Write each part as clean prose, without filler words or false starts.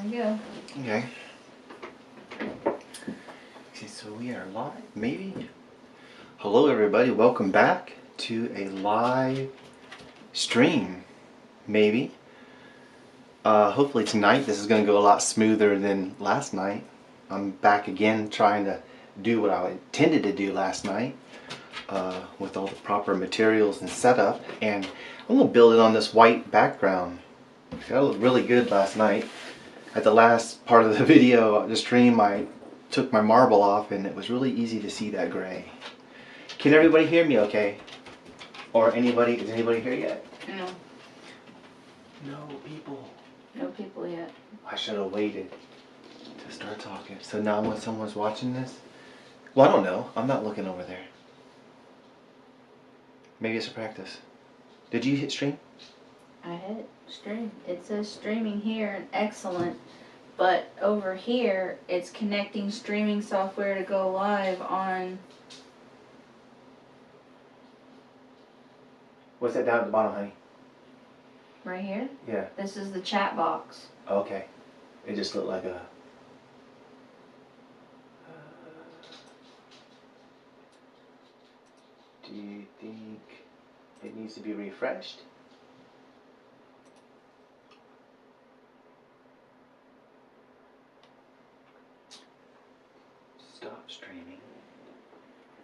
you go. Okay. Okay, so we are live, maybe? Hello everybody, welcome back to a live stream, maybe. Hopefully tonight this is going to go a lot smoother than last night. I'm back again trying to do what I intended to do last night with all the proper materials and setup. And I'm going to build it on this white background. That looked really good last night. At the last part of the video, the stream, I took my marble off and it was really easy to see that gray. Can everybody hear me okay? Or anybody, is anybody here yet? No. No people. No people yet. I should have waited to start talking. So now when someone's watching this, well, I don't know. I'm not looking over there. Maybe it's a practice. Did you hit stream? I hit stream. It says streaming here and excellent, but over here it's connecting streaming software to go live on. What's that down at the bottom, honey? Right here? Yeah. This is the chat box. Okay. It just looked like a... do you think it needs to be refreshed? Stop streaming.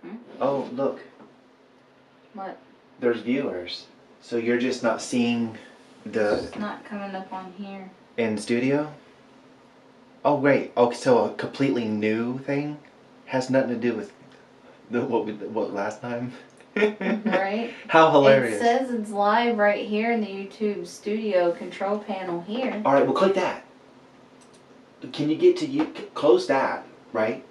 Hmm? Oh, look. What? There's viewers. So you're just not seeing the... It's not coming up on here. in studio? Oh, great. Oh, so a completely new thing? Has nothing to do with what last time? Right? How hilarious. It says it's live right here in the YouTube studio control panel here. Alright, well click that. Can you get to you? Close that, right?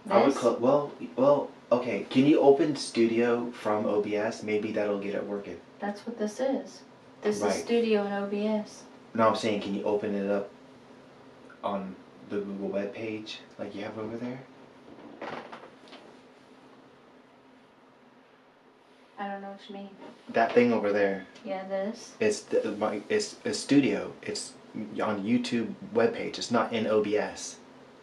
This? I would well, okay. Can you open Studio from OBS? Maybe that'll get it working. That's what this is. This Right. is studio in OBS. No, I'm saying, can you open it up on the Google web page like you have over there? I don't know what you mean. That thing over there. Yeah, this. It's it's a studio. It's on YouTube webpage. It's not in OBS.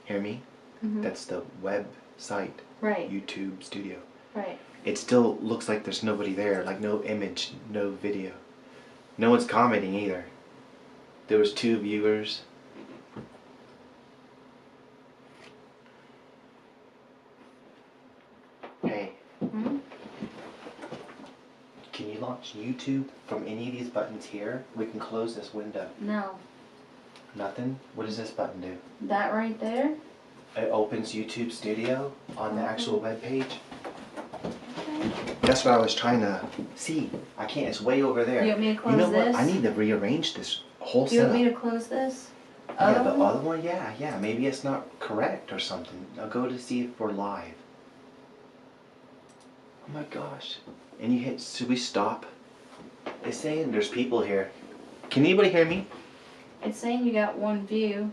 Hear me? Mm-hmm. That's the website. Right. YouTube Studio. Right. It still looks like there's nobody there. Like no image, no video. No one's commenting either. There was 2 viewers. Hey. Hmm? Can you launch YouTube from any of these buttons here? We can close this window. No. Nothing? What does this button do? That right there? It opens YouTube Studio on the actual web page. Okay. That's what I was trying to see. I can't. It's way over there. You want me to close You know what? this? I need to rearrange this whole Do you setup. want me to close this? Yeah, the Oh. other one, yeah. Maybe it's not correct or something. I'll go to see if we're live. Oh my gosh. And you hit, should we stop? It's saying there's people here. Can anybody hear me? It's saying you got 1 view.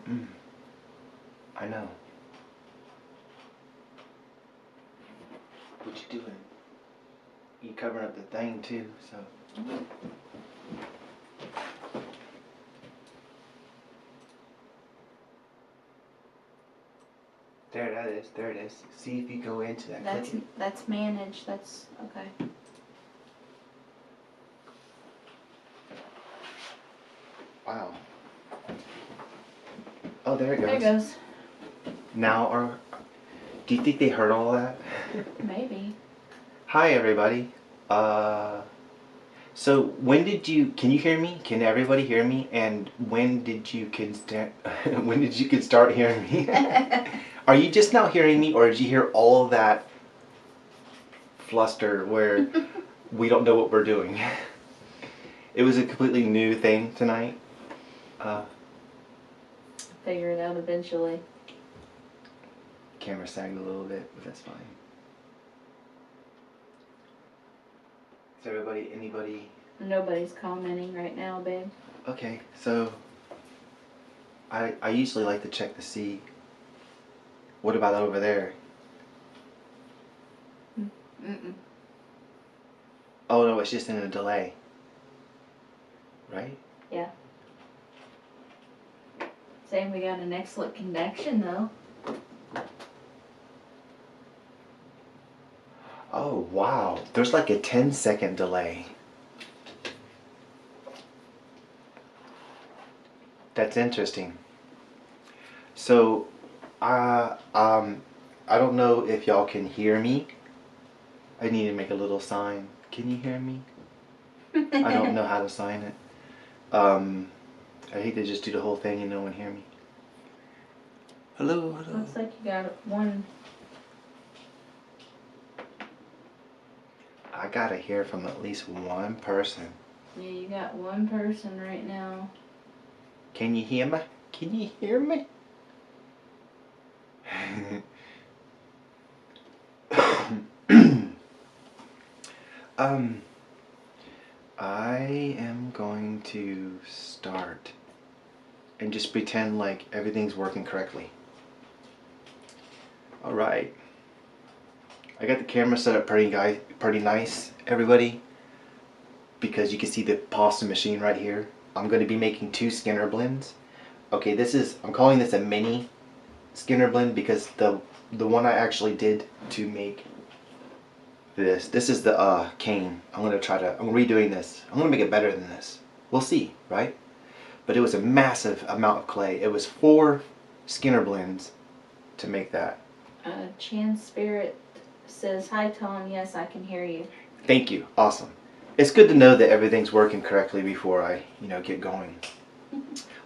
I know. What you doing? You covering up the thing too, so. There that is, there it is. See if you go into that. Click it. That's managed. That's okay. Wow. Oh, there it goes. There it goes. Now, do you think they heard all that? Maybe. Hi, everybody. So when did you? Can you hear me? Can everybody hear me? And when did you when did you start hearing me? Are you just now hearing me, or did you hear all of that fluster where we don't know what we're doing? It was a completely new thing tonight. Figure it out eventually. Camera sagged a little bit, but that's fine. Is anybody? Nobody's commenting right now, babe. Okay, so I usually like to check to see. What about over there? Mm-mm. Oh no, it's just in a delay. Right? Yeah. Saying we got an excellent connection though. Oh wow, there's like a 10-second delay. That's interesting. So, I don't know if y'all can hear me. I need to make a little sign. Can you hear me? I don't know how to sign it. I hate to just do the whole thing and no one hear me. Hello, hello. Looks like you got one. I gotta hear from at least one person. Yeah, you got one person right now. Can you hear me? Can you hear me? I am going to start and just pretend like everything's working correctly. All right. I got the camera set up pretty nice, everybody, because you can see the pasta machine right here. I'm going to be making 2 Skinner blends. Okay, I'm calling this a mini Skinner blend because the one I actually did to make this is the cane. I'm redoing this. I'm gonna make it better than this. We'll see, right? But it was a massive amount of clay. It was 4 Skinner blends to make that. Chan Spirit says, "Hi Tom, yes I can hear you." Thank you. Awesome. It's good to know that everything's working correctly before I, get going.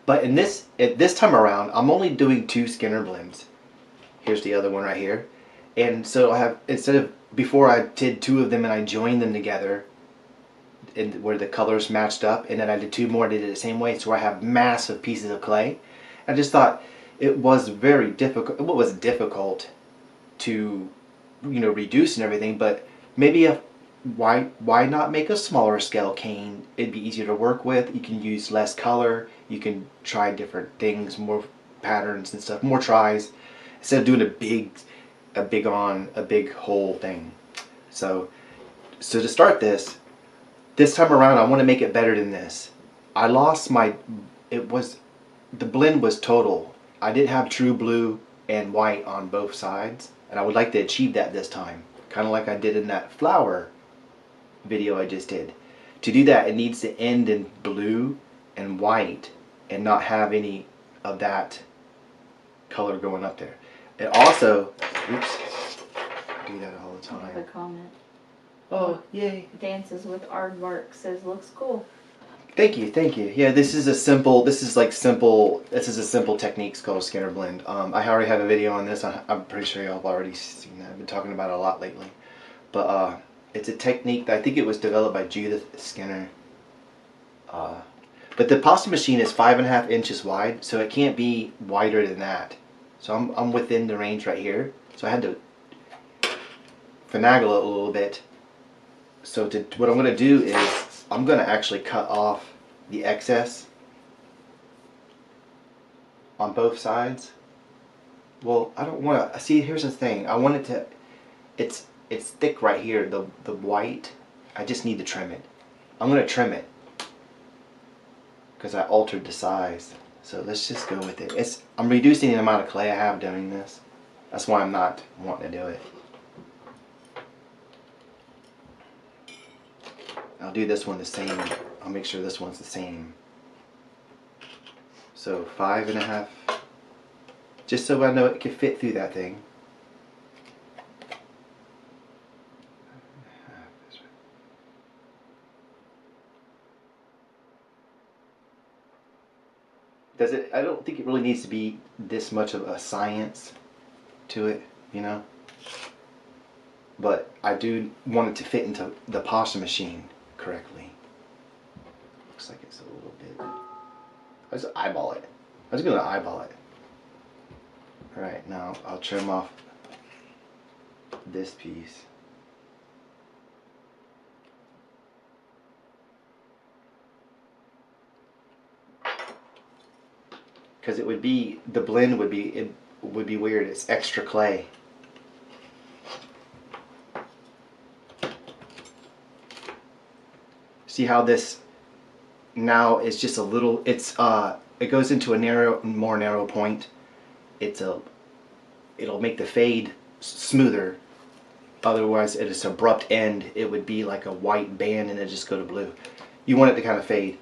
But at this time around, I'm only doing 2 Skinner blends. Here's the other one right here. And so I have, before I did 2 of them and I joined them together and where the colors matched up, and then I did 2 more, did it the same way, so I have massive pieces of clay. I just thought it was very difficult. Well, it was difficult to, reduce and everything, but maybe why not make a smaller scale cane? It'd be easier to work with. You can use less color. You can try different things, more patterns and stuff, more tries, instead of doing a big whole thing. So to start this time around, I want to make it better than this. The blend was total. I did have true blue and white on both sides, and I would like to achieve that this time, kind of like I did in that flower video I just did. To do that, it needs to end in blue and white and not have any of that color going up there. It also, oops, I do that all the I have a time. comment. Oh, yay. Dances with Aardvark says, "Looks cool." Thank you. Yeah, this is a simple technique called a Skinner blend. I already have a video on this. I'm pretty sure y'all have already seen that. I've been talking about it a lot lately. But it's a technique that I think it was developed by Judith Skinner. But the pasta machine is 5.5 inches wide, so it can't be wider than that. So I'm within the range right here. So I had to finagle it a little bit. So what I'm going to do is I'm going to actually cut off the excess on both sides. Well, I don't want to, see, here's the thing. I want it to, it's thick right here, the white. I just need to trim it. I'm going to trim it because I altered the size. So let's just go with it. I'm reducing the amount of clay I have doing this. That's why I'm not wanting to do it. I'll do this one the same. I'll make sure this one's the same. So 5.5, just so I know it can fit through that thing. I don't think it really needs to be this much of a science to it, But I do want it to fit into the pasta machine correctly. Looks like it's a little bit. I just eyeball it. I'm just gonna eyeball it. Alright, now I'll trim off this piece. Because the blend would be weird. It's extra clay. See how this now is just a little, it's it goes into a more narrow point, it'll make the fade smoother. Otherwise, at its abrupt end, it would be like a white band and it just go to blue. You want it to kind of fade.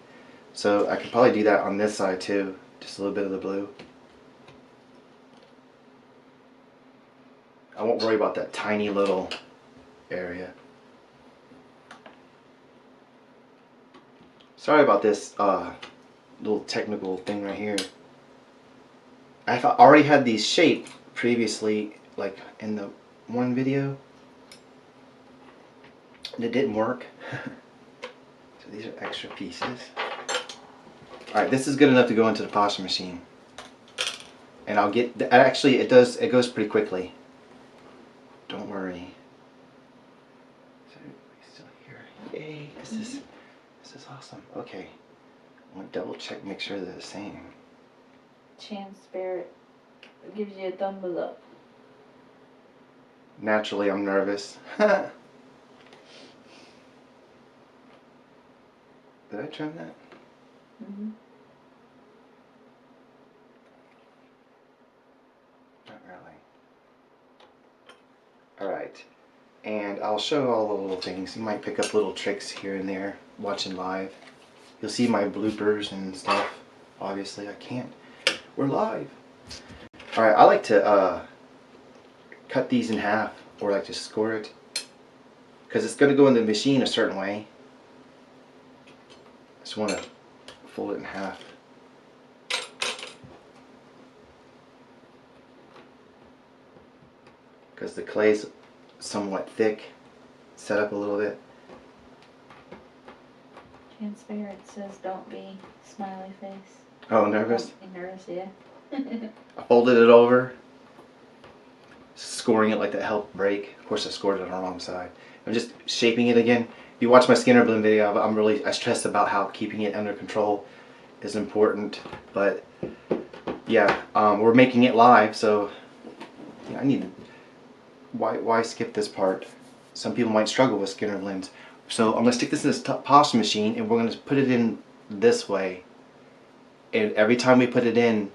So I could probably do that on this side too. Just a little bit of the blue. I won't worry about that tiny little area. Sorry about this little technical thing right here. I already had these shaped previously, like in the one video, and it didn't work. So these are extra pieces. Alright, this is good enough to go into the pasta machine. And I'll get, actually it goes pretty quickly. Don't worry. So everybody's still here. Yay, this is awesome. Okay. I want to double check, make sure they're the same. Chance Spirit gives you a thumbs up. Naturally, I'm nervous. Did I trim that? Mm-hmm. Not really. Alright. And I'll show all the little things. You might pick up little tricks here and there watching live. You'll see my bloopers and stuff. Obviously, I can't. We're live. Alright, I like to cut these in half, or like just score it. Because it's going to go in the machine a certain way. Just want to fold it in half. Because the clay's somewhat thick. Set up a little bit. Chance Spirit says don't be smiley face. Oh, nervous? Don't be nervous, yeah. I folded it over. Scoring it like that helped break. Of course I scored it on the wrong side. I'm just shaping it again. If you watch my Skinner Bloom video, I stress about how keeping it under control is important. But yeah, we're making it live, so yeah, I need to, why skip this part? Some people might struggle with Skinner blends. So I'm gonna stick this in this pasta machine, and we're gonna put it in this way. And every time we put it in,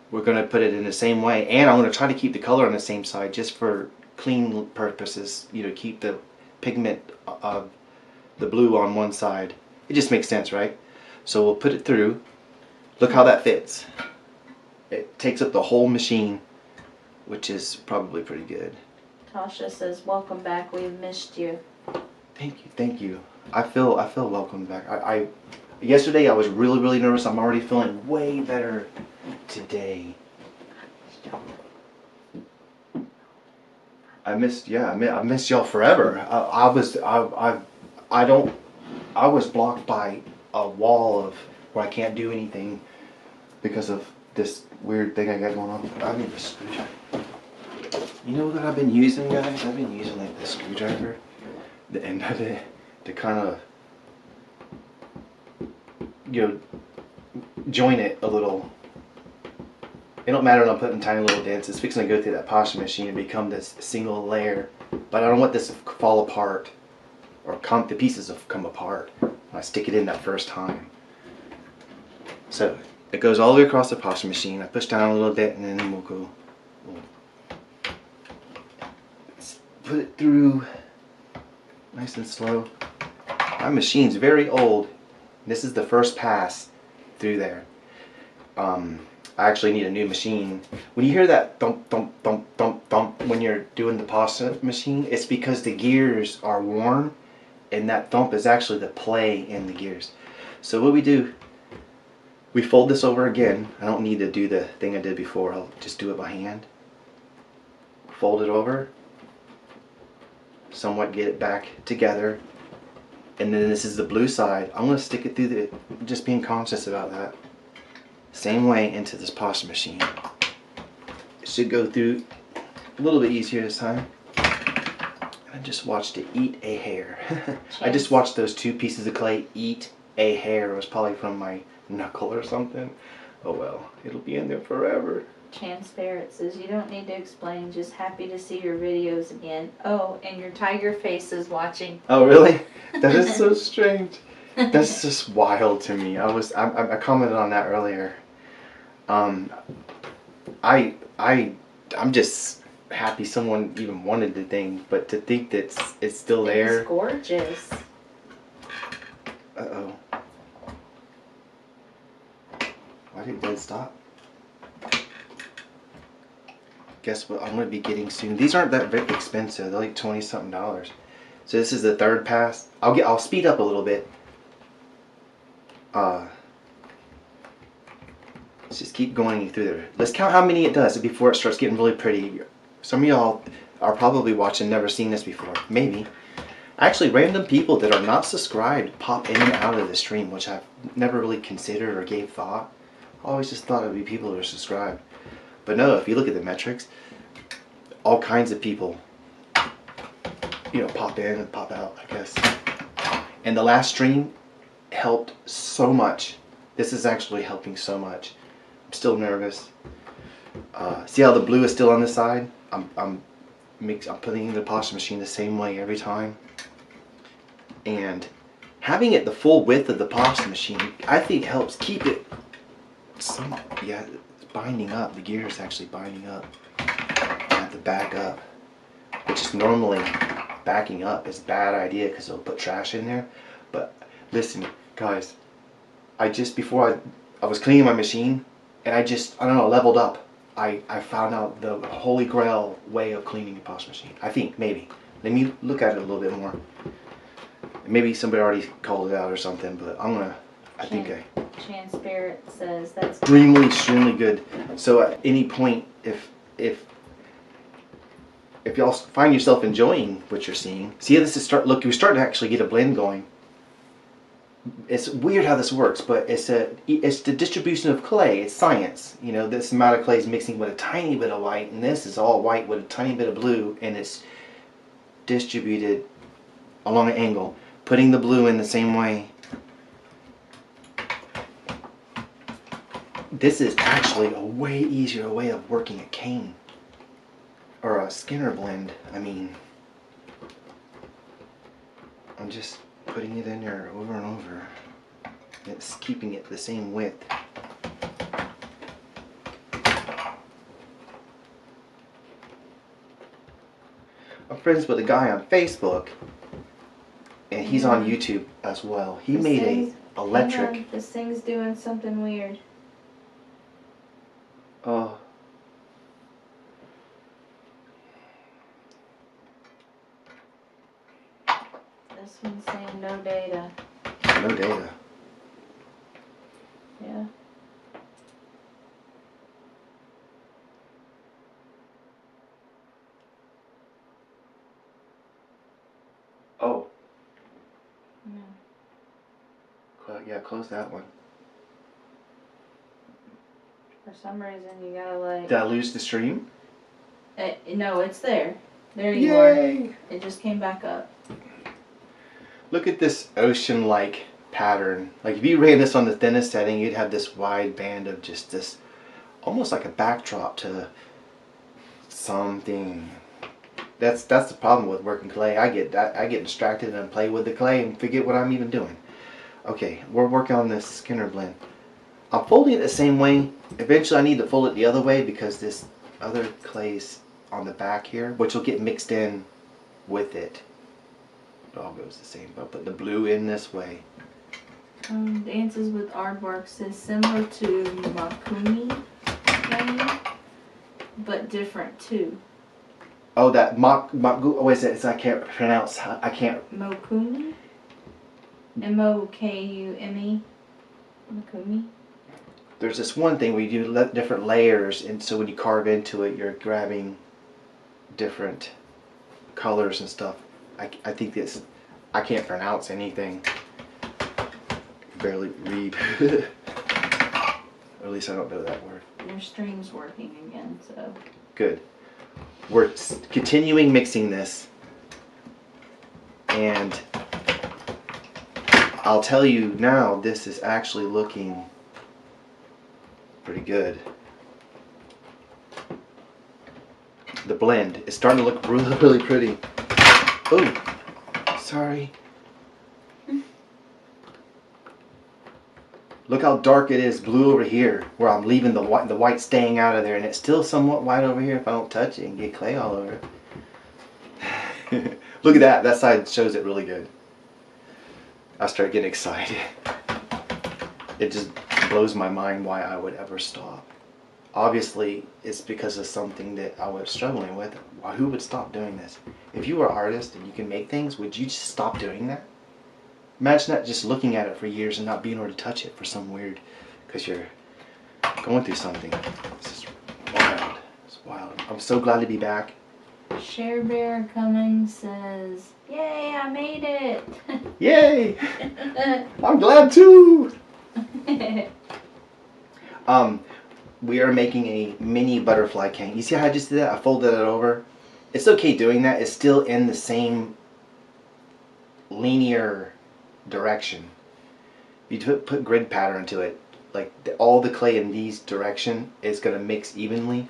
we're gonna put it in the same way. And I'm gonna try to keep the color on the same side, just for clean purposes. You know, keep the pigment of the blue on one side. It just makes sense, right? So we'll put it through. Look how that fits. It takes up the whole machine, which is probably pretty good. Tasha says, welcome back, we've missed you. Thank you, thank you. I feel welcome back. Yesterday I was really nervous. I'm already feeling way better today. I missed y'all forever. I was blocked by a wall of where I can't do anything because of this weird thing I got going on. I need a screwdriver. You know what I've been using, guys? I've been using like the screwdriver, the end of it, to kind of, you know, join it a little. It don't matter when I'm putting tiny little dents. It's fixing to go through that pasta machine and become this single layer. But I don't want this to fall apart, or the pieces have come apart when I stick it in that first time. So it goes all the way across the pasta machine. I push down a little bit, and then we'll put it through nice and slow. My machine's very old. This is the first pass through there. I actually need a new machine. When you hear that thump, thump, thump, thump, thump when you're doing the pasta machine, it's because the gears are worn, and that thump is actually the play in the gears. So what we do, we fold this over again. I don't need to do the thing I did before. I'll just do it by hand. Fold it over. Somewhat get it back together. And then this is the blue side. I'm going to stick it through the, just being conscious about that. Same way into this pasta machine. It should go through a little bit easier this time. I just watched it eat a hair. I just watched those two pieces of clay eat a hair. It was probably from my knuckle or something. Oh well, it'll be in there forever. Chance Barrett says, you don't need to explain, just happy to see your videos again. Oh, and your tiger face is watching. Oh really? That is so strange. That's just wild to me. I commented on that earlier. Um, I'm just happy someone even wanted the thing, but to think that it's still there. It's gorgeous. Uh-oh. Why did it dead stop? Guess what I'm going to be getting soon. These aren't that very expensive. They're like $20-something. So this is the third pass. I'll speed up a little bit. Let's just keep going through there. Let's count how many it does before it starts getting really pretty. Some of y'all are probably watching, never seen this before. Maybe. Actually, random people that are not subscribed pop in and out of the stream, which I've never really considered or gave thought. I always just thought it would be people that are subscribed. But no, if you look at the metrics, all kinds of people, pop in and pop out, I guess. And the last stream helped so much. This is actually helping so much. I'm still nervous. See how the blue is still on the side? I'm putting the pasta machine the same way every time. And having it the full width of the pasta machine, I think helps keep it it's binding up. The gear is actually binding up. I have to back up, which is normally backing up is a bad idea because it'll put trash in there. But listen, guys, before I was cleaning my machine, and I don't know, leveled up. I found out the holy grail way of cleaning a pasta machine. I think, maybe. Let me look at it a little bit more. Maybe somebody already called it out or something, but Chan Spirit says that's extremely good. So at any point, if y'all find yourself enjoying what you're seeing, see how this is we're starting to actually get a blend going. It's weird how this works, but it's the distribution of clay. It's science. This amount of clay is mixing with a tiny bit of white, and this is all white with a tiny bit of blue, and it's distributed along an angle, putting the blue in the same way. This is actually a way easier way of working a cane or a Skinner blend. I mean, I'm just putting it in there over and over. It's keeping it the same width. I'm friends with a guy on Facebook, and he's on YouTube as well. He made a electric. Hang on, this thing's doing something weird. Oh. This one's saying no data. No data. Yeah. Oh. No. Yeah, close that one. For some reason, you gotta like. Did I lose the stream? No, it's there. There you Yay! are. It just came back up. Look at this ocean-like pattern. Like if you ran this on the thinnest setting, you'd have this wide band of just this, almost like a backdrop to something. That's the problem with working clay. I get distracted and play with the clay and forget what I'm even doing. Okay, we're working on this Skinner blend. I'm folding it the same way. Eventually I need to fold it the other way because this other clay's on the back here, which will get mixed in with it. It all goes the same, but put the blue in this way. Dances with Aardvarks is similar to Makumi, maybe, but different too. Oh, that what is it? I can't pronounce. I can't. Mokumi? Mokume? Mokumi? There's this one thing where you do different layers, and so when you carve into it, you're grabbing different colors and stuff. I think this. I can't pronounce anything. Barely read. Or at least I don't know that word. Your stream's working again, so. Good. We're continuing mixing this, and I'll tell you now, this is actually looking pretty good. The blend is starting to look really, really pretty. Oh, sorry. Look how dark it is blue over here, where I'm leaving the white staying out of there, and it's still somewhat white over here if I don't touch it and get clay all over it. Look at that. That side shows it really good. I start getting excited. It just blows my mind why I would ever stop. Obviously, it's because of something that I was struggling with. Who would stop doing this? If you were an artist and you can make things, would you just stop doing that? Imagine that, just looking at it for years and not being able to touch it for some weird, because you're going through something. It's just wild. It's wild. I'm so glad to be back. Share Bear Cummings says, "Yay, I made it!" Yay! I'm glad too! We are making a mini butterfly cane. You see how I just did that? I folded it over. It's okay doing that. It's still in the same linear direction. You put grid pattern to it, like all the clay in these direction is going to mix evenly,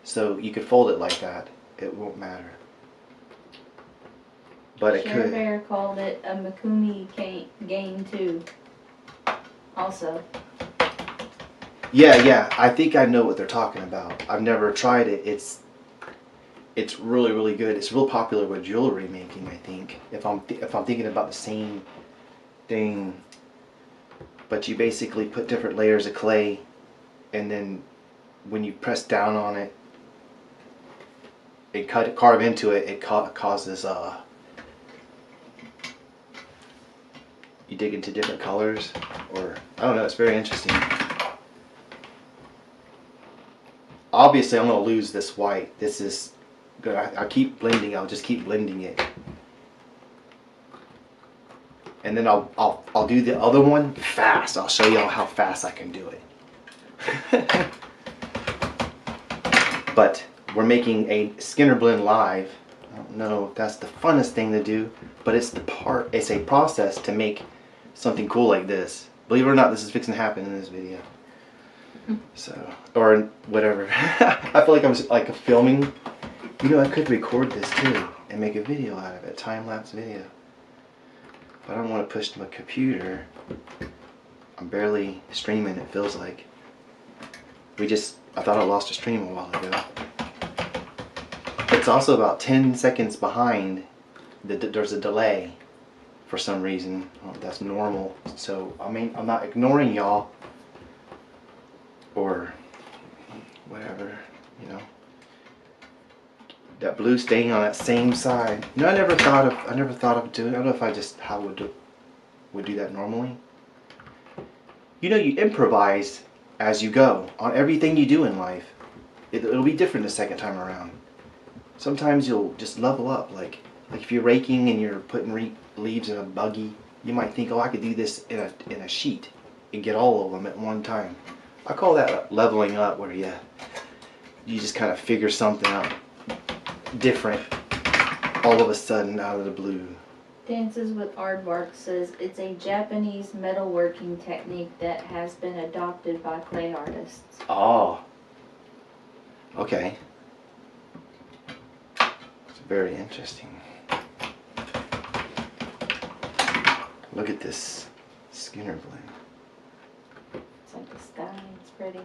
so you could fold it like that. It won't matter. But it Share could. Bear called it a Mikumi game too. Also. Yeah. I think I know what they're talking about. I've never tried it. It's really, really good. It's real popular with jewelry making, I think. If I'm thinking about the same thing, but you basically put different layers of clay, and then when you press down on it, it carve into it. It causes you dig into different colors, or I don't know. It's very interesting. Obviously, I'm gonna lose this white. This is good. I'll keep blending. I'll just keep blending it. And then I'll do the other one fast. I'll show y'all how fast I can do it. But we're making a Skinner blend live. I don't know if that's the funnest thing to do, but it's a process to make something cool like this. Believe it or not, this is fixing to happen in this video. So, or whatever. I feel like I'm just like filming. You know, I could record this too and make a video out of it, time-lapse video. But I don't want to push my computer. I'm barely streaming, it feels like. I thought I lost a stream a while ago. It's also about 10 seconds behind. There's a delay for some reason. That's normal. So, I mean, I'm not ignoring y'all. Or whatever, you know. That blue staying on that same side. You know, I never thought of doing. I don't know if I just would do that normally. You know, you improvise as you go on everything you do in life. It'll be different the second time around. Sometimes you'll just level up. Like if you're raking and you're putting leaves in a buggy, you might think, oh, I could do this in a sheet and get all of them at one time. I call that leveling up, where you just kind of figure something out different all of a sudden out of the blue. Dances with Aardvark says it's a Japanese metalworking technique that has been adopted by clay artists. Oh. Okay. It's very interesting. Look at this Skinner blend. It's like the sky. It's pretty.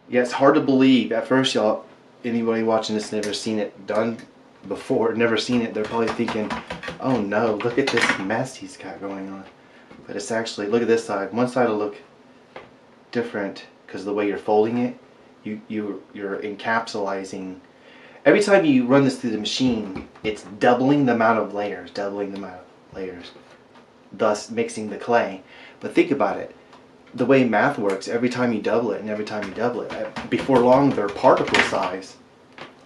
Yeah, it's hard to believe. At first, y'all, anybody watching this never seen it done before, never seen it, they're probably thinking, oh no, look at this mess he's got going on. But it's actually, look at this side. One side will look different because of the way you're folding it. You're encapsulating. Every time you run this through the machine, it's doubling the amount of layers, thus mixing the clay. But think about it. The way math works, every time you double it and every time you double it, before long they're particle size,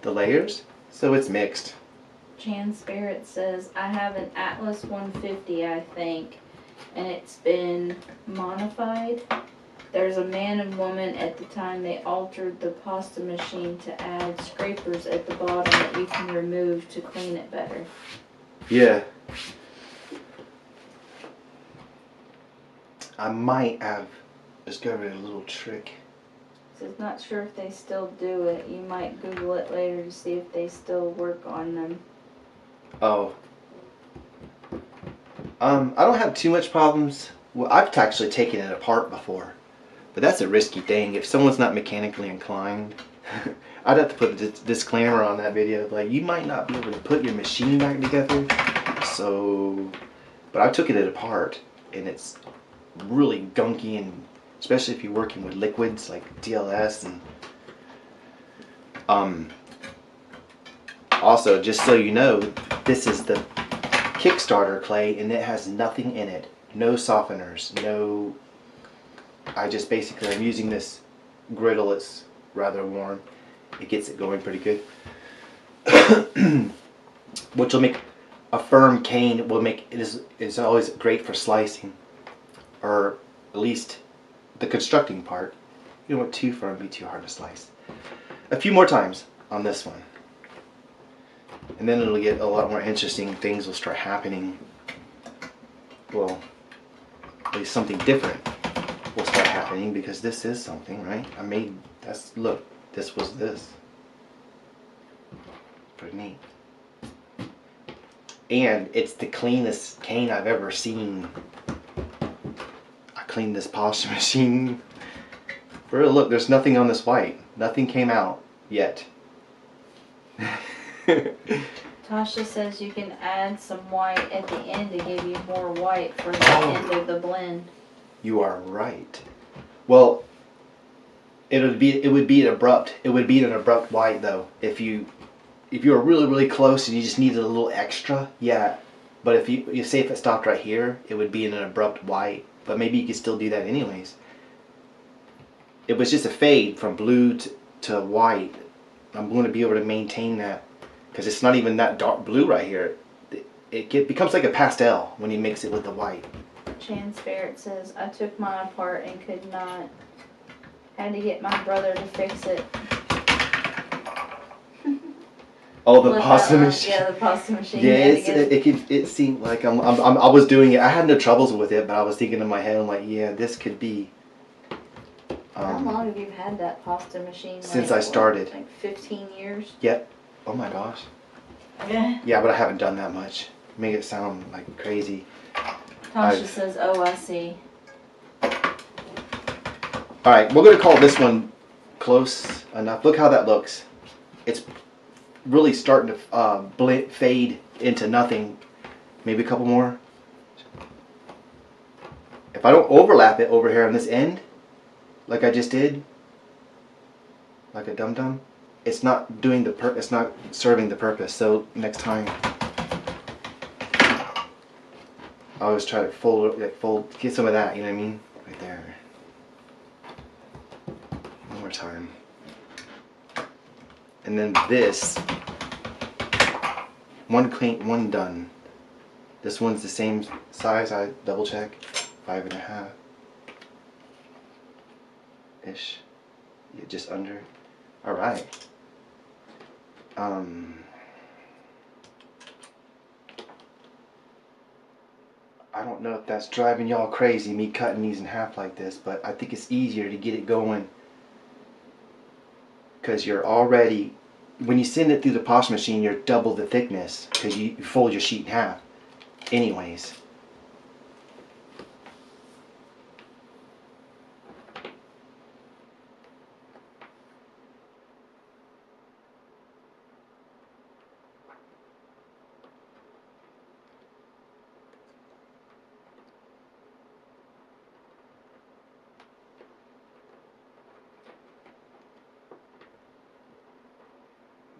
the layers, so it's mixed. Chan Spirit says, I have an Atlas 150, I think, and it's been modified. There's a man and woman at the time they altered the pasta machine to add scrapers at the bottom that you can remove to clean it better. Yeah. I might have discovered a little trick. Says not sure if they still do it. You might Google it later to see if they still work on them. Oh. I don't have too much problems Well, I've actually taken it apart before, but that's a risky thing. If someone's not mechanically inclined, I'd have to put a disclaimer on that video, like you might not be able to put your machine back together. So, but I took it apart, and it's really gunky, and especially if you're working with liquids like DLS and also, just so you know, this is the Kickstarter clay, and it has nothing in it. No softeners, no... I just basically, I'm using this griddle. It's rather warm. It gets it going pretty good. Which will make a firm cane, will make, it's always great for slicing. Or at least the constructing part. You don't want too firm, be too hard to slice. A few more times on this one. And then it'll get a lot more interesting. Things will start happening. Well, at least something different will start happening, because this is something, right? I made, that's, look, this was this. Pretty neat. And it's the cleanest cane I've ever seen. I cleaned this polisher machine. For real, look, there's nothing on this white. Nothing came out yet. Tasha says you can add some white at the end to give you more white for the end of the blend. You are right. Well, it would be an abrupt white though. If you were really close and you just needed a little extra, yeah. But if you say if it stopped right here, it would be an abrupt white. But maybe you could still do that anyways. It was just a fade from blue to white. I'm going to be able to maintain that, because it's not even that dark blue right here. It becomes like a pastel when you mix it with the white. Chan Spirit says, I took mine apart and could not. Had to get my brother to fix it. Oh, the pasta machine. Yeah, the pasta machine. Yeah, it seemed like I was doing it. I had no troubles with it, but I was thinking in my head, I'm like, yeah, this could be. How long have you had that pasta machine? Since I started. Like 15 years? Yep. Oh my gosh. Yeah. Yeah, but I haven't done that much. Make it sound like crazy. Tasha says, oh, I see. Alright, we're going to call this one close enough. Look how that looks. It's really starting to fade into nothing. Maybe a couple more. If I don't overlap it over here on this end, like I just did, like a dum-dum, it's not doing it's not serving the purpose. So next time, I always try to fold, get some of that, you know what I mean? Right there. One more time. And then this, one clean, one done. This one's the same size, I double check, 5.5. Ish. Yeah, just under. Alright. I don't know if that's driving y'all crazy, me cutting these in half like this, but I think it's easier to get it going, because you're already, when you send it through the pasta machine, you're double the thickness, because you fold your sheet in half anyways.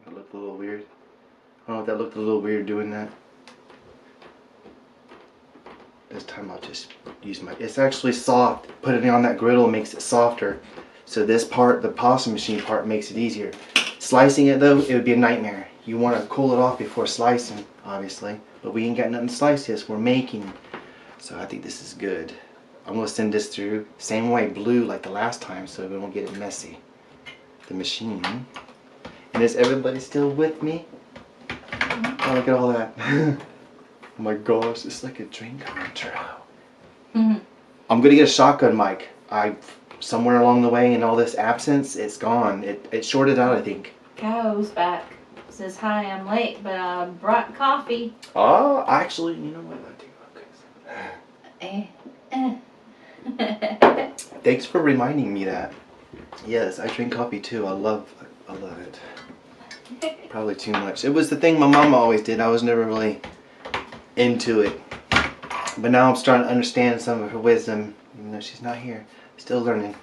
That looked a little weird. I don't know if that looked a little weird doing that. This time I'll just use my, it's actually soft. Putting it on that griddle makes it softer. So this part, the pasta machine part, makes it easier. Slicing it though, it would be a nightmare. You want to cool it off before slicing, obviously. But we ain't got nothing to slice this, we're making. So I think this is good. I'm going to send this through, same way blue like the last time, so we won't get it messy. The machine. And is everybody still with me? Oh, look at all that. Oh my gosh, it's like a dream come true. I'm gonna get a shotgun mic. Somewhere along the way in all this absence, it's gone. It shorted out, I think. Cow's back. Says, hi, I'm late, but I brought coffee. Oh, actually, you know what? I do. Okay. Thanks for reminding me that. Yes, I drink coffee too. I love it. Probably too much. It was the thing my mom always did. I was never really into it. But now I'm starting to understand some of her wisdom, even though she's not here. Still learning,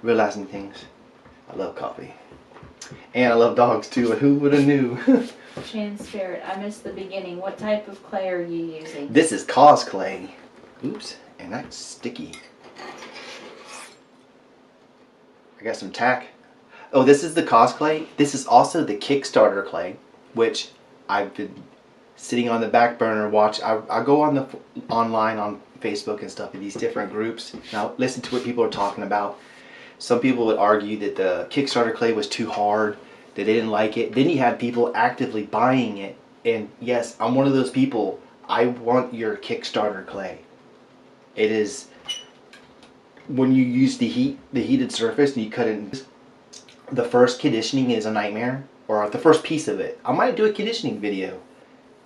realizing things. I love coffee. And I love dogs too. Who would have knew? Shan Spirit, I missed the beginning. What type of clay are you using? This is cause clay. Oops, and that's sticky. I got some tack. Oh, this is the cause clay. This is also the Kickstarter clay, which I've been sitting on the back burner. I go on the online on Facebook and stuff in these different groups. Now listen to what people are talking about. Some people would argue that the Kickstarter clay was too hard, that they didn't like it. Then you had people actively buying it. And yes, I'm one of those people. I want your Kickstarter clay. It is, when you use the heated surface and you cut it, the first conditioning is a nightmare, or the first piece of it. I might do a conditioning video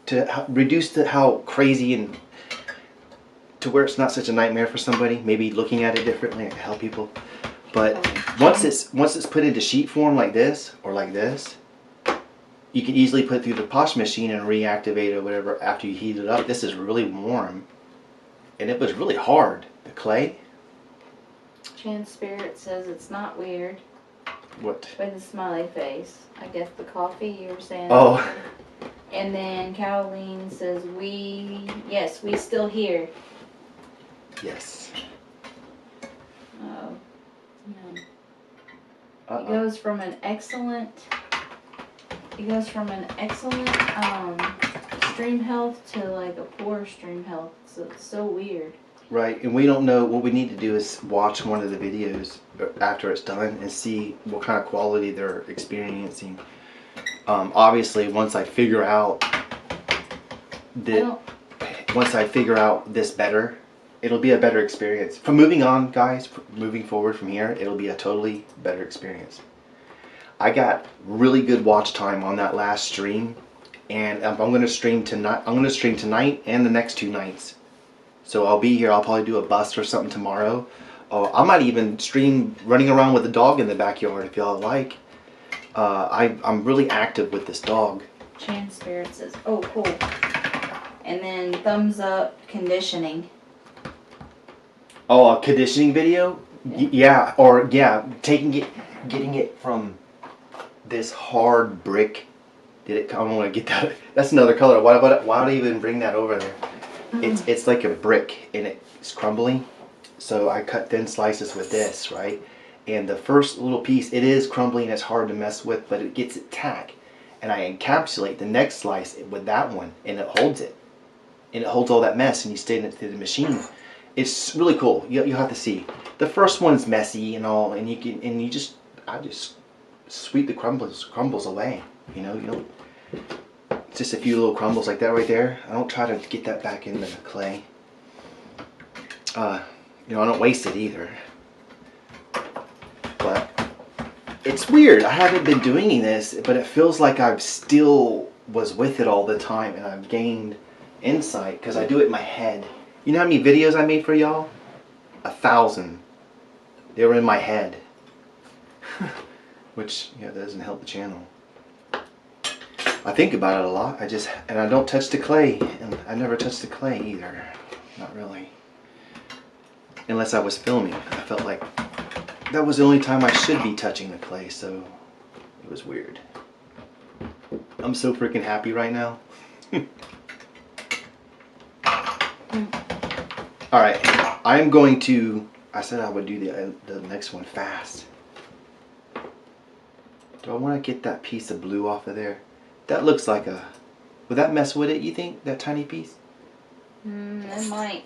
to reduce how crazy and to where it's not such a nightmare for somebody. Maybe looking at it differently to help people. But once it's put into sheet form like this or like this, you can easily put it through the posh machine and reactivate it or whatever after you heat it up. This is really warm, and it was really hard. The clay. Chan Spirit says it's not weird. What? With a smiley face. I guess the coffee you were saying. Oh. And then Caroline says yes, we still here. Yes. Oh. No. Uh-oh. It goes from an excellent stream health to like a poor stream health. So it's so weird. Right, and we don't know. What we need to do is watch one of the videos after it's done and see what kind of quality they're experiencing. Obviously, once I figure out this better, it'll be a better experience. From moving on, guys, moving forward from here, it'll be a totally better experience. I got really good watch time on that last stream, and I'm going to stream tonight. I'm going to stream tonight and the next 2 nights. So I'll be here. I'll probably do a bust or something tomorrow. I might even stream running around with a dog in the backyard if y'all like. I'm really active with this dog. Chan Spirit says, oh, cool. And then thumbs up conditioning. Oh, a conditioning video? Yeah, getting it from this hard brick. I don't want to get that. That's another color. Why would I even bring that over there? It's like a brick and it's crumbling. So I cut thin slices with this, right? And the first little piece, it is crumbling, it's hard to mess with, but it gets it tack. And I encapsulate the next slice with that one, and it holds it. And it holds all that mess, and you stay in it through the machine. It's really cool. You'll have to see. The first one's messy and all, and I just sweep the crumbles away. You know, just a few little crumbles like that right there. I don't try to get that back into the clay. I don't waste it either. But it's weird. I haven't been doing this, but it feels like I've still was with it all the time, and I've gained insight because I do it in my head. You know how many videos I made for y'all? 1,000. They were in my head. Which, that doesn't help the channel. I think about it a lot. And I don't touch the clay. And I never touch the clay either. Not really. Unless I was filming. I felt like that was the only time I should be touching the clay, so it was weird. I'm so freaking happy right now. Alright, I'm going to, I said I would do the next one fast. Do I want to get that piece of blue off of there? That looks like would that mess with it, you think? That tiny piece? It might.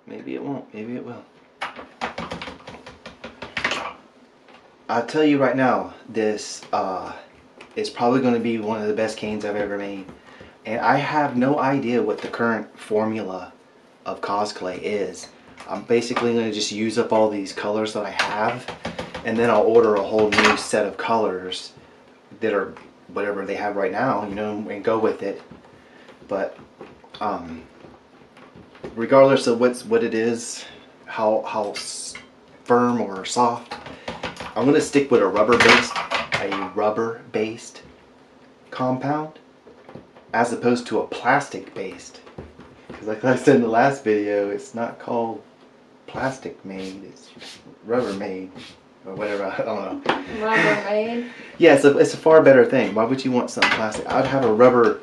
Maybe it won't. Maybe it will. I'll tell you right now, this is probably going to be one of the best canes I've ever made. And I have no idea what the current formula of cosplay is. I'm basically going to just use up all these colors that I have, and then I'll order a whole new set of colors that are whatever they have right now, you know, and go with it. But regardless of what it is, how firm or soft, I'm gonna stick with a rubber based compound as opposed to a plastic based. Because like I said in the last video, it's not called plastic made, it's rubber made. Or whatever, I don't know. Rubber made? Yeah, it's a far better thing. Why would you want something plastic? I'd have a rubber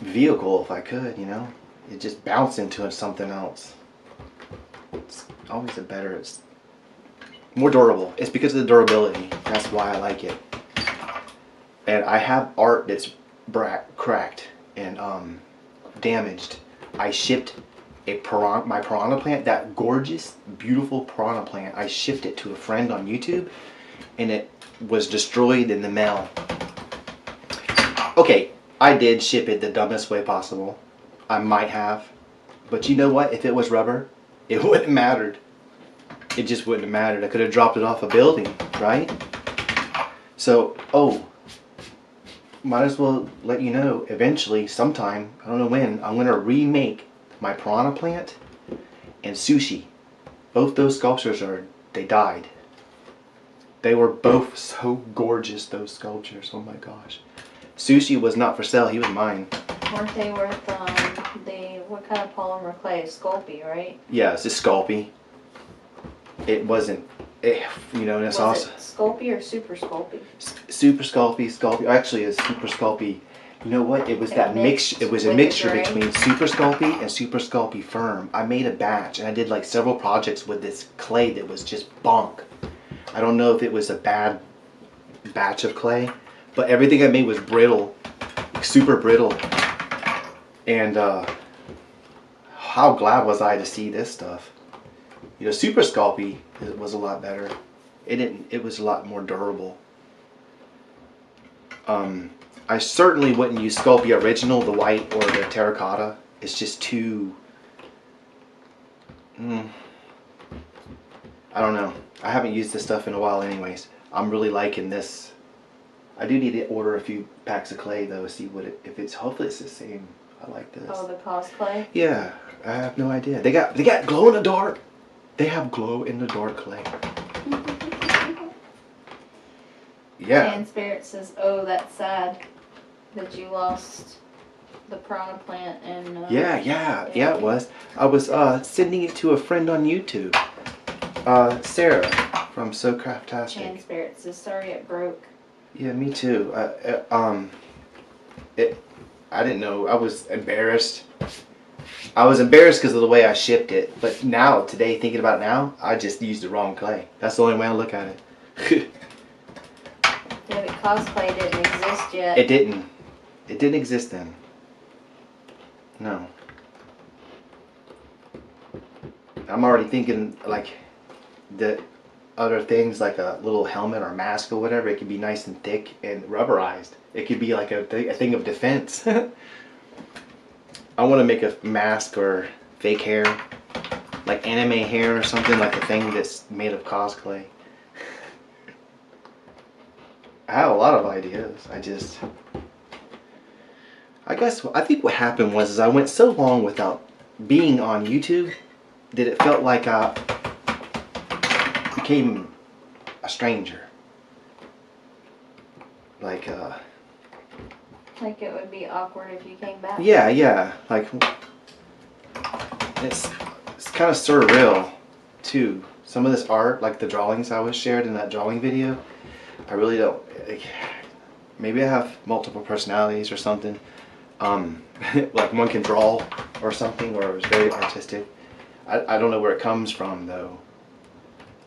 vehicle if I could, you know? It just bounce into something else. It's always it's more durable. It's because of the durability. That's why I like it. And I have art that's cracked and damaged. I shipped my piranha plant, that gorgeous, beautiful piranha plant. I shipped it to a friend on YouTube, and it was destroyed in the mail. Okay, I did ship it the dumbest way possible. I might have, but you know what? If it was rubber, it wouldn't have mattered. It just wouldn't have mattered. I could have dropped it off a building, right? So, might as well let you know. Eventually, sometime, I don't know when, I'm gonna remake my piranha plant and sushi. Both those sculptures they died. They were both so gorgeous, those sculptures. Oh my gosh. Sushi was not for sale, he was mine. Weren't they worth what kind of polymer clay? Sculpey, right? Yeah, it's just Sculpey. It wasn't, you know, and it's also... Was it Sculpey or Super Sculpey? Super Sculpey. Actually, it's Super Sculpey. You know what? It was that mix. It was a mixture between Super Sculpey and Super Sculpey Firm. I made a batch, and I did like several projects with this clay that was just bonk. I don't know if it was a bad batch of clay, but everything I made was brittle, super brittle. And how glad was I to see this stuff? You know, Super Sculpey was a lot better. It was a lot more durable. I certainly wouldn't use Sculpey Original, the white or the terracotta. It's just too... I don't know. I haven't used this stuff in a while anyways. I'm really liking this. I do need to order a few packs of clay though, see if it's, hopefully it's the same. I like this. Oh, the cos clay? Yeah, I have no idea. They got glow in the dark. They have glow in the dark clay. Yeah. And Spirit says, oh, that's sad that you lost the piranha plant and... Yeah, it was. I was sending it to a friend on YouTube. Sarah from So Craftastic. And Spirit says, sorry it broke. Yeah, me too. I didn't know. I was embarrassed. I was embarrassed because of the way I shipped it. But now, today, thinking about it now, I just used the wrong clay. That's the only way I look at it. Yeah, but cosplay didn't exist yet. It didn't. It didn't exist then. No. I'm already thinking like the other things, like a little helmet or mask or whatever. It could be nice and thick and rubberized. It could be like a thing of defense. I want to make a mask or fake hair, like anime hair or something, like a thing that's made of cosplay. I have a lot of ideas. I think what happened was I went so long without being on YouTube that it felt like I became a stranger. Like it would be awkward if you came back. Yeah. Like it's kind of surreal too. Some of this art, like the drawings I was shared in that drawing video, I really don't. Maybe I have multiple personalities or something. Like one can draw or something, or it's very artistic. I don't know where it comes from though.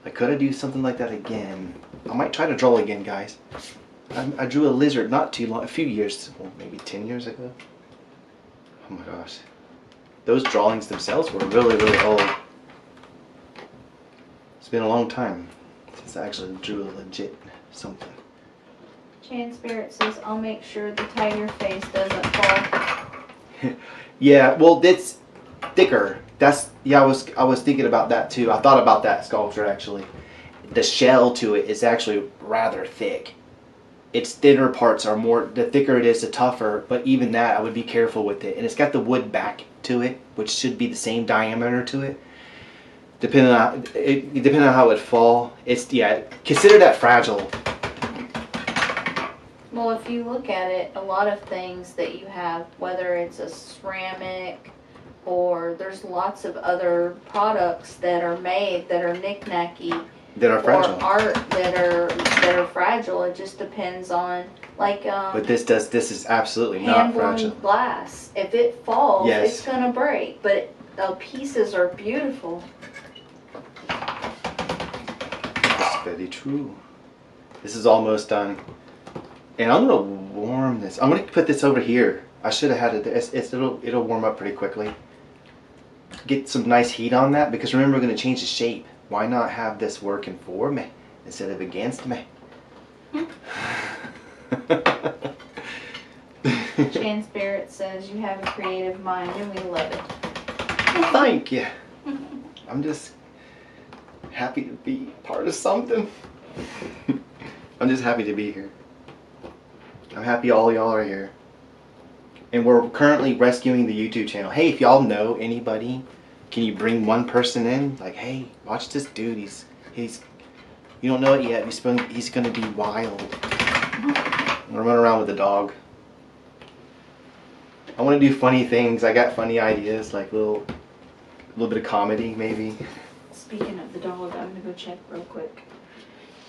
Like, could I do something like that again? I might try to draw again, guys. I drew a lizard not too long, a few years, well, maybe 10 years ago. Oh my gosh. Those drawings themselves were really, really old. It's been a long time since I actually drew a legit something. Chan Spirit says, I'll make sure the tiger face doesn't fall. Yeah, well, it's thicker. I was thinking about that too. I thought about that sculpture actually. The shell to it is actually rather thick. its thinner parts are more, the thicker it is, the tougher, but even that, I would be careful with it. And it's got the wood back to it, which should be the same diameter to it. Depending on how it would fall, it's, yeah, consider that fragile. Well, if you look at it, a lot of things that you have, whether it's a ceramic or there's lots of other products that are made that are knick-knacky That are fragile. or art that are fragile. It just depends on, like, But this is absolutely not fragile. hand-blown glass. If it falls, Yes. it's gonna break. But the pieces are beautiful. That's very true. This is almost done. And I'm gonna warm this. I'm gonna put this over here. I should have had it. It'll warm up pretty quickly. Get some nice heat on that, because remember, we're gonna change the shape. Why not have this working for me instead of against me? Chan Spirit says you have a creative mind and we love it. Thank you. I'm just happy to be part of something. I'm just happy to be here. I'm happy all y'all are here. And we're currently rescuing the YouTube channel. Hey, if y'all know anybody, can you bring one person in? Like, hey, watch this dude. He's you don't know it yet. He's gonna be wild. I'm gonna run around with a dog. I want to do funny things. I got funny ideas, like a little bit of comedy, maybe. Speaking of the dog, I'm gonna go check real quick.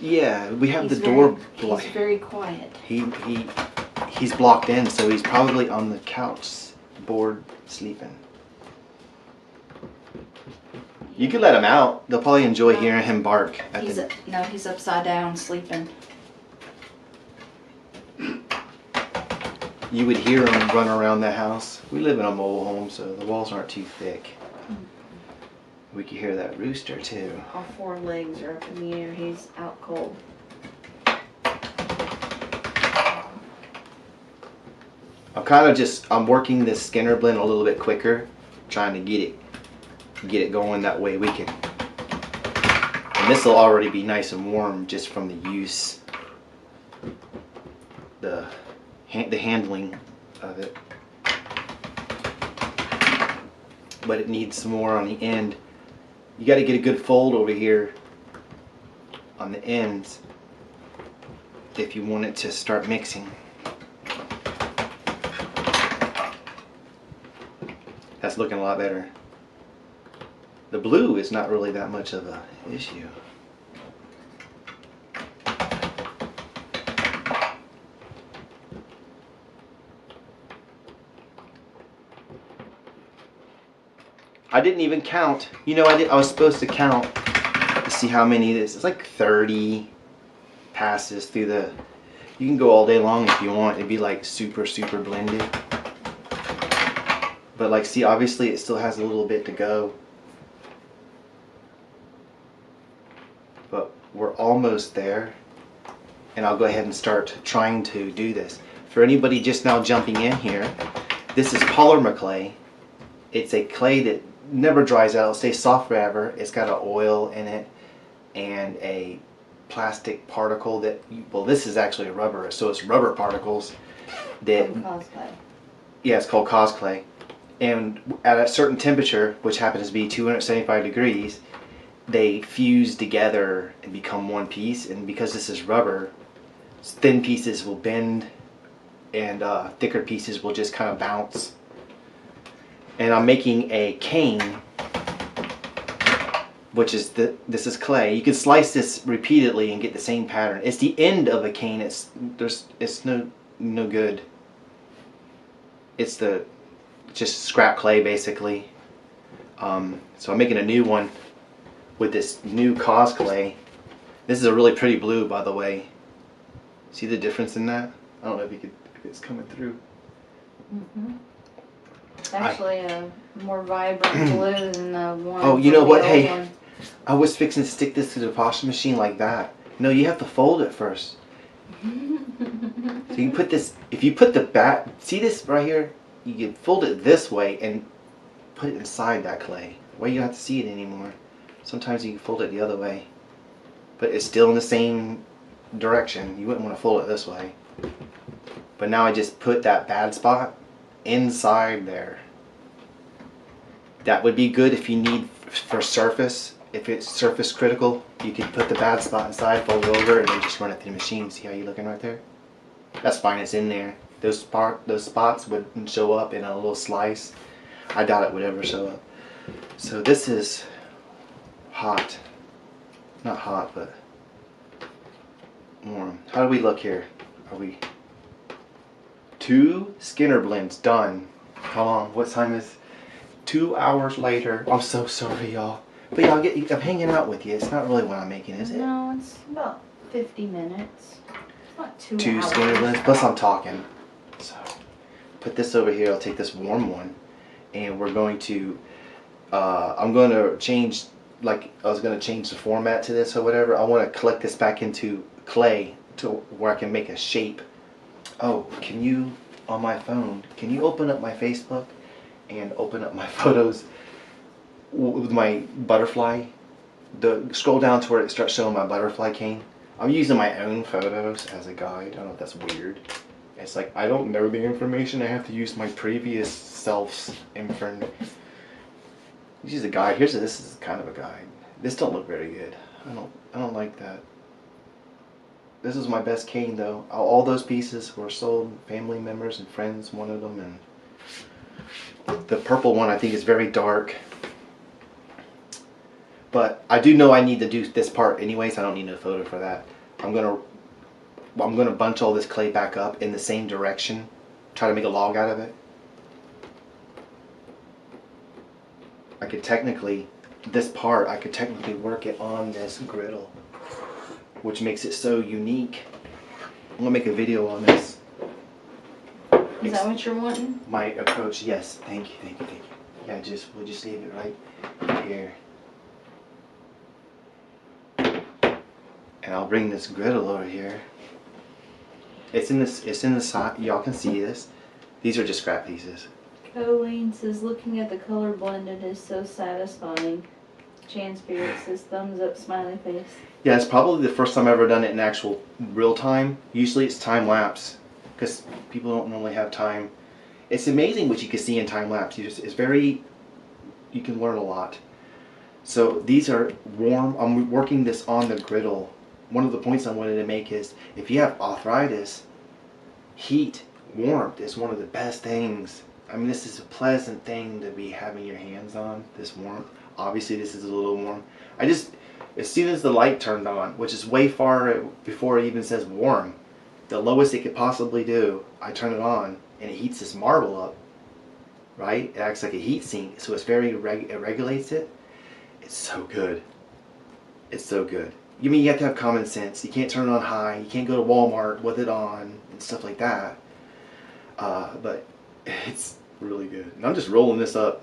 Yeah, we have the door blocked. He's very quiet. He's blocked in, so he's probably on the couch, bored, sleeping. You could let him out. They'll probably enjoy hearing him bark. No, he's upside down sleeping. You would hear him run around the house. We live in a mobile home, so the walls aren't too thick. We could hear that rooster too. All four legs are up in the air. He's out cold. I'm working this Skinner blend a little bit quicker, trying to get it going. That way we can, and this will already be nice and warm just from the use, the handling of it. But it needs some more on the end. You got to get a good fold over here on the ends if you want it to start mixing. That's looking a lot better. The blue is not really that much of an issue. I didn't even count. You know, I was supposed to count to see how many it is. It's like 30 passes through the... You can go all day long if you want. It'd be like super, super blended. But like, see, obviously it still has a little bit to go. But we're almost there. And I'll go ahead and start trying to do this. For anybody just now jumping in here, this is polymer clay. It's a clay that never dries out. It'll stay soft forever. It's got an oil in it and a plastic particle that, well, this is actually a rubber, so it's rubber particles that, Cosplay. yeah, it's called cosplay. And at a certain temperature, which happens to be 275 degrees, they fuse together and become one piece. And because this is rubber, thin pieces will bend and thicker pieces will just kind of bounce. And I'm making a cane, which is this is clay. You can slice this repeatedly and get the same pattern. It's the end of a cane. It's no good. It's just scrap clay basically. So I'm making a new one with this new cos clay. This is a really pretty blue, by the way. See the difference in that? I don't know if it's coming through. Mm-hmm. Actually, a more vibrant blue than the one. Oh, you know what? Hey, one. I was fixing to stick this to the washing machine like that. No, you have to fold it first. So you can put this, if you put the back, see this right here? You can fold it this way and put it inside that clay. Why you don't have to see it anymore. Sometimes you can fold it the other way. But it's still in the same direction. You wouldn't want to fold it this way. But now I just put that bad spot inside there. That would be good if you need for surface. If it's surface critical, you can put the bad spot inside, fold it over, and then just run it through the machine. See how you're looking right there? That's fine, it's in there. Those spots wouldn't show up in a little slice. I doubt it would ever show up. So this is hot. Not hot, but warm. How do we look here? Are we 2 Skinner blends done? How long? What time is 2 hours later? I'm so sorry, y'all. But y'all, I'm hanging out with you. It's not really what I'm making, is it? No, it's about 50 minutes. It's not 2 2 hours. Skinner blends. Plus I'm talking. So put this over here. I'll take this warm one, and we're going to. I'm going to change. Like I was going to change the format to this or whatever. I want to collect this back into clay to where I can make a shape. Oh, can you, on my phone, can you open up my Facebook and open up my photos with my butterfly? Scroll down to where it starts showing my butterfly cane. I'm using my own photos as a guide. I don't know if that's weird. It's like, I don't know the information. I have to use my previous self's information. This is a guide. This is kind of a guide. This don't look very good. I don't like that. This is my best cane though. All those pieces were sold. Family members and friends wanted them, and the purple one I think is very dark. But I do know I need to do this part anyways. I don't need no photo for that. I'm gonna bunch all this clay back up in the same direction. Try to make a log out of it. I could technically work it on this griddle, which makes it so unique. I'm gonna make a video on this. Is that what you're wanting? My approach, yes. Thank you. Yeah, we'll just leave it right here. And I'll bring this griddle over here. It's in the side. Y'all can see this. These are just scrap pieces. Colleen says, looking at the color blended is so satisfying. Chan Spirit says, thumbs up, smiley face. Yeah, it's probably the first time I've ever done it in actual real time. Usually it's time lapse, because people don't normally have time. It's amazing what you can see in time lapse. It's very, you can learn a lot. So these are warm. I'm working this on the griddle. One of the points I wanted to make is, if you have arthritis, heat, warmth is one of the best things. I mean, this is a pleasant thing to be having your hands on, this warmth. Obviously, this is a little warm. As soon as the light turned on, which is way far before it even says warm, the lowest it could possibly do, I turn it on, and it heats this marble up, right? It acts like a heat sink, so it's very, it regulates it. It's so good. It's so good. You mean you have to have common sense. You can't turn it on high. You can't go to Walmart with it on and stuff like that. But it's really good. And I'm just rolling this up.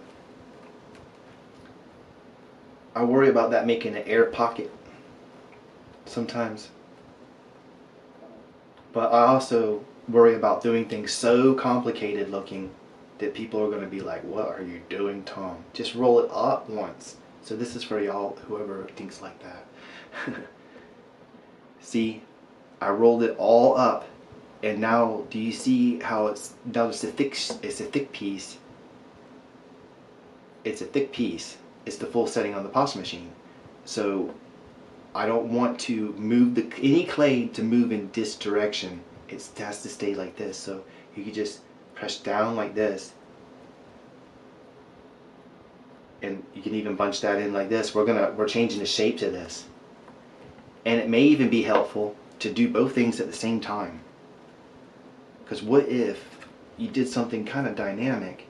I worry about that making an air pocket sometimes. But I also worry about doing things so complicated looking that people are going to be like, what are you doing, Tom? Just roll it up once. So this is for y'all, whoever thinks like that. See, I rolled it all up, and now do you see how it's a thick piece. It's a thick piece. It's the full setting on the pasta machine. So I don't want to move any clay to move in this direction. It has to stay like this. So you can just press down like this, and you can even bunch that in like this. We're changing the shape to this. And it may even be helpful to do both things at the same time. Because what if you did something kind of dynamic,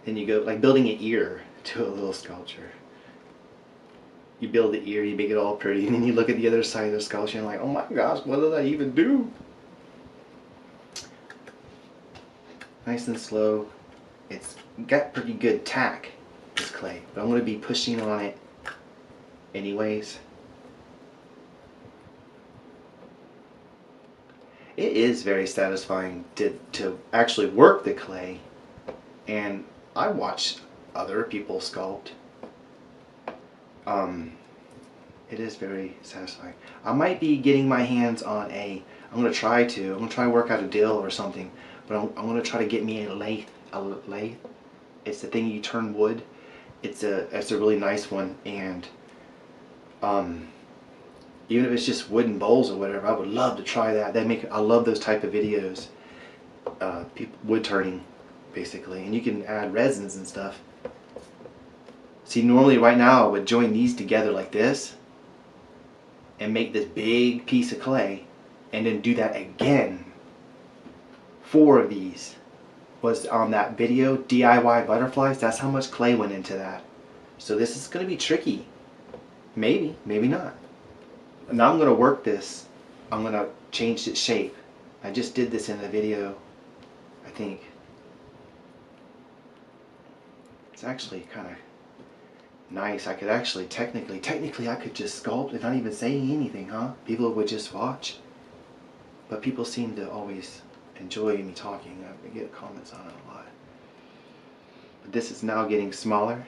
and you go like building an ear to a little sculpture. You build the ear, you make it all pretty, and then you look at the other side of the sculpture and you're like, oh my gosh, what did I even do? Nice and slow. It's got pretty good tack, this clay, but I'm going to be pushing on it anyways. It is very satisfying to actually work the clay, and I watch other people sculpt. It is very satisfying. I might be getting my hands on I'm gonna try to work out a deal or something, but I'm gonna try to get me a lathe. A lathe. It's the thing you turn wood. It's a really nice one, and even if it's just wooden bowls or whatever, I would love to try that. I love those type of videos. Wood turning, basically, and you can add resins and stuff. See, normally right now I would join these together like this and make this big piece of clay and then do that again. 4 of these was on that video, DIY butterflies. That's how much clay went into that. So this is going to be tricky. Maybe, maybe not. Now I'm going to work this. I'm going to change its shape. I just did this in a video, I think. It's actually kind of nice. I could actually technically I could just sculpt and not even say anything, huh? People would just watch. But people seem to always enjoy me talking. I get comments on it a lot. But this is now getting smaller.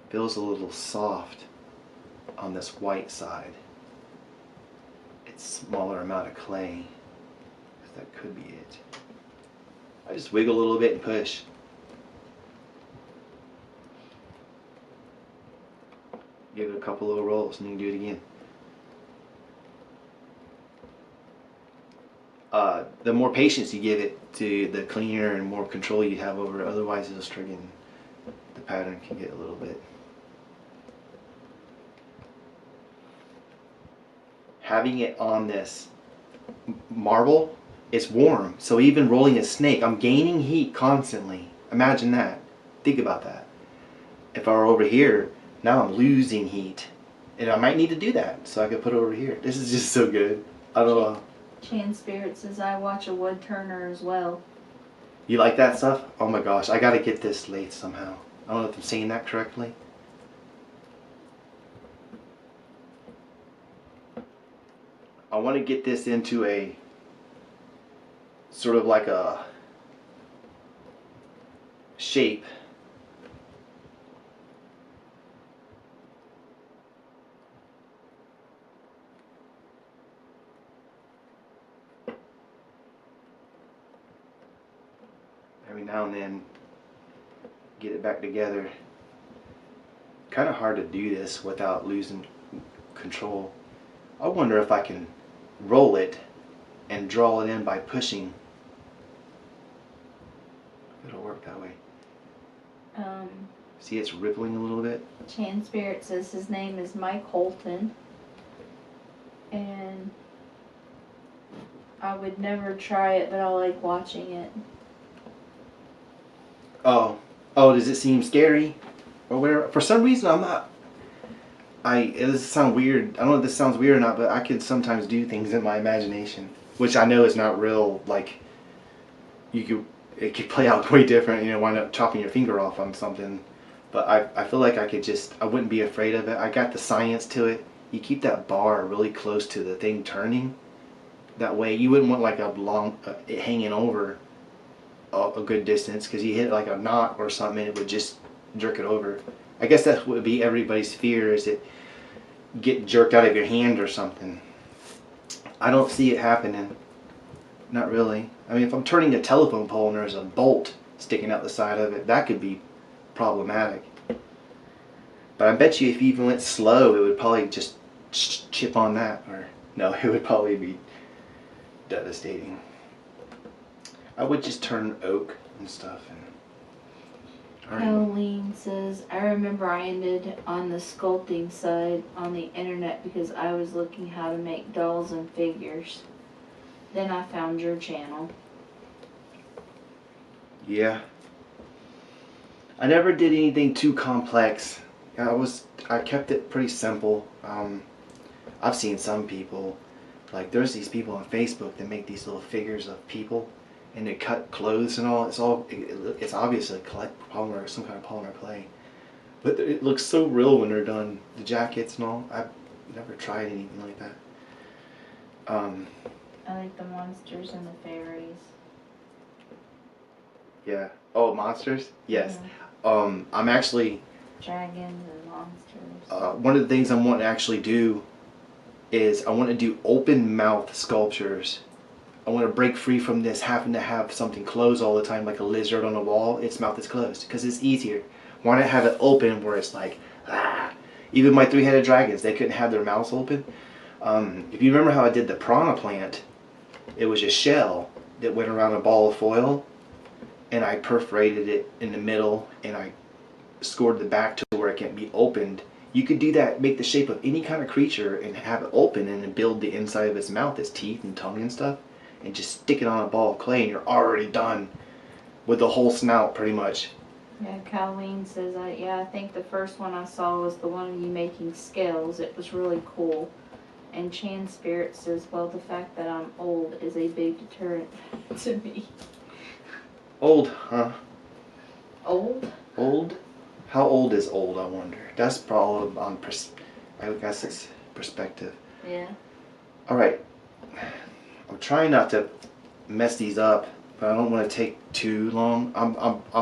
Feels a little soft on this white side. It's smaller amount of clay. That could be it. I just wiggle a little bit and push. Give it a couple little rolls and you can do it again. The more patience you give it, to the cleaner and more control you have over it. Otherwise it'll start getting, the pattern can get a little bit. Having it on this marble, it's warm. So even rolling a snake, I'm gaining heat constantly. Imagine that. Think about that. If I were over here, now I'm losing heat. And I might need to do that so I could put it over here. This is just so good. I don't know. Chan Spirit says I watch a wood turner as well. You like that stuff? Oh my gosh, I gotta get this lathe somehow. I don't know if I'm saying that correctly. I want to get this into a sort of like a shape. Every now and then get it back together. Kind of hard to do this without losing control. I wonder if I can roll it and draw it in by pushing. It'll work that way. See, it's rippling a little bit. Chan Spirit says his name is Mike Holton, and I would never try it, but I like watching it. Oh, does it seem scary or whatever? For some reason, I'm not. This sounds weird. I don't know if this sounds weird or not, but I can sometimes do things in my imagination, which I know is not real. Like, it could play out way different. You know, wind up chopping your finger off on something. But I feel like I wouldn't be afraid of it. I got the science to it. You keep that bar really close to the thing turning. That way, you wouldn't want like a long it hanging over a good distance, because you hit like a knot or something, it would just jerk it over. I guess that would be everybody's fear, is it get jerked out of your hand or something. I don't see it happening. Not really. I mean, if I'm turning a telephone pole and there's a bolt sticking out the side of it, that could be problematic. But I bet you if you even went slow, it would probably just chip on that. Or no, it would probably be devastating. I would just turn oak and stuff. Halloween says, I remember I ended on the sculpting side on the internet because I was looking how to make dolls and figures. Then I found your channel. Yeah. I never did anything too complex. I kept it pretty simple. I've seen some people, like there's these people on Facebook that make these little figures of people, and they cut clothes and all. It's obviously polymer, some kind of polymer clay, but it looks so real when they're done. The jackets and all. I've never tried anything like that. I like the monsters and the fairies. Yeah. Oh, monsters? Yes. Mm-hmm. I'm actually Dragons and monsters. One of the things I want to actually do is I want to do open mouth sculptures. I want to break free from this having to have something closed all the time, like a lizard on a wall. Its mouth is closed because it's easier. Why not have it open where it's like, ah. Even my three-headed dragons, they couldn't have their mouths open. If you remember how I did the piranha plant, it was a shell that went around a ball of foil, and I perforated it in the middle, and I scored the back to where it can be opened. You could do that, make the shape of any kind of creature and have it open and then build the inside of its mouth, its teeth and tongue and stuff, and just stick it on a ball of clay and you're already done with the whole snout pretty much. Yeah, Colleen says, I think the first one I saw was the one of you making scales. It was really cool. And Chan Spirit says, well, the fact that I'm old is a big deterrent to me. Old, huh? Old? Old? How old is old, I wonder? That's probably on, I guess it's perspective. Yeah. Alright. I'm trying not to mess these up, but I don't want to take too long. I'm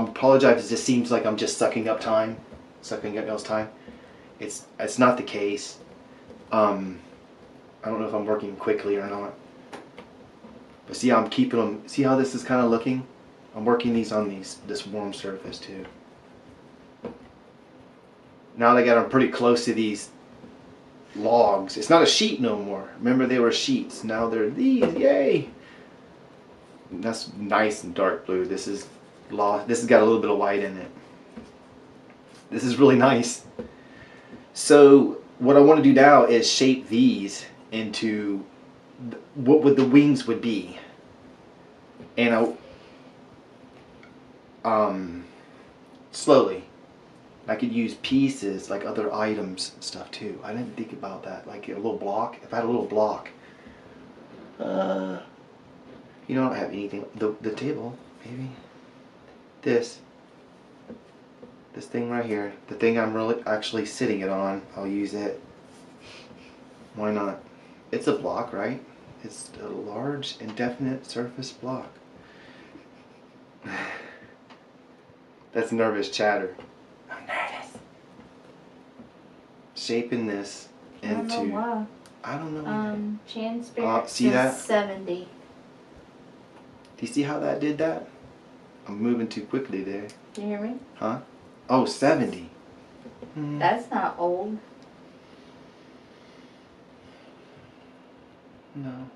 apologize. It just seems like I'm just sucking up y'all's time. It's not the case. I don't know if I'm working quickly or not. But see how I'm keeping them. See how this is kind of looking? I'm working these on this warm surface too. Now that I got them pretty close to these logs. It's not a sheet no more. Remember they were sheets. Now they're these. Yay! And that's nice and dark blue. This has got a little bit of white in it. This is really nice. So what I want to do now is shape these into what would the wings would be. And slowly. I could use pieces like other items and stuff too. I didn't think about that. Like a little block. If I had a little block. You don't have anything. The table, maybe. This thing right here. The thing I'm really actually sitting it on. I'll use it. Why not? It's a block, right? It's a large, indefinite surface block. That's nervous chatter. I'm nervous. Shaping this into. I don't know why. I don't know. Chan Spirit see says that? 70. Do you see how that did that? I'm moving too quickly there. Can you hear me? Huh? Oh, 70. That's not old. No.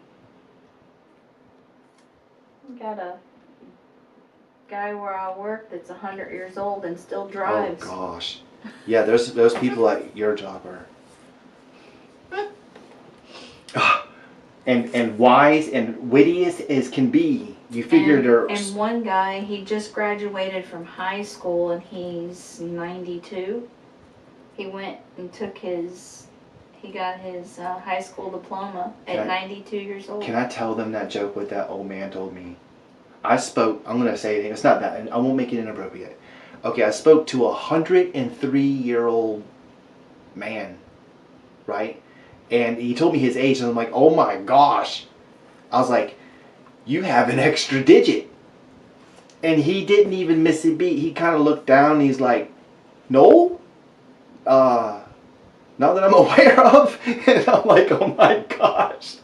We got a guy where I work that's 100 years old and still drives. Oh gosh. Yeah, those people at your job are. And wise and witty as can be. You figure they're. And one guy, he just graduated from high school and he's 92. He went and he got his high school diploma at 92 years old. Can I tell them that joke what that old man told me? I'm going to say it. It's not that. I won't make it inappropriate. Okay, I spoke to a 103-year-old man, right? And he told me his age, and I'm like, oh my gosh. I was like, you have an extra digit. And he didn't even miss a beat. He kind of looked down, and he's like, no? Not that I'm aware of. And I'm like, oh my gosh.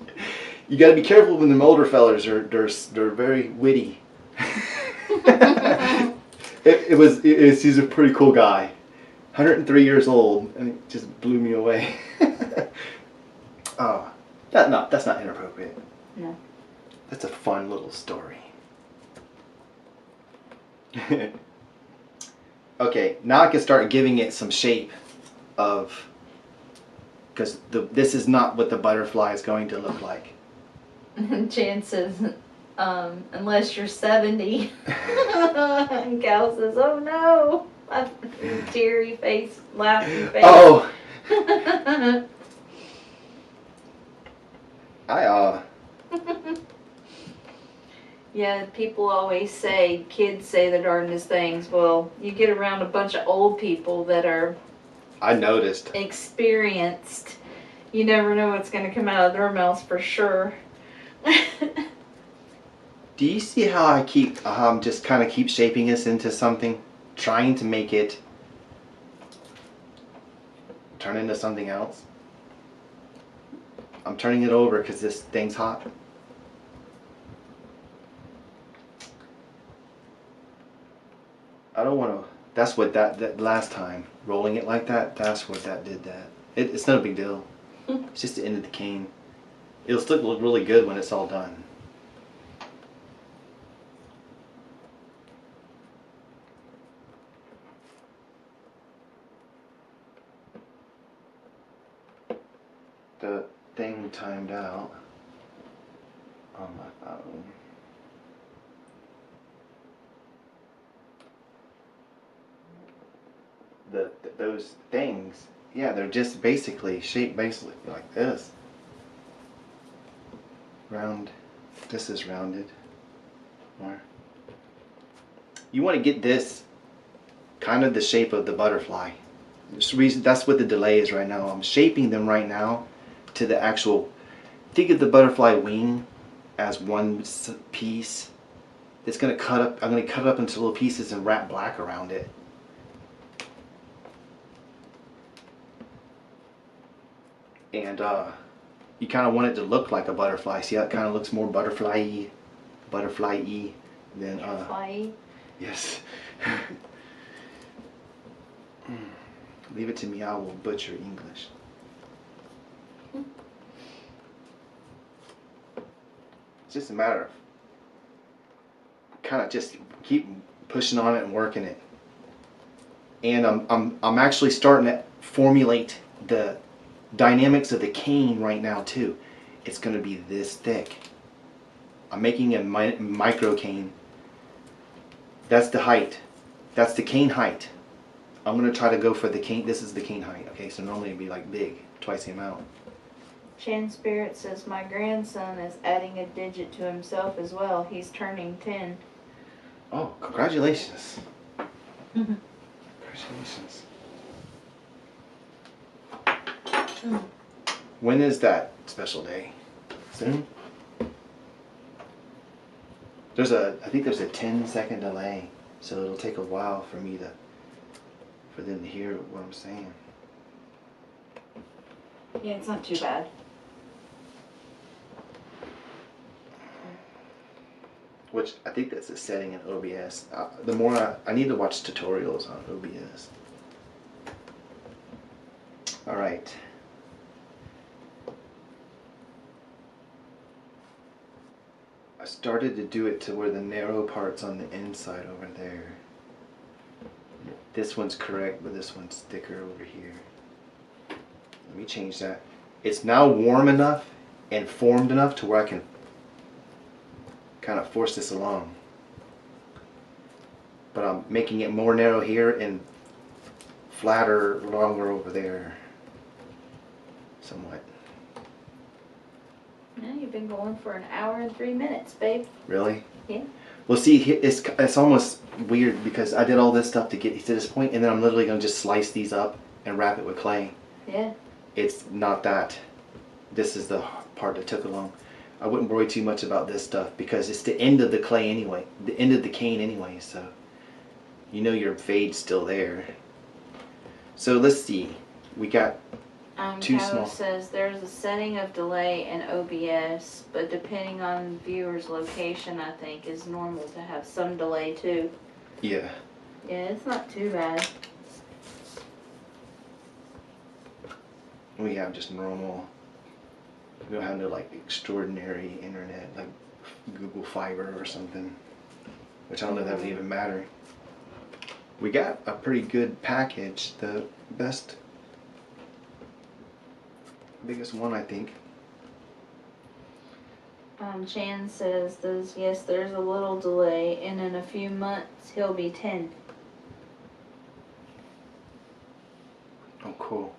You got to be careful when the older fellas they're very witty. He's a pretty cool guy. 103 years old, and it just blew me away. Oh, that's not inappropriate. No. That's a fun little story. Okay, now I can start giving it some shape of, because this is not what the butterfly is going to look like. Chan says, unless you're 70. And Cal says, oh no. Teary face, laughing face. Oh! Yeah, people always say, kids say the darndest things. Well, you get around a bunch of old people that are I noticed. experienced. You never know what's going to come out of their mouths for sure. Do you see how I just kind of keep shaping this into something? Trying to make it turn into something else. I'm turning it over because this thing's hot. I don't want to. That's what that last time rolling it like that. That's what that did. That it's not a big deal. It's just the end of the cane. It'll still look really good when it's all done. The thing timed out on my phone. Those things, yeah, they're just basically shaped basically like this. Round. This is rounded. More. You want to get this kind of the shape of the butterfly. That's what the delay is right now. I'm shaping them right now to the actual. Think of the butterfly wing as one piece. It's gonna cut up. I'm gonna cut it up into little pieces and wrap black around it. And you kind of want it to look like a butterfly. See how it kind of looks more butterfly-y than Butterfly. Yes. Leave it to me. I will butcher English. It's just a matter of kind of just keep pushing on it and working it. And I'm actually starting to formulate the dynamics of the cane right now too. It's going to be this thick. I'm making a micro cane. That's the height. That's the cane height. I'm going to try to go for the cane. This is the cane height. Okay, so normally it'd be like big, twice the amount. Chan Spirit says my grandson is adding a digit to himself as well. He's turning 10. Oh, congratulations. Congratulations. When is that special day? Soon? I think there's a 10-second delay, so it'll take a while for them to hear what I'm saying. Yeah, it's not too bad. Which I think that's a setting in OBS. The more I need to watch tutorials on OBS. All right. I started to do it to where the narrow part's on the inside over there. This one's correct, but this one's thicker over here. Let me change that. It's now warm enough and formed enough to where I can kind of force this along. But I'm making it more narrow here and flatter, longer over there. Somewhat. Yeah, you've been going for an hour and 3 minutes, babe. Really? Yeah. Well, see, it's almost weird because I did all this stuff to get to this point, and then I'm literally going to just slice these up and wrap it with clay. Yeah. It's not that. This is the part that took along. I wouldn't worry too much about this stuff because it's the end of the clay anyway, the end of the cane anyway, so you know your fade's still there. So let's see. We got too Kyle small. says there's a setting of delay in OBS, but depending on viewer's location, I think is normal to have some delay too. Yeah. Yeah, it's not too bad. We have just normal. We don't have no like extraordinary internet like Google Fiber or something, which I don't know if that would even matter. We got a pretty good package, the biggest one I think. Chan says yes, there's a little delay, and in a few months he'll be 10. Oh, cool.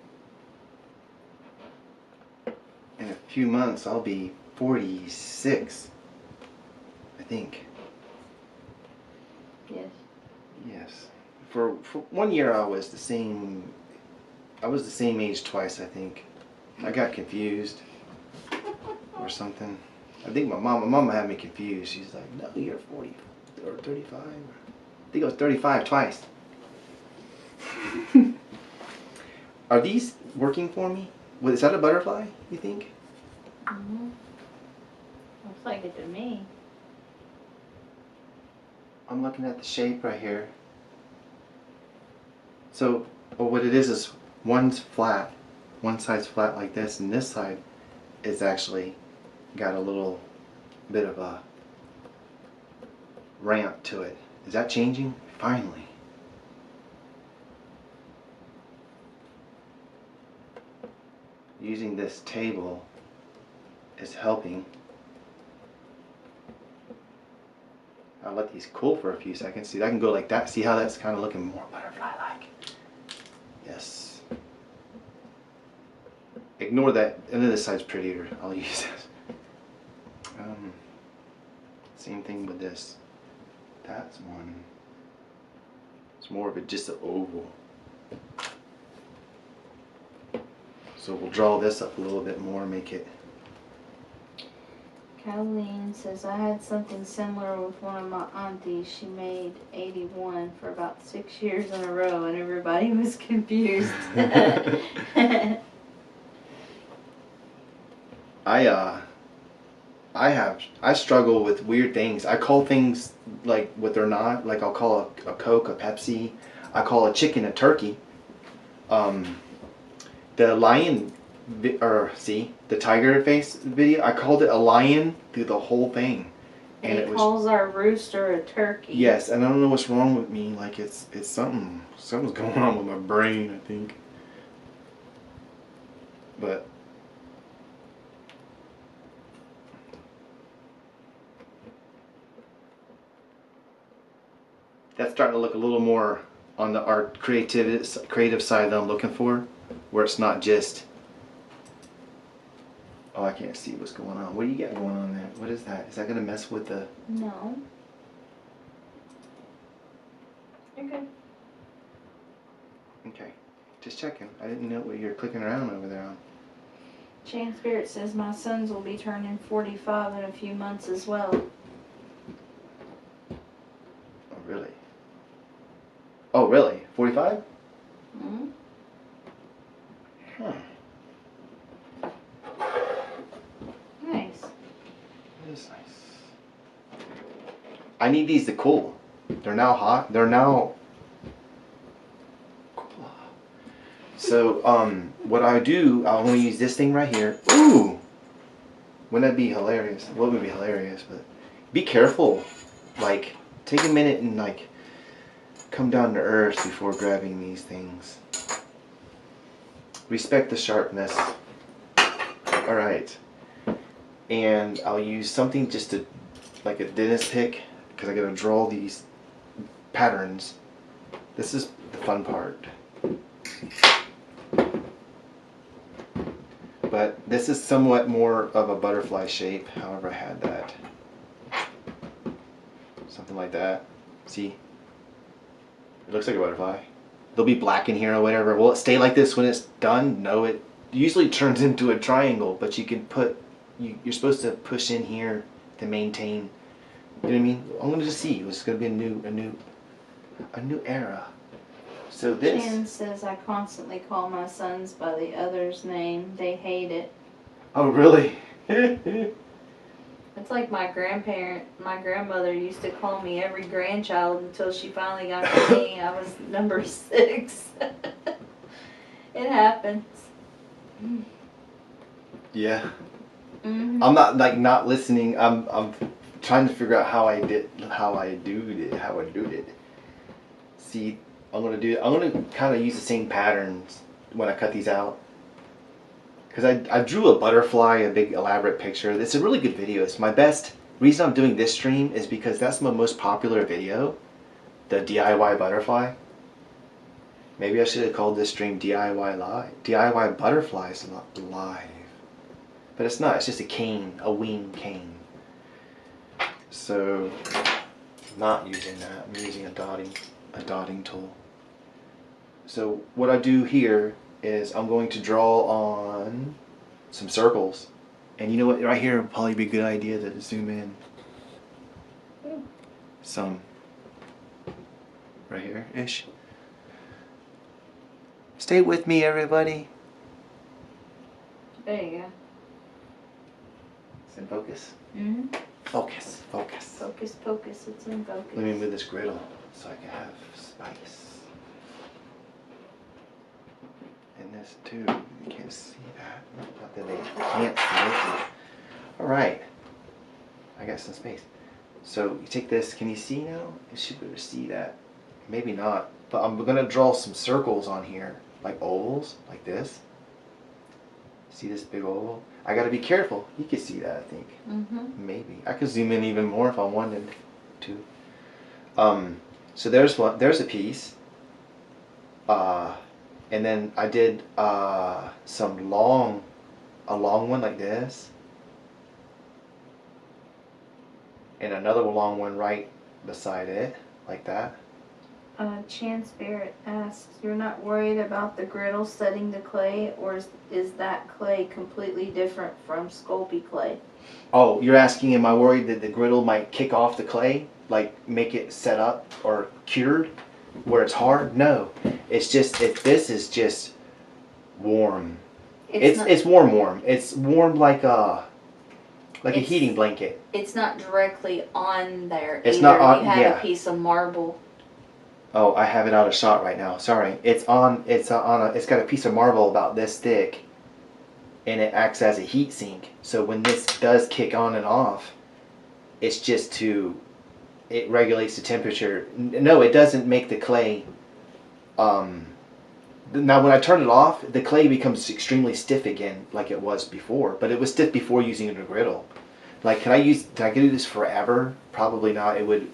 In a few months I'll be 46, I think. Yes. Yes. For 1 year I was the same age twice, I think. I got confused or something. I think my mama had me confused. She's like, no, you're 40 or 35. I think I was 35 twice. Are these working for me? Is that a butterfly, you think? Mm-hmm. Looks like it to me. I'm looking at the shape right here. So, well, what it is one's flat. One side's flat like this, and this side is actually got a little bit of a ramp to it. Is that changing? Finally. Using this table is helping. I'll let these cool for a few seconds. See, I can go like that. See how that's kind of looking more butterfly-like? Yes. Ignore that. And then this side's prettier. I'll use this. Same thing with this. That's one. It's more of a just an oval. So we'll draw this up a little bit more, make it. Colleen says, I had something similar with one of my aunties. She made 81 for about 6 years in a row, and everybody was confused. I struggle with weird things. I call things like what they're not. Like I'll call a Coke a Pepsi. I call a chicken a turkey. The lion, the tiger face video, I called it a lion through the whole thing. And it calls our rooster a turkey. Yes, and I don't know what's wrong with me. Like it's something's going on with my brain, I think. But that's starting to look a little more on the art creative side that I'm looking for, where it's not just. Oh, I can't see what's going on. What do you got going on there? What is that? Is that gonna mess with the? No. Okay. Okay, just checking. I didn't know what you're clicking around over there on. Chan Spirit says my sons will be turning 45 in a few months as well. Oh really? Oh really? 45? Mm-hmm. Huh. Nice. That is nice. I need these to cool. They're now hot. They're now. So what I do, I'll only use this thing right here. Ooh. Wouldn't that be hilarious? Well, it would be hilarious, but be careful. Like, take a minute and like come down to earth before grabbing these things. Respect the sharpness. All right. And I'll use something just to, like a dentist pick, because I gotta draw these patterns. This is the fun part. But this is somewhat more of a butterfly shape, however I had that. Something like that. See? It looks like a butterfly. There'll be black in here or whatever. Will it stay like this when it's done? No, it usually turns into a triangle, but you can put, you're supposed to push in here to maintain. You know what I mean? I'm gonna just see. It's gonna be a new era. So this. Chan says I constantly call my sons by the other's name. They hate it. Oh really? It's like my grandmother used to call me every grandchild until she finally got to me. I was number 6. It happens. Yeah. Mm-hmm. I'm not listening. I'm trying to figure out how I do it. See, I'm gonna kind of use the same patterns when I cut these out. Because I drew a butterfly, a big elaborate picture. It's a really good video. It's my best. Reason I'm doing this stream is because that's my most popular video, the DIY butterfly. Maybe I should have called this stream DIY Live. DIY Butterflies Live. But it's not. It's just a cane, a wing cane. So, I'm not using that. I'm using a dotting tool. So what I do here is I'm going to draw on some circles. And you know what? Right here would probably be a good idea to zoom in. Some. Right here-ish. Stay with me, everybody. There you go. It's in focus. Mm-hmm. Focus, focus. Focus, focus. It's in focus. Let me move this griddle so I can have spice. And this too. You can't see that. Not that they can't see it. Alright. I got some space. So you take this. Can you see now? You should be able to see that. Maybe not. But I'm going to draw some circles on here. Like ovals. Like this. See this big oval? I got to be careful. You can see that, I think. Mm-hmm. Maybe. I could zoom in even more if I wanted to. So there's one. There's a piece. And then I did a long one like this. And another long one right beside it, like that. Chan Spirit asks, you're not worried about the griddle setting the clay, or is that clay completely different from Sculpey clay? Oh, you're asking, am I worried that the griddle might kick off the clay? Like make it set up or cured where it's hard? No. It's just, this is just warm. It's warm. It's warm like a heating blanket. It's not directly on there. It's either. not on, You have yeah. a piece of marble. Oh, I have it out of shot right now. Sorry. It's got a piece of marble about this thick, and it acts as a heat sink. So when this does kick on and off, it's just it regulates the temperature. No, it doesn't make the clay. Now when I turn it off, the clay becomes extremely stiff again, like it was before. But it was stiff before using a griddle. Like, can I do this forever? Probably not. It would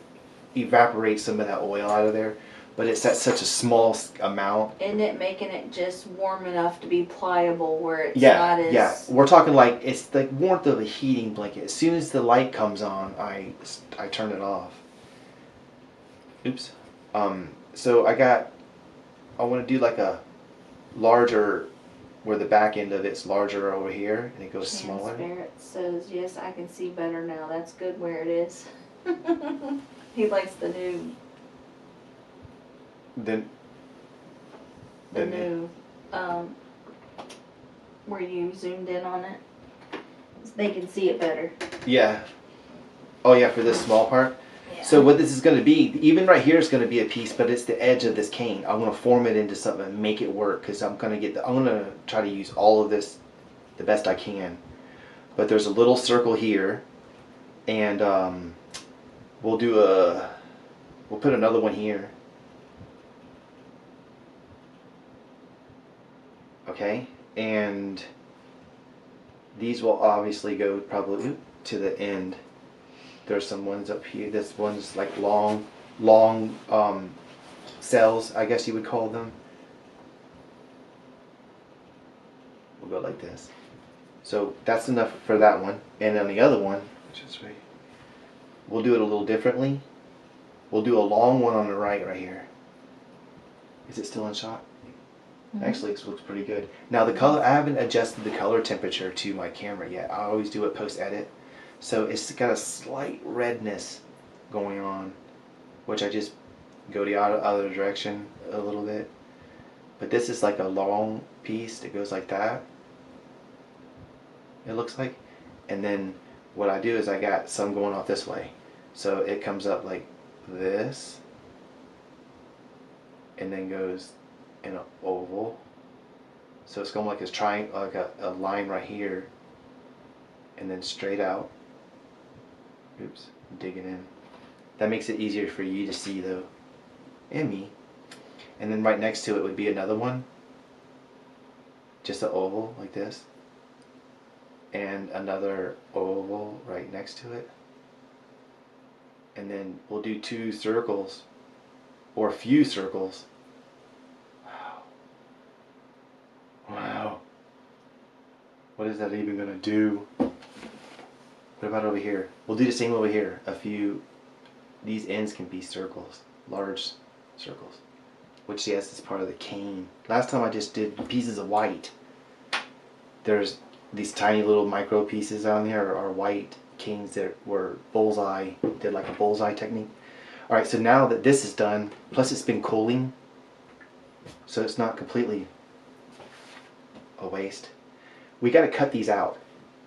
evaporate some of that oil out of there. But it's at such a small amount. Isn't it making it just warm enough to be pliable where it's not as... Yeah, we're talking like, it's the warmth of a heating blanket. As soon as the light comes on, I turn it off. Oops. So I want to do like a larger, where the back end of it's larger over here, and it goes smaller. Spirit says, yes, I can see better now. That's good where it is. He likes the new... The new, where you zoomed in on it. They can see it better. Yeah. Oh yeah, for this small part? Yeah. So what this is going to be, even right here is going to be a piece, but it's the edge of this cane. I'm going to form it into something and make it work, because I'm going to try to use all of this the best I can. But there's a little circle here, and we'll put another one here. Okay, and these will obviously go probably to the end. There's some ones up here. This one's like long cells, I guess you would call them. We'll go like this. So that's enough for that one. And on the other one, which is right, we'll do it a little differently. We'll do a long one on the right here. Is it still in shot? Actually, it looks pretty good. Now the color, I haven't adjusted the color temperature to my camera yet. I always do it post-edit. So it's got a slight redness going on, which I just go the other direction a little bit. But this is like a long piece that goes like that, it looks like. And then what I do is I got some going off this way. So it comes up like this, and then goes in an oval. So it's going like it's trying like a line right here, and then straight out. Oops, I'm digging in. That makes it easier for you to see though, and me. And then right next to it would be another one, just an oval like this, and another oval right next to it. And then we'll do 2 circles, or a few circles. Wow. What is that even gonna do? What about over here? We'll do the same over here. These ends can be circles, large circles, which yes is part of the cane. Last time I just did pieces of white. There's these tiny little micro pieces on there are white canes that were bullseye, did like a bullseye technique. Alright, so now that this is done, plus it's been cooling, so it's not completely a waste. we got to cut these out.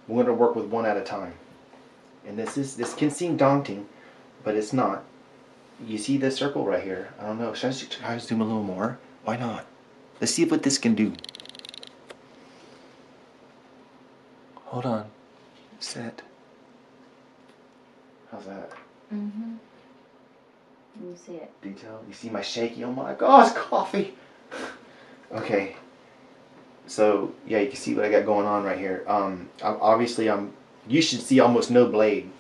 We're going to work with one at a time. And this can seem daunting, but it's not. You see this circle right here? I don't know. Should I try to zoom a little more? Why not? Let's see what this can do. Hold on. Set. How's that? Mm-hmm. You see it. Detail. You see my shaky? Oh my gosh, coffee. Okay. So yeah, you can see what I got going on right here. Obviously you should see almost no blade.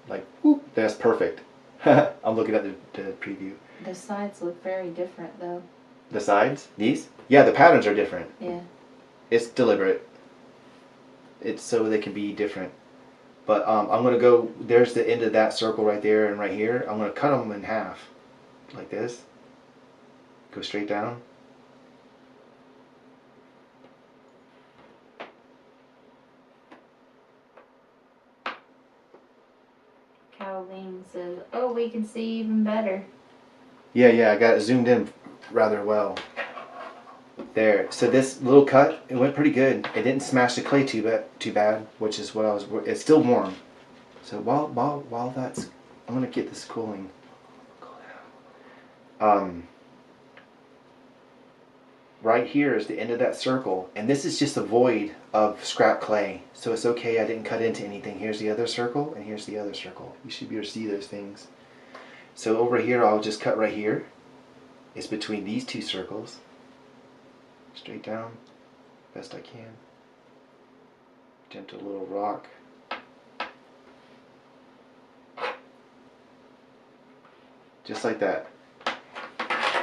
Like, whoop, that's perfect. I'm looking at the preview. The sides look very different though. The sides? These? Yeah, the patterns are different. Yeah. It's deliberate. It's so they can be different. But I'm going to go, there's the end of that circle right there and right here. I'm going to cut them in half. Like this. Go straight down. Calvin says, "Oh, we can see even better." Yeah, I got it zoomed in rather well. There. So this little cut, it went pretty good. It didn't smash the clay too bad, which is what I was. It's still warm. So while that's, I'm gonna get this cooling. Right here is the end of that circle, and this is just a void of scrap clay. So it's okay. I didn't cut into anything. Here's the other circle, and here's the other circle. You should be able to see those things. So over here, I'll just cut right here. It's between these two circles. Straight down, best I can. Gentle little rock. Just like that.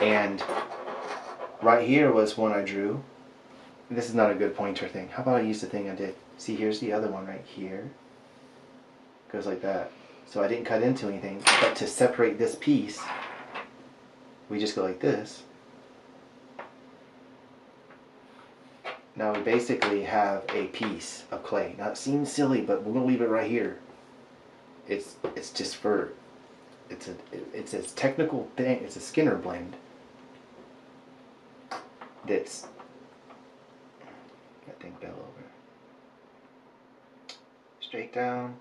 And right here was one I drew. This is not a good pointer thing. How about I use the thing I did? See, here's the other one right here. Goes like that. So I didn't cut into anything, but to separate this piece, we just go like this. Now we basically have a piece of clay. Now it seems silly, but we're gonna leave it right here. It's just for, it's a technical thing. It's a Skinner blend. That's, that thing fell over. Straight down.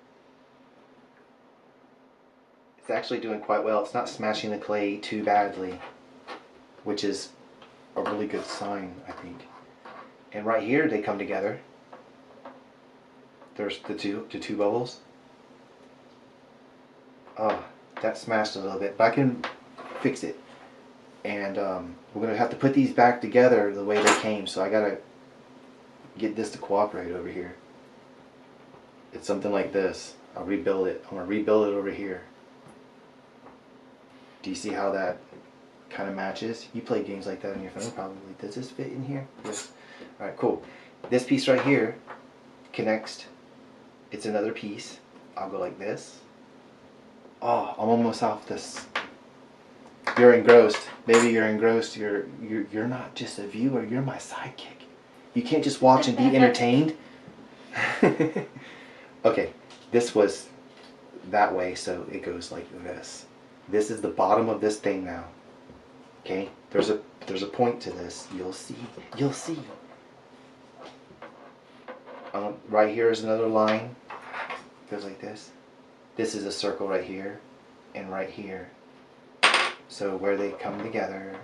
It's actually doing quite well. It's not smashing the clay too badly, which is a really good sign, I think. And right here they come together. There's the two bubbles. Oh, that smashed a little bit, but I can fix it. And we're gonna have to put these back together the way they came. So I gotta get this to cooperate over here. It's something like this. I'll rebuild it. I'm gonna rebuild it over here. Do you see how that kind of matches? You play games like that on your phone probably. Does this fit in here? Yes. Alright, cool. This piece right here connects. It's another piece. I'll go like this. Oh, I'm almost off this. You're engrossed. Maybe you're engrossed. You're not just a viewer. You're my sidekick. You can't just watch and be entertained. Okay, this was that way, so it goes like this. This is the bottom of this thing now. Okay, there's a point to this. You'll see. You'll see. Right here is another line. It goes like this. This is a circle right here, and right here. So where they come together,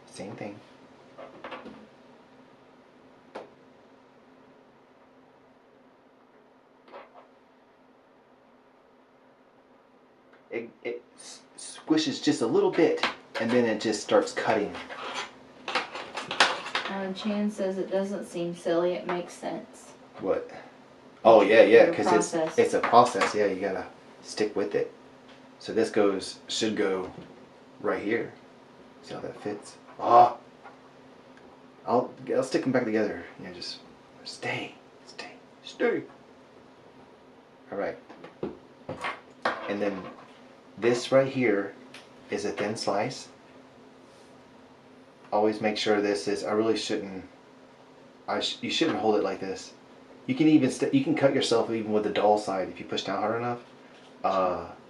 same thing. It squishes just a little bit, and then it just starts cutting. Chan says it doesn't seem silly. It makes sense. What? Oh yeah, because Process. it's a process. Yeah, you gotta stick with it. So this should go right here. See how that fits? Ah, I'll stick them back together. Yeah, just stay. All right. And then this right here is a thin slice. Always make sure this is. I really shouldn't. You shouldn't hold it like this. You can even you can cut yourself even with the dull side if you push down hard enough.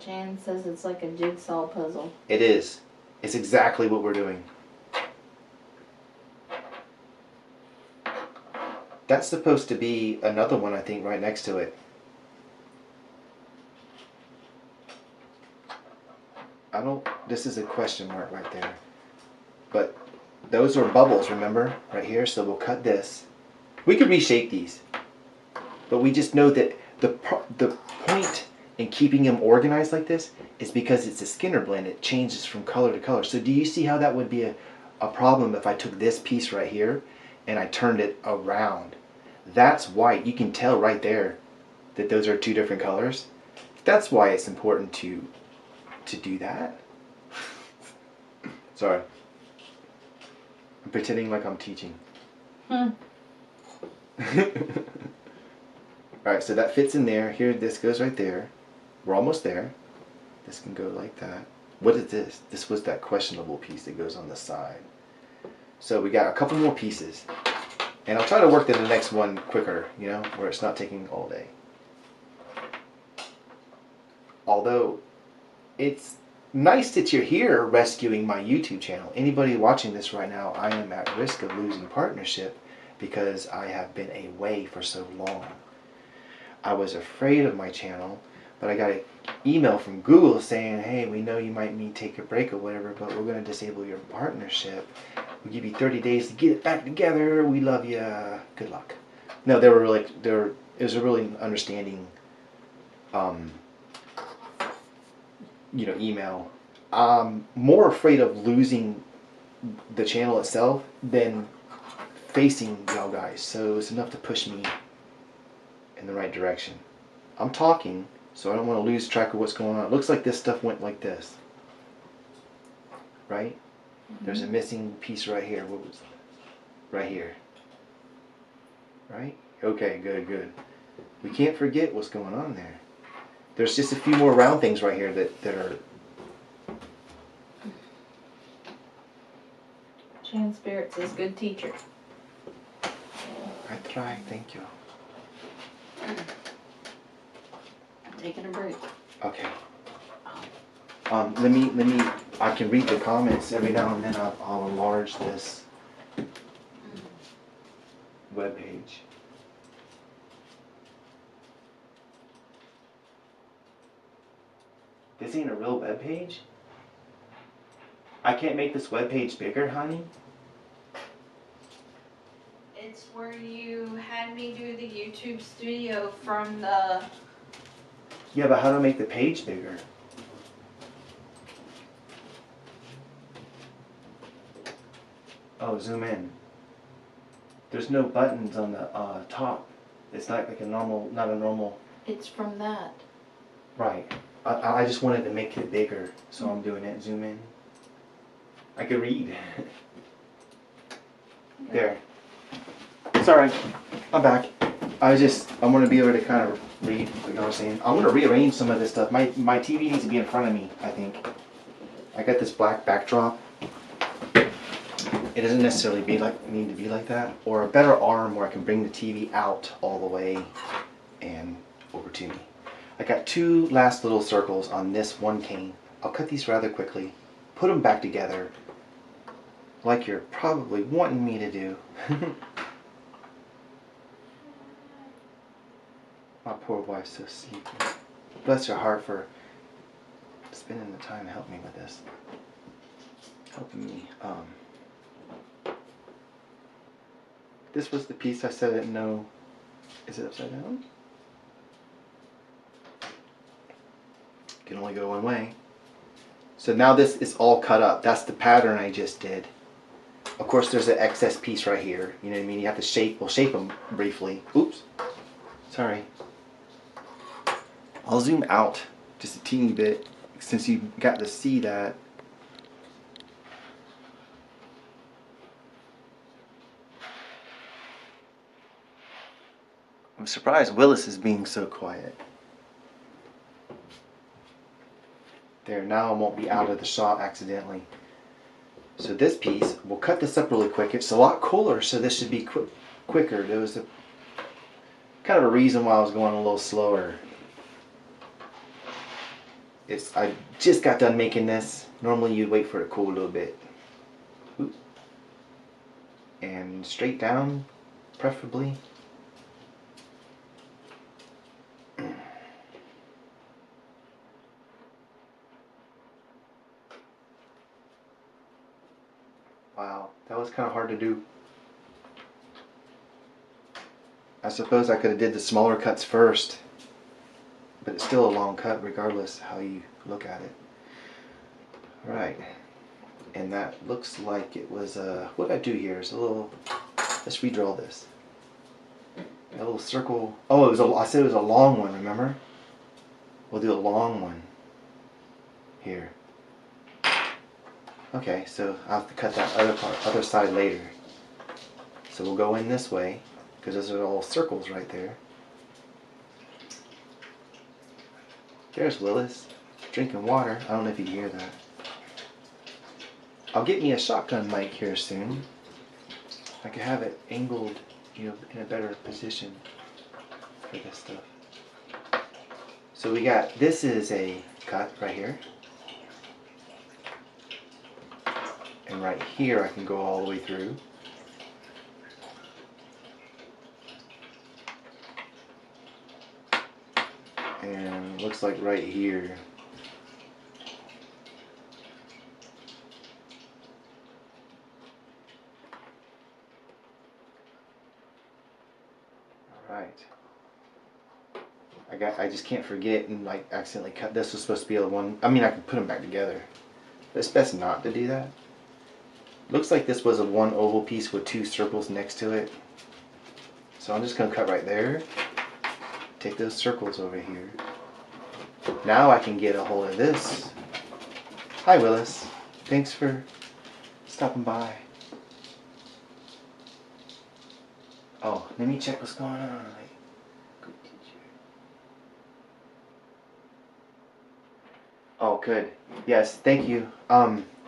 Jan says it's like a jigsaw puzzle. It is. It's exactly what we're doing. That's supposed to be another one, I think, right next to it. I don't, this is a question mark right there. But those are bubbles, remember? Right here, so we'll cut this. We could reshape these. But we just know that the point in keeping them organized like this is because it's a Skinner blend. It changes from color to color. So do you see how that would be a problem if I took this piece right here and I turned it around? That's white. You can tell right there that those are two different colors. That's why it's important to do that. Sorry. I'm pretending like I'm teaching. Alright, so that fits in there. Here, this goes right there. We're almost there. This can go like that. What is this? This was that questionable piece that goes on the side. So we got a couple more pieces. And I'll try to work to the next one quicker, you know, where it's not taking all day. Although, it's nice that you're here rescuing my YouTube channel. Anybody watching this right now, I am at risk of losing partnership because I have been away for so long. I was afraid of my channel, but I got an email from Google saying, hey, we know you might need to take a break or whatever, but we're going to disable your partnership. We'll give you 30 days to get it back together. We love you. Good luck. No, they were really, it was a really understanding, you know, email. I'm more afraid of losing the channel itself than facing y'all guys. So it's enough to push me in the right direction. I'm talking, so I don't want to lose track of what's going on. It looks like this stuff went like this. Right? There's a missing piece right here. What was that? Right here. Right? Okay, good, good. We can't forget what's going on there. There's just a few more round things right here that are... Chan Spirit says, good teacher. I tried, thank you. I'm taking a break. Okay. Let me, I can read the comments every now and then. I'll enlarge this webpage. This ain't a real webpage? I can't make this webpage bigger, honey? It's where you had me do the YouTube studio from the... Yeah, but how do I make the page bigger? Oh, zoom in. There's no buttons on the top. It's not like a normal, not a normal... It's from that. Right. I just wanted to make it bigger, so I'm doing it. Zoom in. I could read. There. It's alright. I'm back. I want to be able to kind of read, like I was saying. I want to rearrange some of this stuff. My TV needs to be in front of me, I think. I got this black backdrop. It doesn't necessarily need to be like that. Or a better arm where I can bring the TV out all the way and over to me. I got two last little circles on this one cane. I'll cut these rather quickly, put them back together like you're probably wanting me to do. My poor wife's so sleepy. Bless her heart for spending the time to help me with this. Helping me. This was the piece I said I didn't know. Is it upside down? Can only go one way. So now this is all cut up. That's the pattern I just did. Of course there's an excess piece right here. You know what I mean? You have to shape, we'll shape them briefly. Oops. Sorry. I'll zoom out just a teeny bit since you got to see that. I'm surprised Willis is being so quiet. There, now I won't be out of the shot accidentally. So this piece, we'll cut this up really quick. It's a lot cooler, so this should be quicker. There was kind of a reason why I was going a little slower. I just got done making this. Normally you'd wait for it to cool a little bit. Oop. And straight down, preferably. Wow, that was kind of hard to do. I suppose I could have did the smaller cuts first, but it's still a long cut regardless how you look at it. Right, and that looks like it was what I do here is a little, let's redraw this. A little circle, oh, I said it was a long one, remember? We'll do a long one here. Okay, so I'll have to cut that other side later. So we'll go in this way, because those are all circles right there. There's Willis, drinking water. I don't know if you can hear that. I'll get me a shotgun mic here soon. I can have it angled, you know, in a better position for this stuff. So we got, this is a cut right here. And right here I can go all the way through. And looks like right here. Alright. I just can't forget and like accidentally cut. This was supposed to be the one. I mean, I can put them back together. But it's best not to do that. Looks like this was a one oval piece with two circles next to it. So I'm just going to cut right there. Take those circles over here. Now I can get a hold of this. Hi Willis. Thanks for stopping by. Oh, let me check what's going on. Oh, good. Yes, thank you.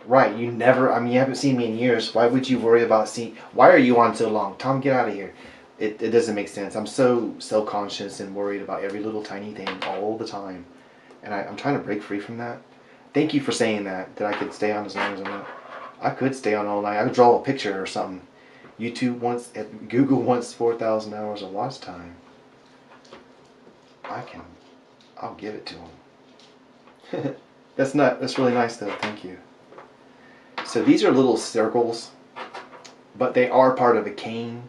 Right, you never, I mean, you haven't seen me in years. Why would you worry about why are you on so long? Tom, get out of here. It doesn't make sense. I'm so self-conscious and worried about every little tiny thing all the time. And I'm trying to break free from that. Thank you for saying that I could stay on as long as I want. I could stay on all night. I could draw a picture or something. Google wants 4,000 hours of watch time. I'll give it to them. That's really nice though, thank you. So these are little circles, but they are part of a cane.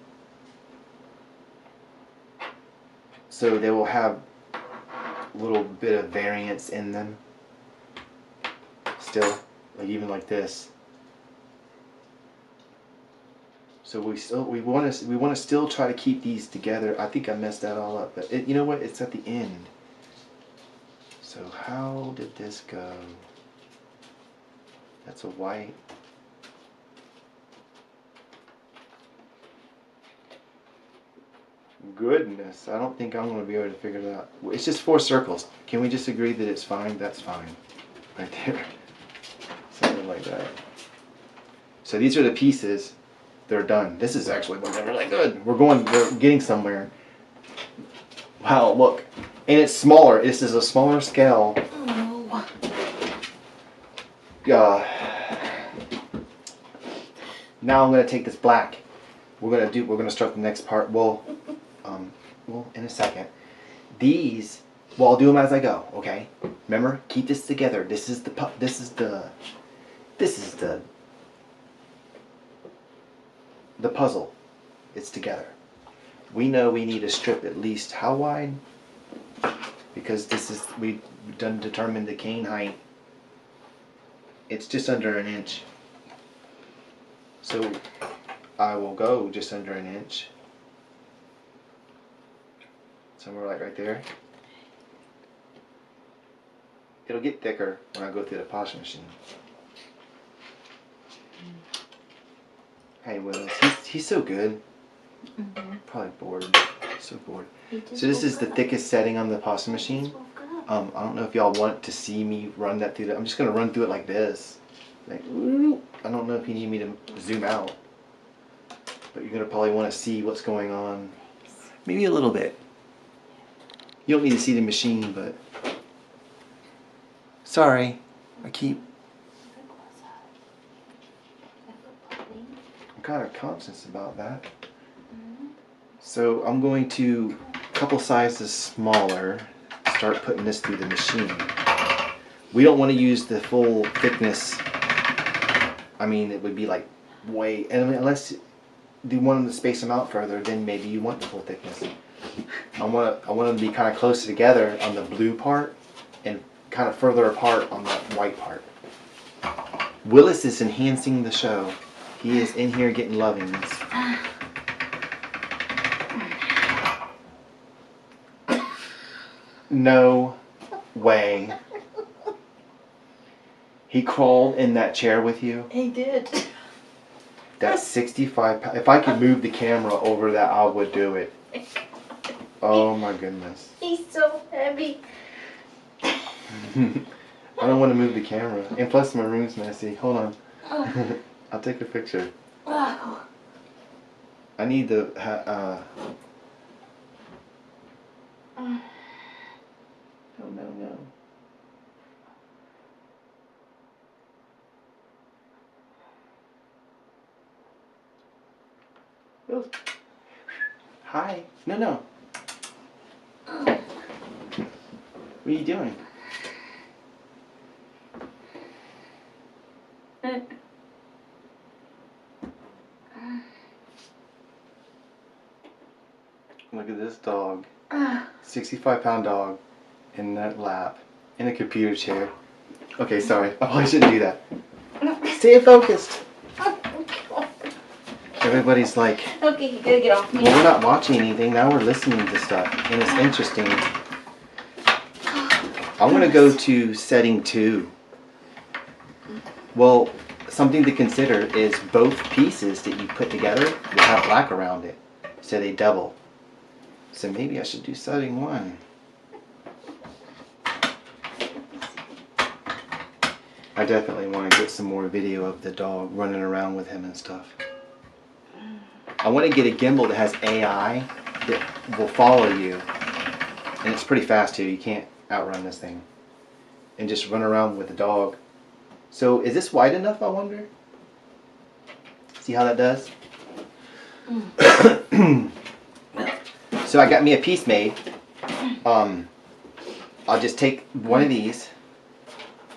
So they will have a little bit of variance in them. Still, like even like this. So we want to still try to keep these together. I think I messed that all up, but you know what? It's at the end. So how did this go? That's a white. Goodness, I don't think I'm going to be able to figure it out. It's just 4 circles. Can we just agree that it's fine? That's fine. Right there. Something like that. So these are the pieces. They're done. This is actually looking really good. We're getting somewhere. Wow, look. And it's smaller. This is a smaller scale. Oh. Now I'm going to take this black. We're going to start the next part. Well, in a second. These, I'll do them as I go, okay? Remember, keep this together. This is the puzzle. It's together. We know we need a strip at least how wide? Because we've determined the cane height. It's just under an inch. So I will go just under an inch. Somewhere like right there. It'll get thicker when I go through the polishing machine. Hey Willis, he's so good. Mm-hmm. Probably bored. So bored. So this is the thickest setting on the polishing machine. I don't know if y'all want to see me run that through. I'm just gonna run through it like this. Like, I don't know if you need me to zoom out, but you're gonna probably want to see what's going on. Maybe a little bit. You don't need to see the machine, but sorry, I'm kind of conscious about that. So I'm going to, a couple sizes smaller, start putting this through the machine. We don't want to use the full thickness. I mean, it would be like way, and I mean, unless you want them to space them out further, then maybe you want the full thickness. I want them to be kind of closer together on the blue part and kind of further apart on the white part. Willis is enhancing the show. He is in here getting lovings. No way. He crawled in that chair with you? He did. That's 65 pounds. If I could move the camera over that, I would do it. Oh my goodness. He's so heavy. I don't want to move the camera. And plus my room's messy. Hold on. I'll take a picture. Wow. I need the... Oh no. Willis. Hi. No. What are you doing? Look at this dog. 65-pound dog in that lap in a computer chair. Okay, sorry. I probably shouldn't do that. Stay focused. Everybody's like, Okay, you gotta get off me. well, we're not watching anything. Now we're listening to stuff, and it's interesting. I'm gonna go to setting 2. Well, something to consider is both pieces that you put together will have black around it, so they double. So maybe I should do setting 1. I definitely want to get some more video of the dog running around with him and stuff. I want to get a gimbal that has AI that will follow you. And it's pretty fast too. You can't outrun this thing. And just run around with the dog. So is this wide enough, I wonder? See how that does? So I got me a piece made. I'll just take one of these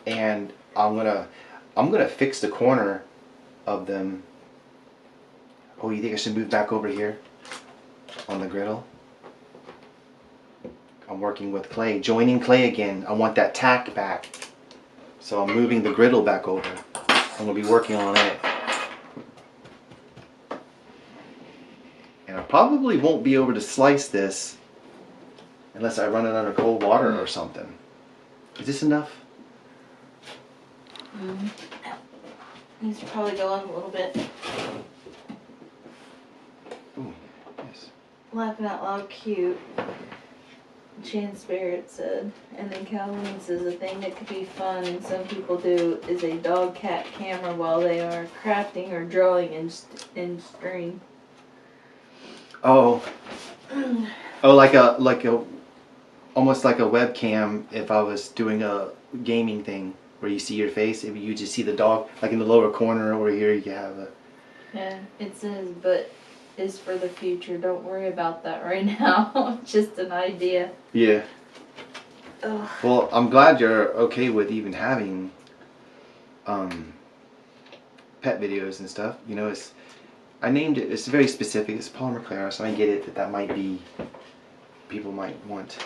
and I'm gonna fix the corner of them. Oh, you think I should move back over here on the griddle? I'm working with clay, joining clay again. I want that tack back. So I'm moving the griddle back over. I'm gonna be working on it. And I probably won't be able to slice this unless I run it under cold water or something. Is this enough? Needs to probably go up a little bit. Ooh, yes. Laughing out loud, cute. Chan Spirit said, and then Calhoun says a thing that could be fun and some people do is a dog cat camera while they are crafting or drawing in string. Oh. Oh, like a almost like a webcam if I was doing a gaming thing where you see your face, if you just see the dog like in the lower corner over here you have a... Yeah, it says, but is for the future. Don't worry about that right now. Just an idea. Yeah. Ugh. Well, I'm glad you're okay with even having pet videos and stuff. You know, I named it, it's very specific, it's polymer clay, so I get it that might be, people might want.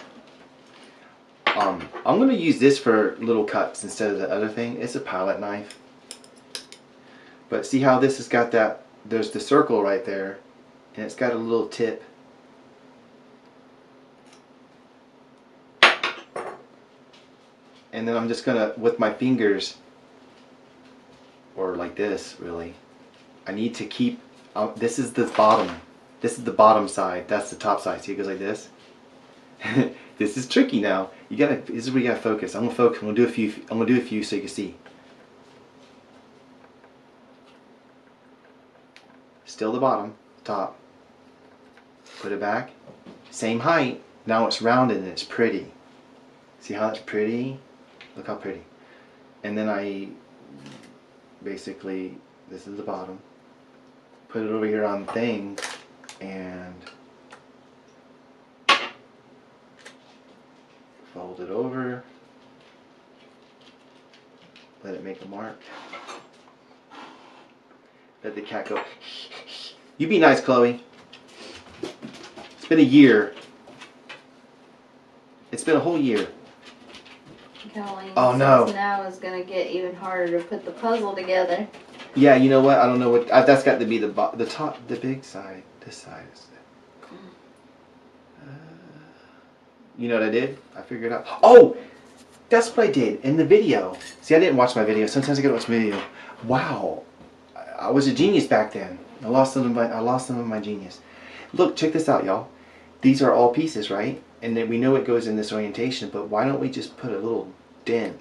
I'm going to use this for little cuts instead of the other thing. It's a palette knife. But see how this has got that, there's the circle right there, and it's got a little tip. And then I'm just going to, with my fingers, or like this really, I need to keep, this is the bottom. This is the bottom side, that's the top side. See, it goes like this. This is tricky now. This is where you gotta focus. I'm gonna focus. I'm gonna do a few so you can see. Still the bottom, top. Put it back. Same height. Now it's rounded and it's pretty. See how it's pretty? Look how pretty. And then I basically, this is the bottom. Put it over here on the thing and fold it over, let it make a mark, Let the cat go. You be nice, Chloe. It's been a year. It's been a whole year. Colleen Oh, says no. now is going to get even harder to put the puzzle together. Yeah, you know what? I don't know what. That's got to be the top, the big side. This side is. You know what I did? I figured out. Oh, that's what I did in the video. See, I didn't watch my video. Sometimes I gotta watch my video. Wow, I was a genius back then. I lost some of my genius. Look, check this out, y'all. These are all pieces, right? And then we know it goes in this orientation, but why don't we just put a little dent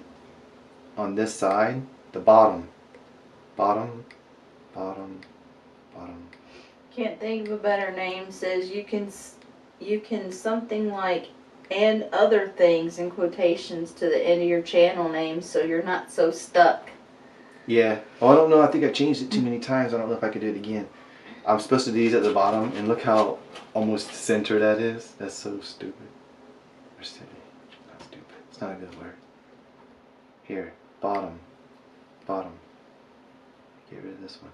on this side, the bottom, bottom, bottom, bottom. Can't think of a better name. Says you can something like and other things in quotations to the end of your channel name so you're not so stuck. Yeah. Oh, I don't know. I think I've changed it too many times. I don't know if I could do it again. I'm supposed to do these at the bottom, and look how almost center that is. That's so stupid. Or silly. Not stupid. It's not a good word. Here. Bottom. Bottom. Get rid of this one.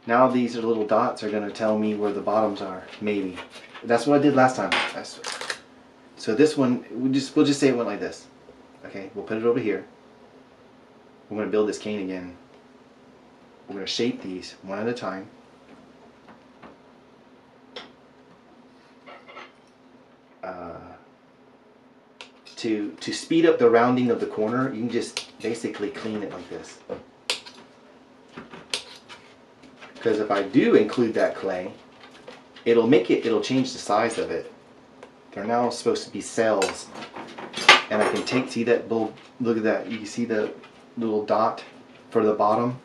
Now these little dots are going to tell me where the bottoms are. Maybe. That's what I did last time. So this one, we'll just say it went like this. Okay, we'll put it over here. We're going to build this cane again. We're going to shape these one at a time. To speed up the rounding of the corner, you can just basically clean it like this. Because if I do include that clay, it'll change the size of it. They're now supposed to be cells. And I can see that little, look at that, you can see the little dot for the bottom.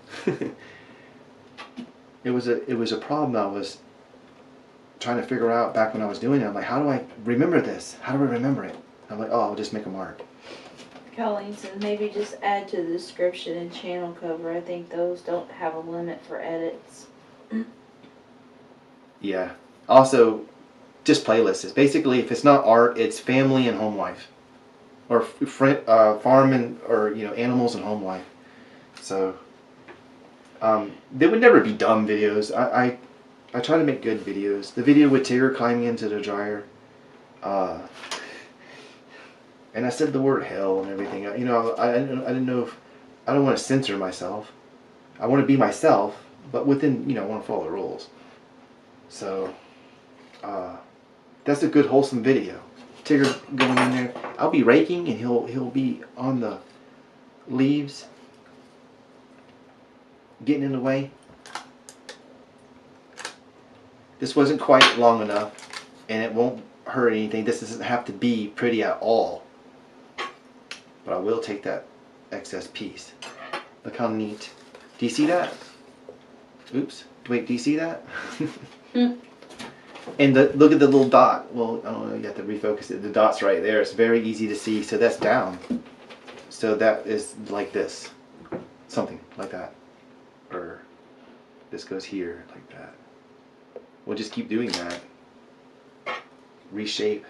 It was a problem I was trying to figure out back when I was doing it. I'm like, how do I remember this? How do I remember it? I'm like, oh, I'll just make a mark. Colleen says maybe just add to the description and channel cover. I think those don't have a limit for edits. Yeah. Also, just playlists. Basically, if it's not art, it's family and home life, or farm and animals and home life. So they would never be dumb videos. I try to make good videos. The video with Tigger climbing into the dryer, and I said the word hell and everything. I didn't know if I don't want to censor myself. I want to be myself, but within I want to follow the rules. So that's a good wholesome video. Tigger going in there. I'll be raking and he'll be on the leaves, getting in the way. This wasn't quite long enough, and it won't hurt anything. This doesn't have to be pretty at all. But I will take that excess piece. Look how neat. Do you see that? Oops. Wait, do you see that? And look at the little dot. Well, I don't know, you have to refocus it. The dot's right there. It's very easy to see. So that's down. So that is like this. Something like that. Or this goes here like that. We'll just keep doing that. Reshape.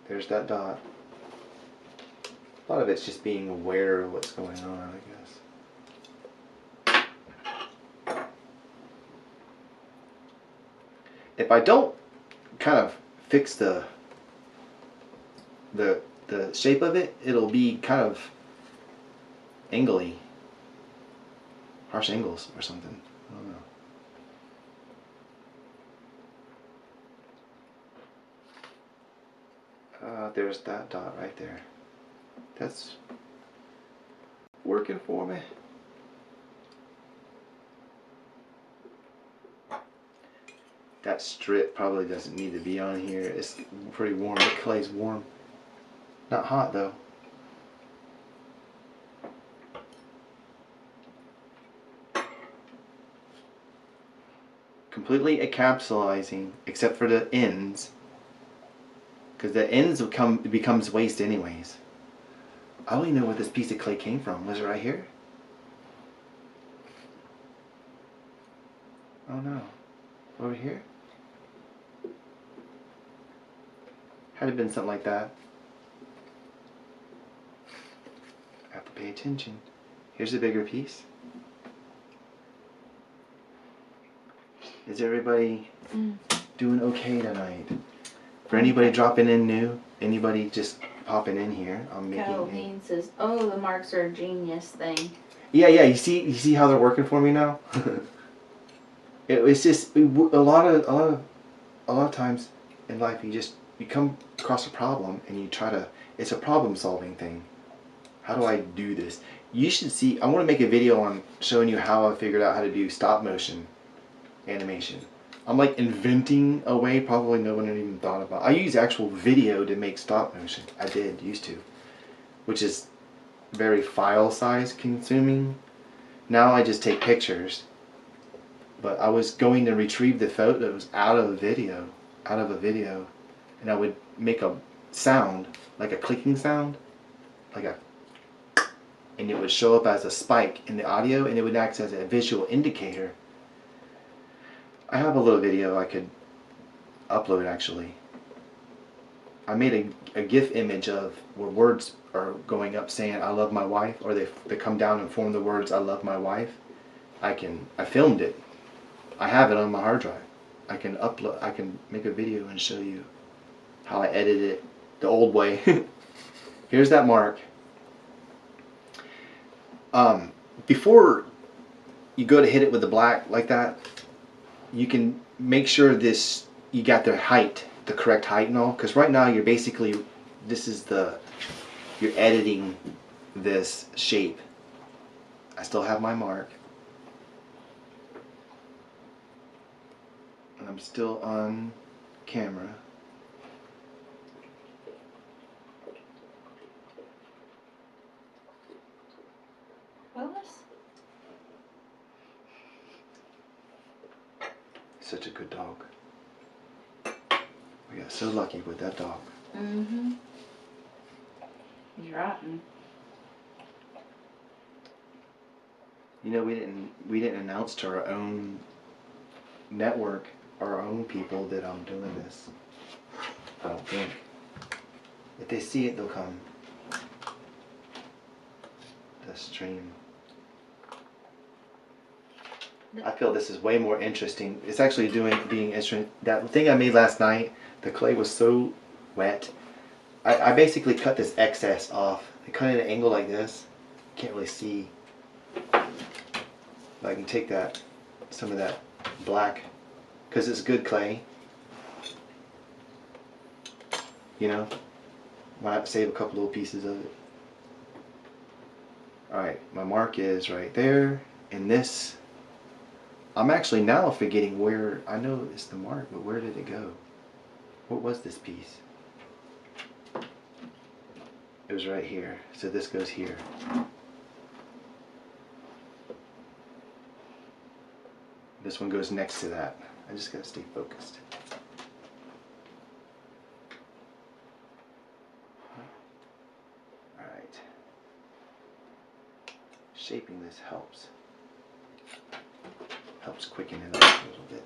There's that dot. A lot of it's just being aware of what's going on, I guess. If I don't kind of fix the shape of it, it'll be kind of angly. Harsh angles or something. I don't know. There's that dot right there. That's working for me. That strip probably doesn't need to be on here. It's pretty warm. The clay's warm. Not hot though. Completely encapsulating, except for the ends. Because the ends it becomes waste anyways. I don't even know where this piece of clay came from. Was it right here? Oh no. Over here? Had it been something like that. I have to pay attention. Here's a bigger piece. Is everybody doing okay tonight? For anybody dropping in new, anybody just popping in here, I'm making. Caroline says, "Oh, the marks are a genius thing." Yeah, yeah. You see how they're working for me now. It's just a lot of times in life you come across a problem and you try to. It's a problem solving thing. How do I do this? You should see. I want to make a video on showing you how I figured out how to do stop motion animation. I'm like inventing a way probably no one had even thought about. I use actual video to make stop motion. I used to, which is very file size consuming. Now I just take pictures. But I was going to retrieve the photos out of a video, and I would make a sound, like a clicking sound, and it would show up as a spike in the audio, and it would act as a visual indicator. I have a little video I could upload actually. I made a GIF image of where words are going up saying I love my wife, or they come down and form the words I love my wife. I filmed it. I have it on my hard drive. I can make a video and show you how I edited it the old way. Here's that mark. Before you go to hit it with the black like that, you can make sure you got the height, the correct height and all, because right now you're editing this shape. I still have my mark. And I'm still on camera. Willis? Such a good dog. We got so lucky with that dog. Mm-hmm. He's rotten. You know, we didn't announce to our own network, our own people, that I'm doing this. I don't think. If they see it, they'll come. The stream. I feel this is way more interesting. It's actually being interesting. That thing I made last night, the clay was so wet. I basically cut this excess off. I cut it at an angle like this. Can't really see. But I can take some of that black, because it's good clay. You know? Why not save a couple little pieces of it? Alright, my mark is right there. And this, I'm actually now forgetting where, I know it's the mark, but where did it go? What was this piece? It was right here. So this goes here. This one goes next to that. I just gotta stay focused. Alright. Shaping this helps. Helps quicken it up a little bit.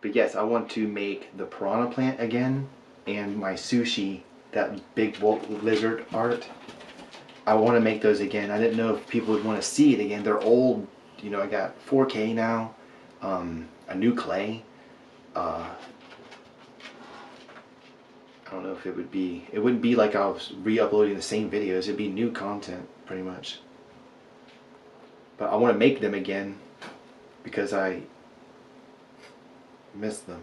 But yes, I want to make the piranha plant again, and my sushi, that big lizard art. I want to make those again. I didn't know if people would want to see it again. They're old. You know, I got 4K now, a new clay. I don't know if it wouldn't be like I was re-uploading the same videos. It'd be new content, pretty much. But I want to make them again because I miss them.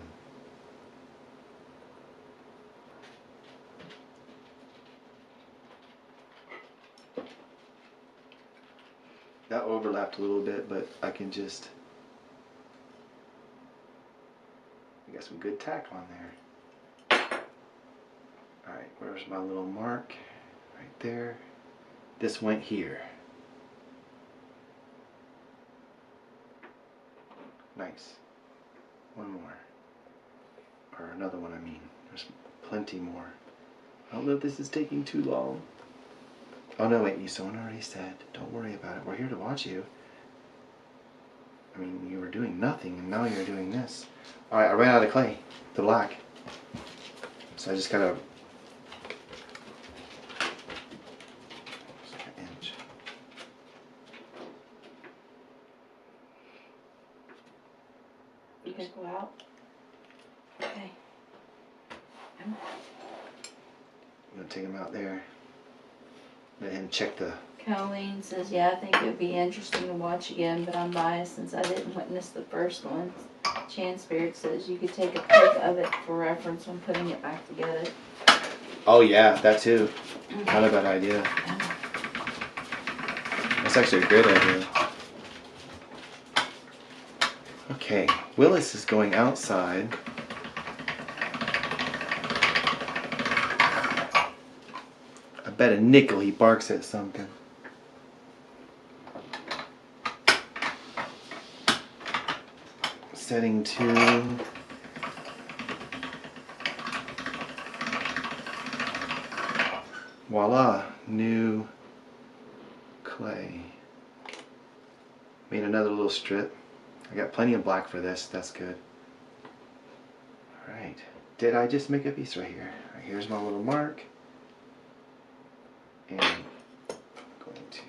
That overlapped a little bit, but I can just... I got some good tack on there. Alright, where's my little mark? Right there. This went here. Nice. One more. Or another one, I mean. There's plenty more. I don't know if this is taking too long. Oh no, wait, someone already said, don't worry about it. We're here to watch you. I mean, you were doing nothing, and now you're doing this. Alright, I ran out of clay. The black. So I just gotta... It's like an inch. Okay, go out. Okay. I'm gonna take him out there. Let him check the. Colleen says, yeah, I think it would be interesting to watch again, but I'm biased since I didn't witness the first one. Chan Spirit says you could take a pic of it for reference when putting it back together. Oh yeah, that too. Not a bad idea. That's actually a great idea. Okay, Willis is going outside. I bet a nickel he barks at something. Setting to voila, new clay. Made another little strip. I got plenty of black for this, that's good. Alright, did I just make a piece right here? Right, here's my little mark. And I'm going to,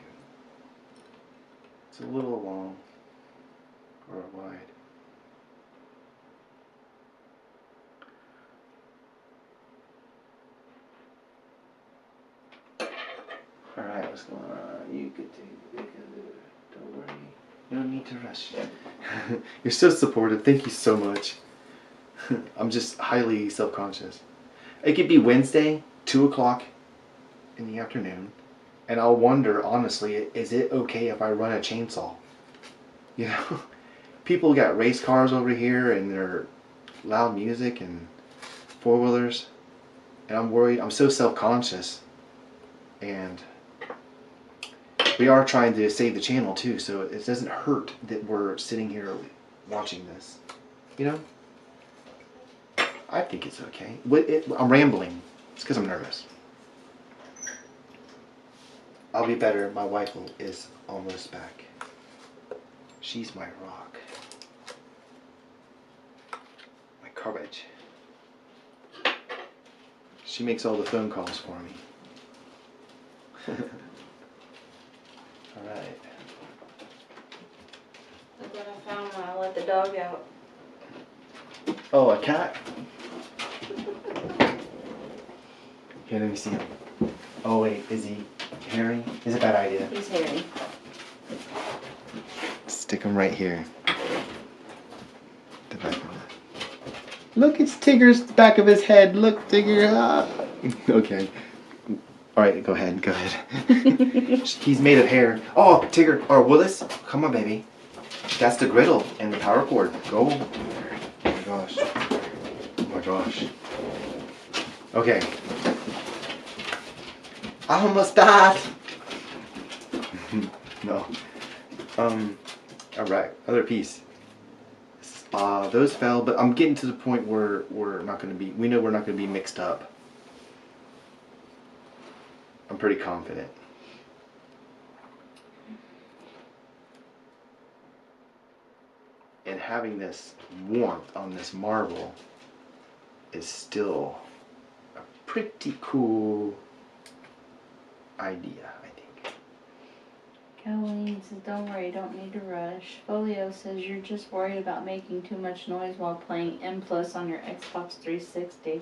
it's a little long or wide. Alright, what's going on? You could take it, don't worry. No need to rush. You're so supportive. Thank you so much. I'm just highly self-conscious. It could be Wednesday, 2 o'clock in the afternoon, and I'll wonder, honestly, is it okay if I run a chainsaw? You know? People got race cars over here and their loud music and four-wheelers, and I'm worried. I'm so self-conscious, and we are trying to save the channel too, so it doesn't hurt that we're sitting here watching this. You know? I think it's okay. I'm rambling. It's because I'm nervous. I'll be better. My wife is almost back. She's my rock. My courage. She makes all the phone calls for me. Alright. Look what I found when I let the dog out. Oh, a cat? Here, let me see him. Oh wait, is he hairy? Is it a bad idea? He's hairy. Stick him right here. The back of the... Look, it's Tigger's back of his head. Look, Tigger. Ah. Okay. Alright, go ahead, go ahead. He's made of hair. Oh, Tigger, or Willis, come on, baby. That's the griddle and the power cord. Go. Oh my gosh. Oh my gosh. Okay. I almost died. No. Alright, other piece. Those fell, but I'm getting to the point where we're not going to be, we know we're not going to be mixed up. I'm pretty confident. And having this warmth on this marble is still a pretty cool idea, I think. Colleen says, don't worry, you don't need to rush. Folio says, you're just worried about making too much noise while playing N Plus on your Xbox 360.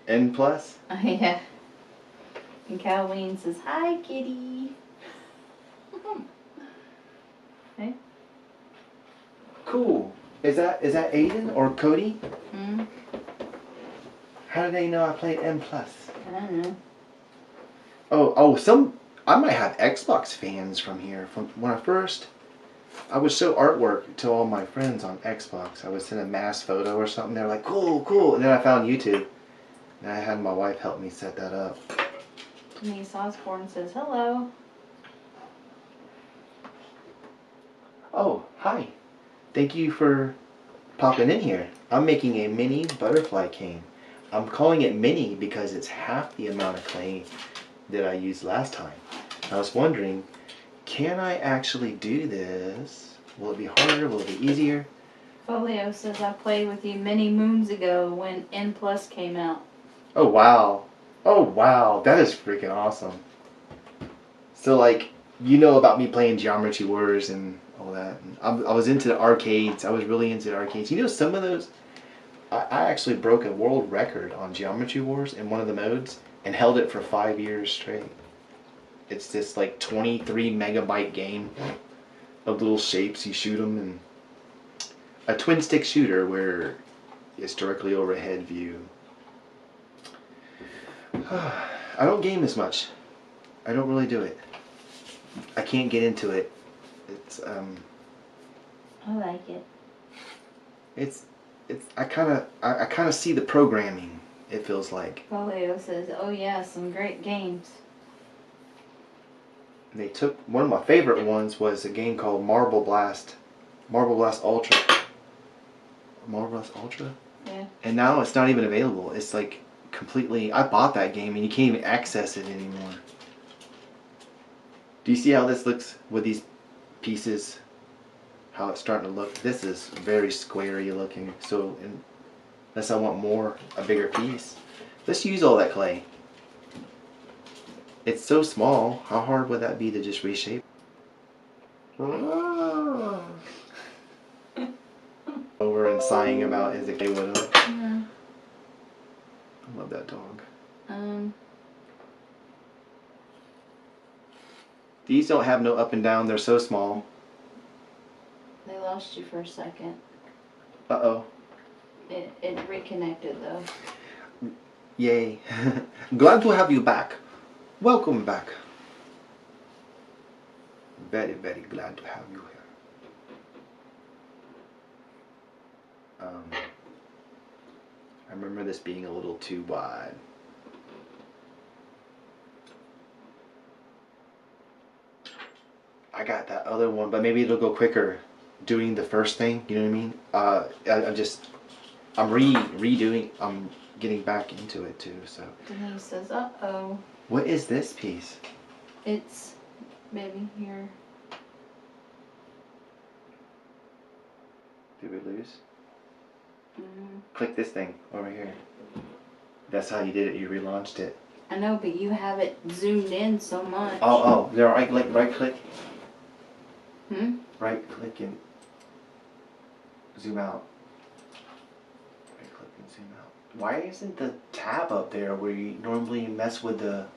N plus? Yeah. And Colleen says, hi, kitty. Hey? Cool. Is that Aiden or Cody? Hmm? How do they know I played N plus? I don't know. I might have Xbox fans from here. From when I would show artwork to all my friends on Xbox. I would send a mass photo or something. They're like, cool, cool. And then I found YouTube. And I had my wife help me set that up. Denise Osborne says, hello. Oh, hi. Thank you for popping in here. I'm making a mini butterfly cane. I'm calling it mini because it's half the amount of clay that I used last time. I was wondering, can I actually do this? Will it be harder? Will it be easier? Folio says, I played with you many moons ago when N Plus came out. Oh wow. Oh wow. That is freaking awesome. So like you know about me playing Geometry Wars and all that. And I was into the arcades. I was really into the arcades. You know, some of those, I actually broke a world record on Geometry Wars in one of the modes and held it for 5 years straight. It's this like 23 megabyte game of little shapes. You shoot them, and a twin stick shooter where it's directly overhead view. I don't game as much. I don't really do it. I can't get into it. It's I like it. it's I kind of see the programming. It feels like Polio says, "Oh yeah, some great games." they took one of my favorite ones was a game called Marble Blast Ultra. Marble Blast Ultra. Yeah. And now it's not even available. It's like completely. I bought that game and you can't even access it anymore. Do you see how this looks with these pieces? How it's starting to look. This is very squarey looking. So unless I want a bigger piece, let's use all that clay. It's so small. How hard would that be to just reshape? Over and sighing about as if they would have. Yeah. I love that dog. These don't have no up and down. They're so small. They lost you for a second. Uh-oh. It reconnected though. Yay. Glad to have you back. Welcome back. Very, very glad to have you here. I remember this being a little too wide. I got that other one, but maybe it'll go quicker doing the first thing, you know what I mean? I'm redoing, I'm getting back into it too, so. Denise says, "Uh-oh." What is this piece? It's maybe here. Did we lose? Mm-hmm. Click this thing over here. That's how you did it, you relaunched it. I know, but you have it zoomed in so much. Oh, there, right click. Right click and zoom out. Right click and zoom out. Why isn't the tab up there where you normally mess with the...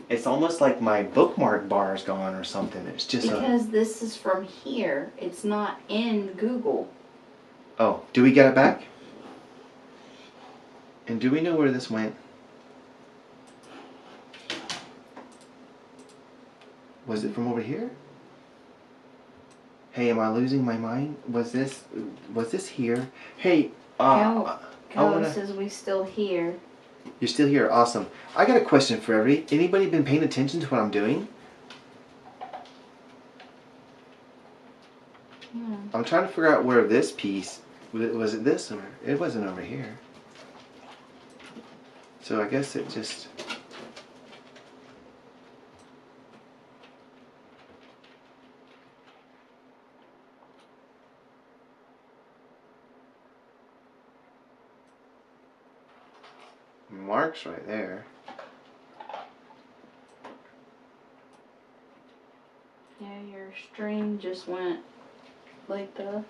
It's almost like my bookmark bar is gone or something. It's just because this is from here. It's not in Google. Oh, do we get it back? And do we know where this went? Was it from over here? Hey, am I losing my mind? Was this here? Hey, Cal says we still here. You're still here, awesome. I got a question for everybody. Anybody been paying attention to what I'm doing? Yeah. I'm trying to figure out where this piece, was it this or, it wasn't over here. So I guess it just... Mark's right there. Yeah, your stream just went like the...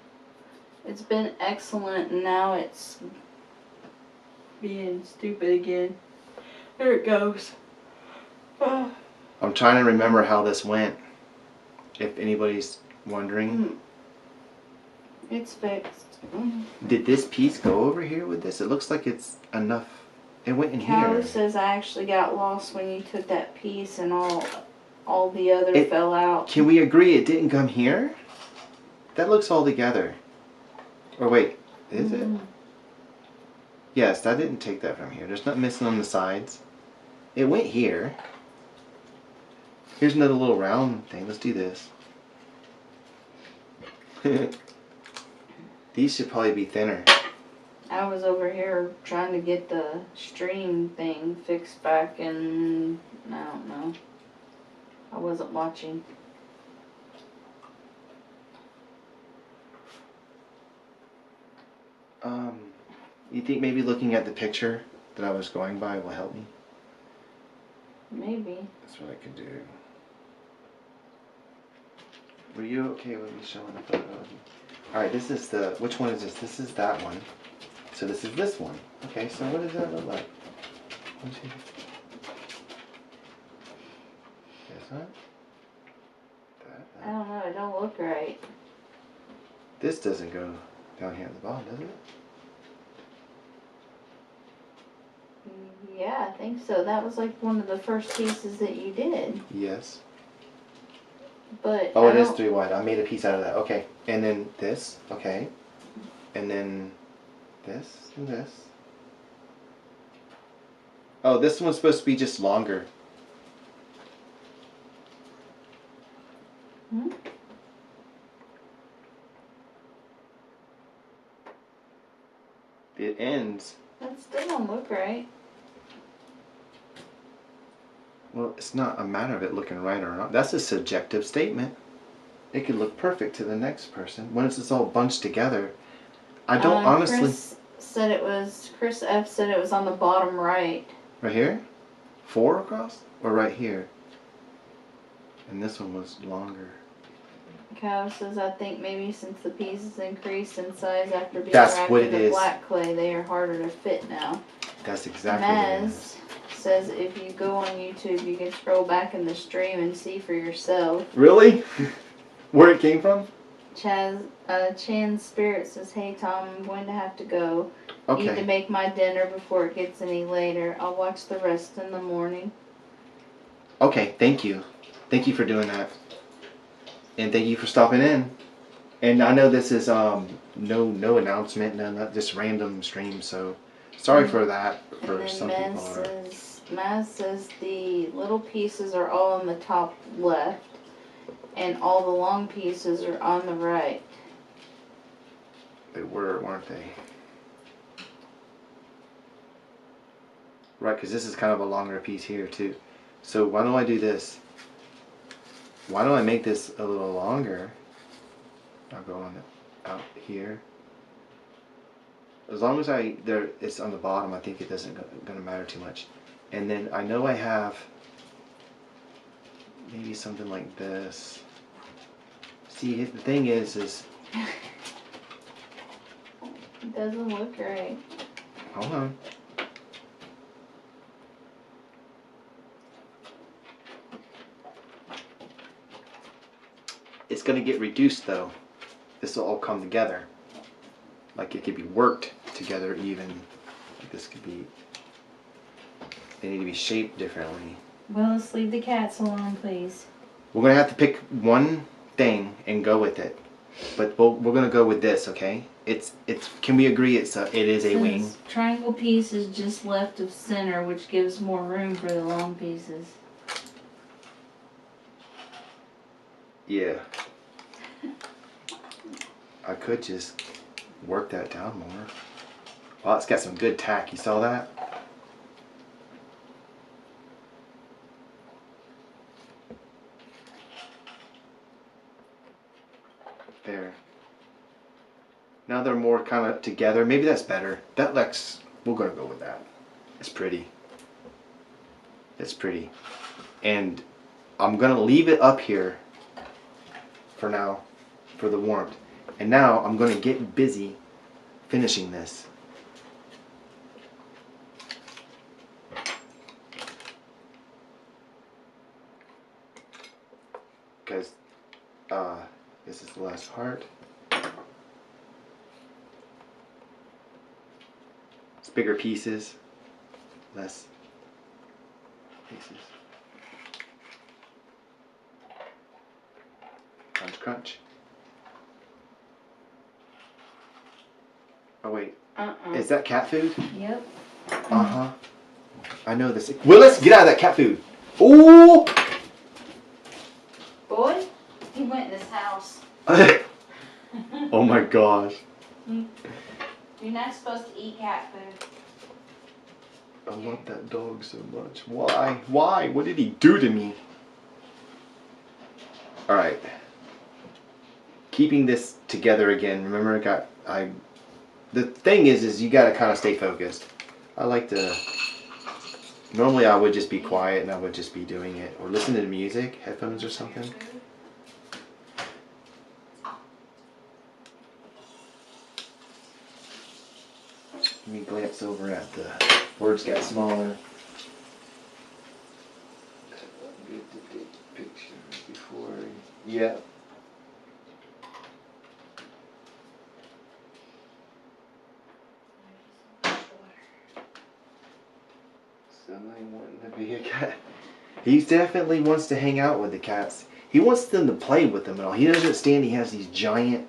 It's been excellent and now it's being stupid again. There it goes. Oh. I'm trying to remember how this went. If anybody's wondering. It's fixed. Did this piece go over here with this? It looks like it's enough. It went in Callie here. says I actually got lost when you took that piece and all the other fell out. Can we agree it didn't come here? That looks all together. Or wait, is it? Yes, I didn't take that from here. There's nothing missing on the sides. It went here. Here's another little round thing. Let's do this. These should probably be thinner. I was over here trying to get the stream thing fixed back and I don't know. I wasn't watching. You think maybe looking at the picture that I was going by will help me? Maybe. That's what I could do. Were you okay with me showing the photo? Alright, this is the, which one is this? This is that one. So this is this one. Okay, so what does that look like? One, two. This one? I don't know, it don't look right. This doesn't go down here at the bottom, does it? Yeah, I think so. That was like one of the first pieces that you did. Yes. But Oh, it is 3 wide. I made a piece out of that. Okay. And then this. Okay. And then this and this. Oh, this one's supposed to be just longer. Hmm? It ends. That still don't look right. Well, it's not a matter of it looking right or not. That's a subjective statement. It could look perfect to the next person. When it's all bunched together, I don't honestly. Chris F said it was on the bottom right. Right here? 4 across? Or right here? And this one was longer. Cal says, I think maybe since the pieces increased in size after being That's wrapped what in it the is. black clay, they are harder to fit now. That's exactly what it is. Maz says if you go on YouTube, you can scroll back in the stream and see for yourself. Really? Where it came from? Chan's Spirit says, hey Tom, I'm going to have to go. Okay. Need to make my dinner before it gets any later. I'll watch the rest in the morning. Okay, thank you. Thank you for doing that. And thank you for stopping in. And I know this is no announcement, not just random stream, so sorry for that for some people. Maz says the little pieces are all on the top left and all the long pieces are on the right. They were, weren't they? Right, because this is kind of a longer piece here too. So why don't I do this? Why don't I make this a little longer? I'll go on it out here. As long as it's on the bottom, I think it doesn't gonna matter too much. And then I know I have maybe something like this. See, the thing is it doesn't look right. hold on. It's gonna get reduced though. This will all come together. Like it could be worked together even. Like this could be, they need to be shaped differently. Well, let's leave the cats alone, please. We're gonna have to pick one thing and go with it. But we're gonna go with this, okay? It's can we agree it is a wing? Triangle piece is just left of center, which gives more room for the long pieces. Yeah. I could just work that down more. Wow, it's got some good tack. You saw that? There. Now they're more kind of together. Maybe that's better. That looks, we're going to go with that. It's pretty. It's pretty. And I'm going to leave it up here for now, for the warmth. And now I'm going to get busy finishing this. Because this is the last part. It's bigger pieces, less pieces. Crunch, crunch. Oh wait, is that cat food? Yep. Uh-huh. I know this. Willis, get out of that cat food. Ooh! Boy, he went in his house. Oh my gosh. You're not supposed to eat cat food. I want that dog so much. Why? Why? What did he do to me? Alright. Keeping this together again. Remember, the thing is you gotta kind of stay focused. I like to, normally I would just be quiet and I would just be doing it. Or listen to the music, headphones or something. Let me glance over at the words got smaller. Get the picture before. Yeah. Somebody wanting to be a cat. He definitely wants to hang out with the cats. He wants them to play with them and all. He doesn't understand he has these giant,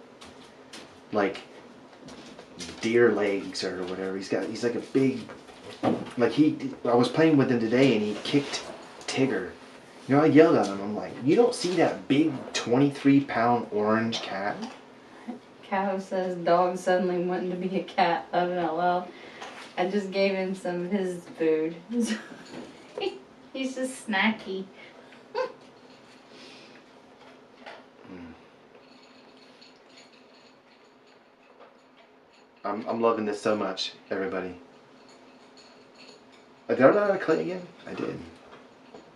like, deer legs or whatever. He's like a big, like I was playing with him today and he kicked Tigger. You know, I yelled at him. I'm like, you don't see that big 23-pound orange cat? Cow says dog suddenly wanting to be a cat. Laughing out loud. I just gave him some of his food. He's just snacky. I'm loving this so much, everybody. Did I run out of clay again? I did.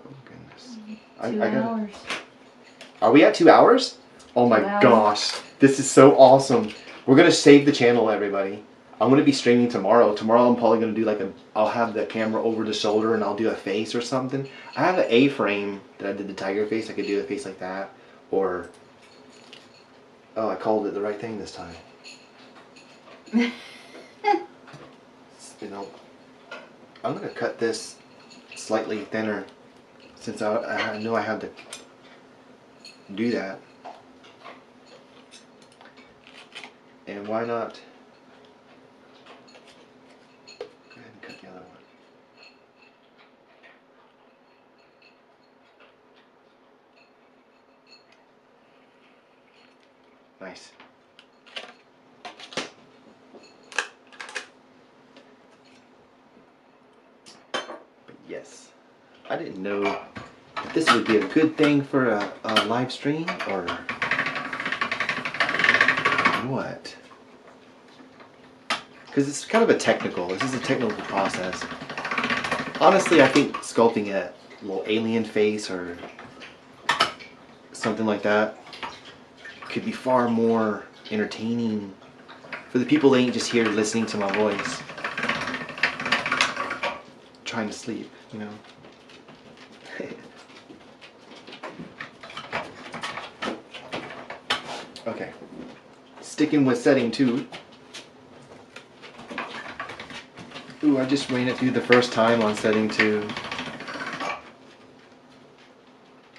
Oh goodness. 2 hours. Are we at 2 hours? Oh my gosh. This is so awesome. We're going to save the channel, everybody. I'm going to be streaming tomorrow. Tomorrow I'm probably going to do I'll have the camera over the shoulder and I'll do a face or something. I have an A-frame that I did the tiger face. I could do a face like that. Or, oh, I called it the right thing this time. You know, I'm going to cut this slightly thinner since I knew I had to do that. And why not go ahead and cut the other one. Nice. But yes, I didn't know if this would be a good thing for a live stream or what. Because it's kind of this is a technical process. Honestly, I think sculpting a little alien face or something like that could be far more entertaining for the people that ain't just here listening to my voice, trying to sleep, you know. Okay, sticking with setting 2. Ooh, I just ran it through the first time on setting 2.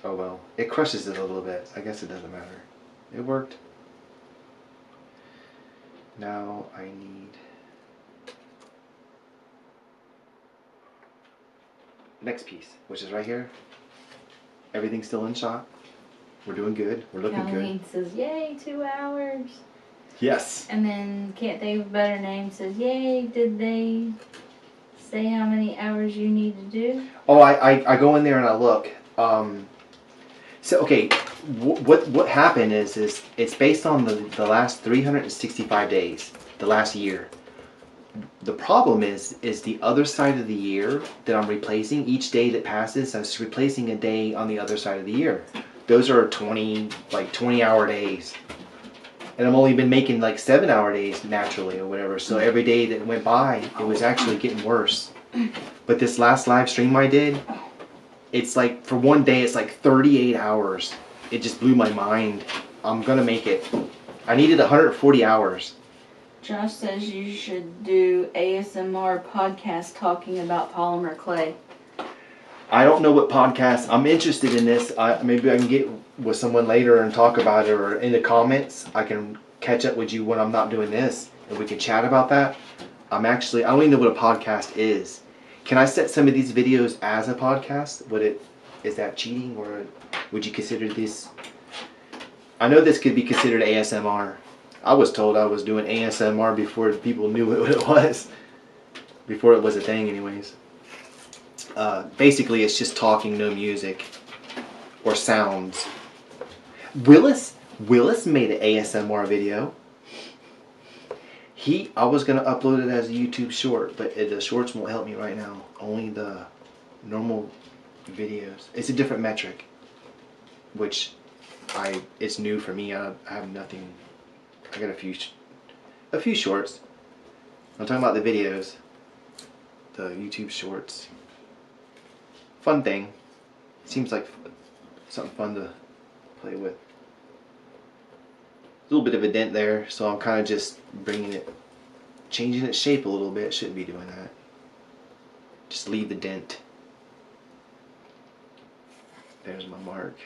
Oh well, it crushes it a little bit. I guess it doesn't matter. It worked. Now I need next piece, which is right here. Everything's still in shot. We're doing good. We're looking Colleen good. says, yay, 2 hours. Yes. And then Can't Think of a Better Name says, yay, did they say how many hours you need to do? Oh, I go in there and I look. So okay, what happened is it's based on the last 365 days, the last year. The problem is the other side of the year that I'm replacing. Each day that passes, I'm just replacing a day on the other side of the year. Those are 20-hour days. And I've only been making 7-hour days naturally or whatever. So every day that went by, it was actually getting worse. But this last live stream I did, it's for one day, it's 38 hours. It just blew my mind. I'm gonna make it. I needed 140 hours. Josh says you should do ASMR podcast talking about polymer clay. I don't know what podcast. I'm interested in this. Maybe I can get with someone later and talk about it, or in the comments I can catch up with you when I'm not doing this and we can chat about that. I don't even know what a podcast is. Can I set some of these videos as a podcast? Is that cheating, or would you consider this? I know this could be considered ASMR. I was told I was doing ASMR before people knew what it was. Before it was a thing anyways. Basically it's just talking, no music or sounds. Willis made an ASMR video. I was going to upload it as a YouTube short, but the shorts won't help me right now. Only the normal videos. It's a different metric, which it's new for me. I have nothing. I got a few shorts. I'm talking about the videos. The YouTube shorts. Fun thing. Seems like something fun to play with. A little bit of a dent there, so I'm kind of just changing its shape a little bit. Shouldn't be doing that. Just leave the dent. There's my mark.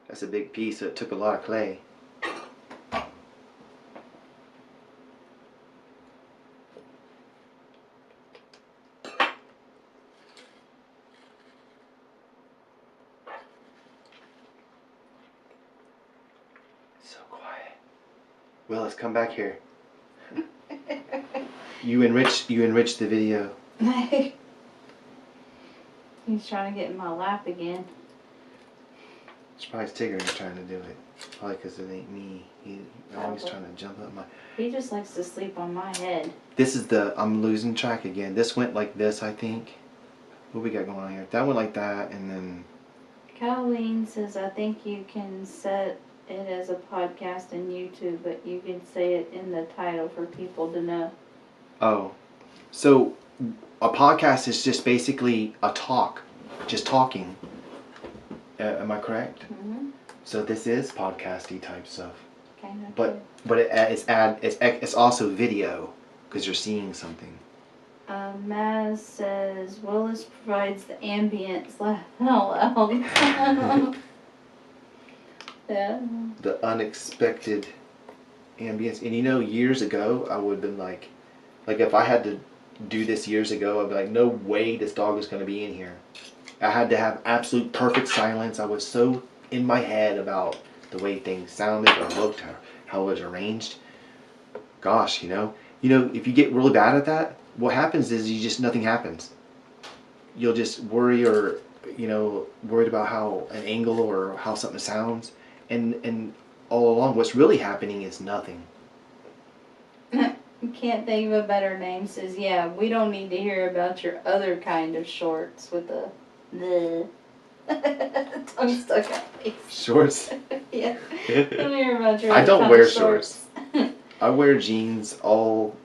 That's a big piece, so it took a lot of clay. So quiet. Willis, come back here. You enrich the video. He's trying to get in my lap again. It's probably Tigger who's trying to do it. Probably because it ain't me. He's always trying to jump up my... He just likes to sleep on my head. This is the... I'm losing track again. This went like this, I think. What we got going on here? That went like that, and then... Colleen says, I think you can set it as a podcast in YouTube, but you can say it in the title for people to know. Oh. So, a podcast is just basically a talk. Just talking. Am I correct? Mm-hmm. So this is podcasty type stuff. Kind of. But it's also video because you're seeing something. Maz says Willis provides the ambience. Laugh out loud. Yeah. The unexpected ambience. And you know, years ago I would have been like if I had to do this years ago, I'd be like, no way this dog is going to be in here. I had to have absolute perfect silence. I was so in my head about the way things sounded or looked, how it was arranged. Gosh, you know, if you get really bad at that, what happens is nothing happens. You'll just worry or, worried about how an angle or how something sounds. And all along, what's really happening is nothing. Can't think of a better name. Says, yeah, we don't need to hear about your other kind of shorts with the tongue stuck out. Shorts? Yeah. Don't hear about your I other don't kind wear of shorts. I wear jeans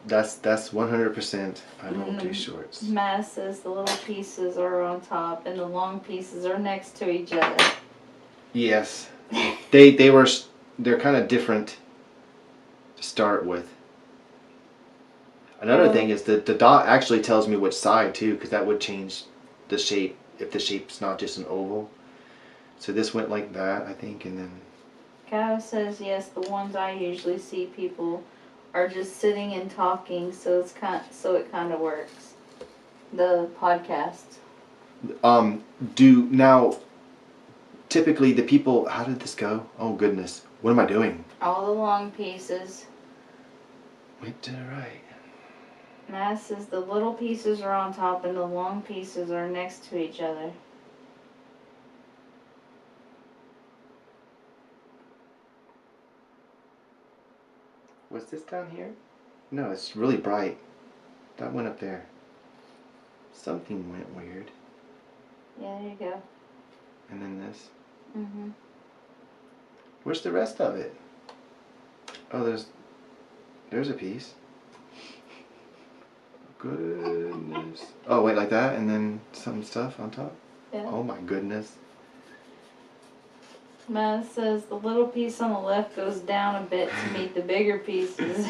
that's 100%. I don't do shorts. Matt says the little pieces are on top and the long pieces are next to each other. Yes. They're kind of different to start with. Another thing is that the dot actually tells me which side too, because that would change the shape if the shape's not just an oval. So this went like that, I think, and then... Cow says yes, the ones I usually see people are just sitting and talking, so it kind of works. The podcast. Now, typically the people... How did this go? Oh goodness, what am I doing? All the long pieces. Wait to the right. Matt says the little pieces are on top and the long pieces are next to each other. Was this down here? No, it's really bright. That went up there. Something went weird. Yeah, there you go. And then this. Mm-hmm. Where's the rest of it? Oh, there's a piece. Goodness. Oh, wait, like that, and then some stuff on top? Yeah. Oh my goodness. Matt says the little piece on the left goes down a bit to meet the bigger pieces.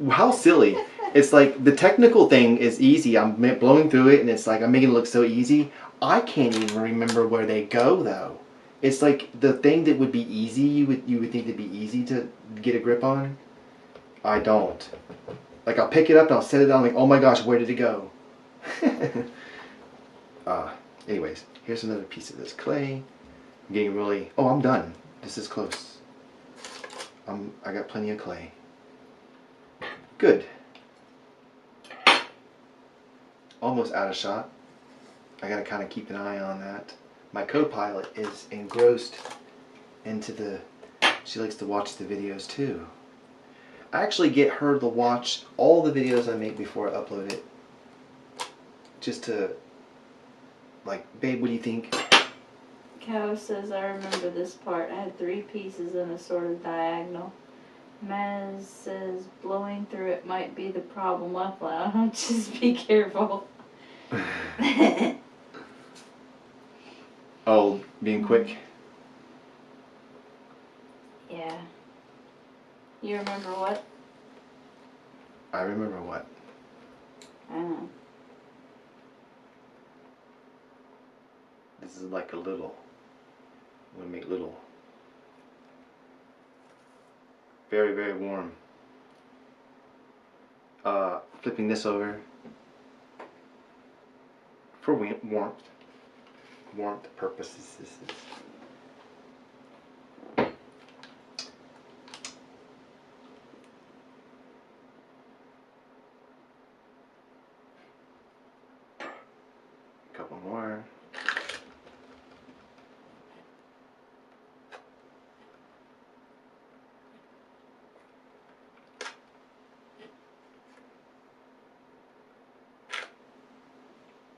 How silly. It's like the technical thing is easy. I'm blowing through it and it's like I'm making it look so easy. I can't even remember where they go though. It's like the thing that would be easy, you would think it'd be easy to get a grip on. I don't. Like I'll pick it up and I'll set it down like, oh my gosh, where did it go? Anyways, here's another piece of this clay. I'm getting really... Oh, I'm done. This is close. I got plenty of clay. Good. Almost out of shot. I gotta kind of keep an eye on that. My co-pilot is engrossed into the... She likes to watch the videos too. I actually get her to watch all the videos I make before I upload it. Just to... Like, babe, what do you think? Cow says, I remember this part. I had 3 pieces and a sort of diagonal. Maz says, blowing through it might be the problem. Left loud. Just be careful. Oh, being quick? Yeah. You remember what? I remember what? I don't know. This is like a little. I'm going to make little. Very, very warm. Flipping this over for warmth. Warmth purposes. This is. Couple more.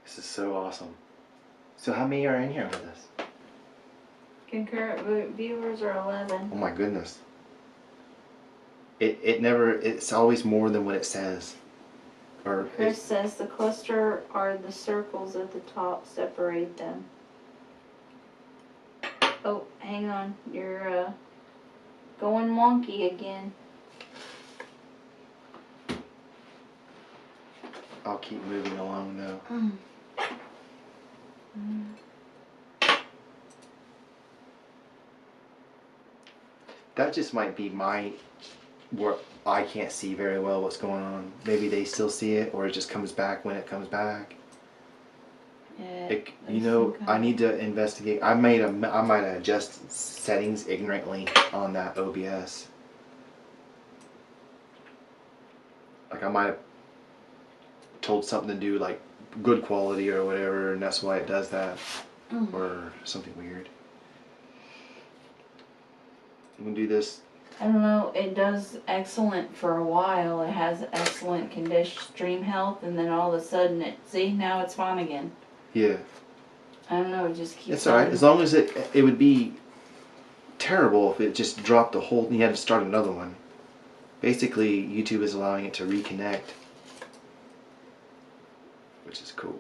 This is so awesome. So how many are in here with us? Concurrent viewers are 11. Oh my goodness. It's always more than what it says. Or Chris says the cluster are the circles at the top. Separate them. Oh, hang on. You're going wonky again. I'll keep moving along though. That just might be where I can't see very well what's going on. Maybe they still see it, or it just comes back when it comes back. Yeah. I need to investigate. I might adjust settings ignorantly on that OBS. Like I might have told something to do like good quality or whatever, and that's why it does that, or something weird. I'm gonna do this. I don't know. It does excellent for a while. It has excellent stream health, and then all of a sudden now it's fine again. Yeah. I don't know. It just keeps. It's alright as long as it would be terrible if it just dropped the whole. You had to start another one. Basically, YouTube is allowing it to reconnect, which is cool.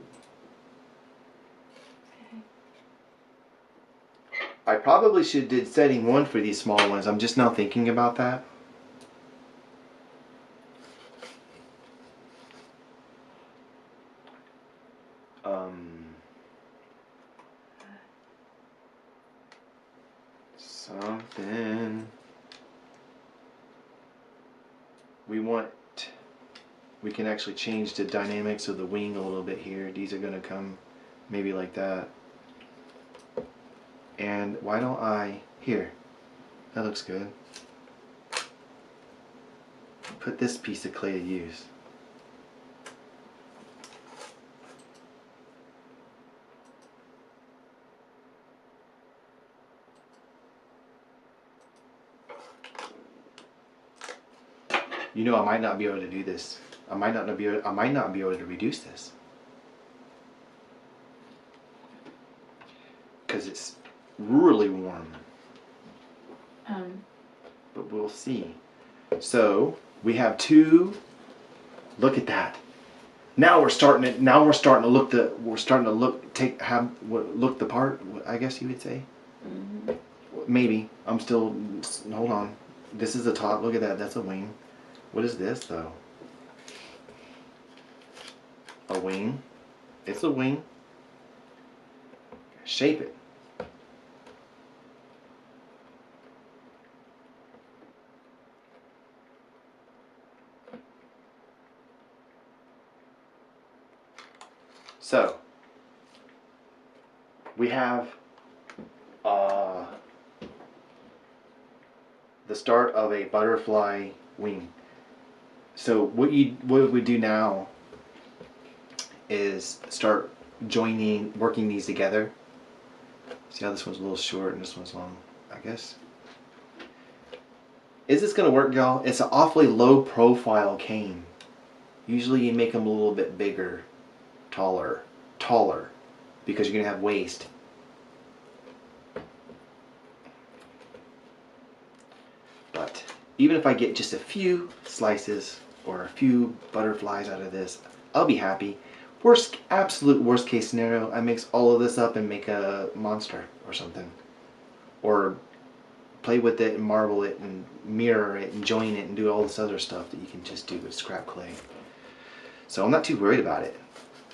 I probably should did setting 1 for these small ones. I'm just now thinking about that. Something we can actually change the dynamics of the wing a little bit here. These are gonna come maybe like that. And why don't I, here, that looks good. Put this piece of clay to use. You know, I might not be able to do this. I might not be able to reduce this. Because it's really warm. But we'll see. So we have 2. Look at that. Now we're starting to look the part. I guess you would say. Maybe I'm still. Hold on. This is the top. Look at that. That's a wing. What is this though? A wing. It's a wing. Shape it. So, we have the start of a butterfly wing. So what we do now is start working these together. See how this one's a little short and this one's long, I guess. Is this gonna work, y'all? It's an awfully low profile cane. Usually you make them a little bit bigger. Taller, because you're gonna have waste. But even if I get just a few slices or a few butterflies out of this, I'll be happy. Absolute worst case scenario, I mix all of this up and make a monster or something. Or play with it and marble it and mirror it and join it and do all this other stuff that you can just do with scrap clay. So I'm not too worried about it.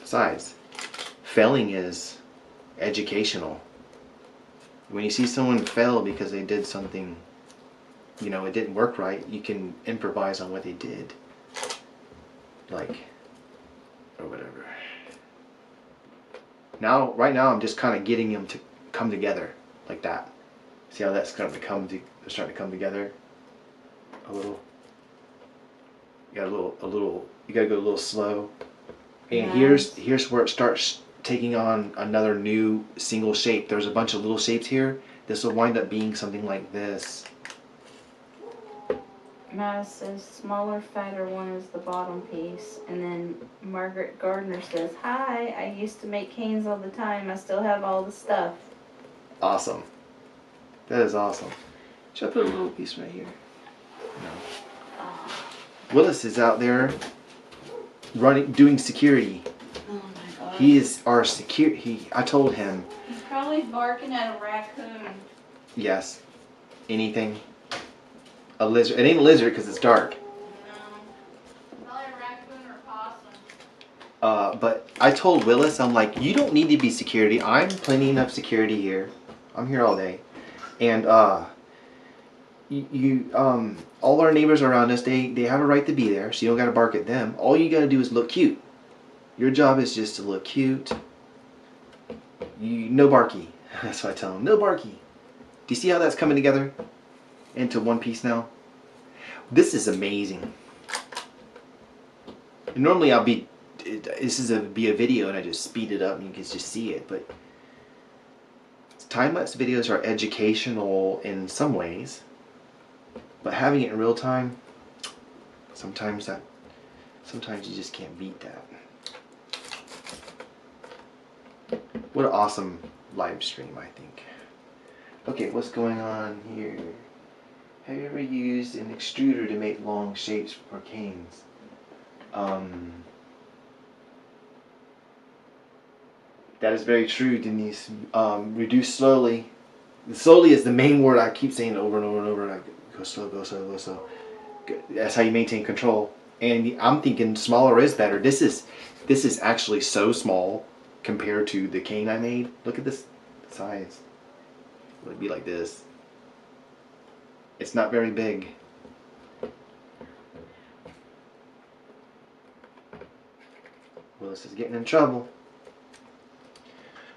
Besides, failing is educational. When you see someone fail because they did something, you know, it didn't work right, you can improvise on what they did. Like, or whatever. Now, right now, I'm just kind of getting them to come together like that. See how that's starting to come together a little. You got a little. You gotta go a little slow. And Nice. here's where it starts taking on another new single shape. There's a bunch of little shapes here. This will wind up being something like this. Mine says smaller, fatter one is the bottom piece. And then Margaret Gardner says, hi, I used to make canes all the time. I still have all the stuff. Awesome. That is awesome. Should I put a little piece right here? No. Willis is out there doing security. Oh my god. He is our security. I told him. He's probably barking at a raccoon. Yes. Anything. A lizard. It ain't a lizard because it's dark. No. Probably a raccoon or possum. But I told Willis, I'm like, you don't need to be security. I'm plenty enough security here. I'm here all day. And all our neighbors around us, they have a right to be there, so you don't got to bark at them. All you got to do is look cute. Your job is just to look cute. No barky. That's what I tell them. No barky. Do you see how that's coming together into one piece now? This is amazing. And normally this is be a video and I just speed it up and you can just see it, but time-lapse videos are educational in some ways, but having it in real time, sometimes you just can't beat that. What an awesome live stream, I think. Okay, what's going on here? Have you ever used an extruder to make long shapes for canes? That is very true, Denise. Reduce slowly. Slowly is the main word I keep saying over and over and over. Like, go slow, go slow, go slow. That's how you maintain control. And I'm thinking smaller is better. This is actually so small compared to the cane I made. Look at this size. It would be like this. It's not very big. Willis is getting in trouble.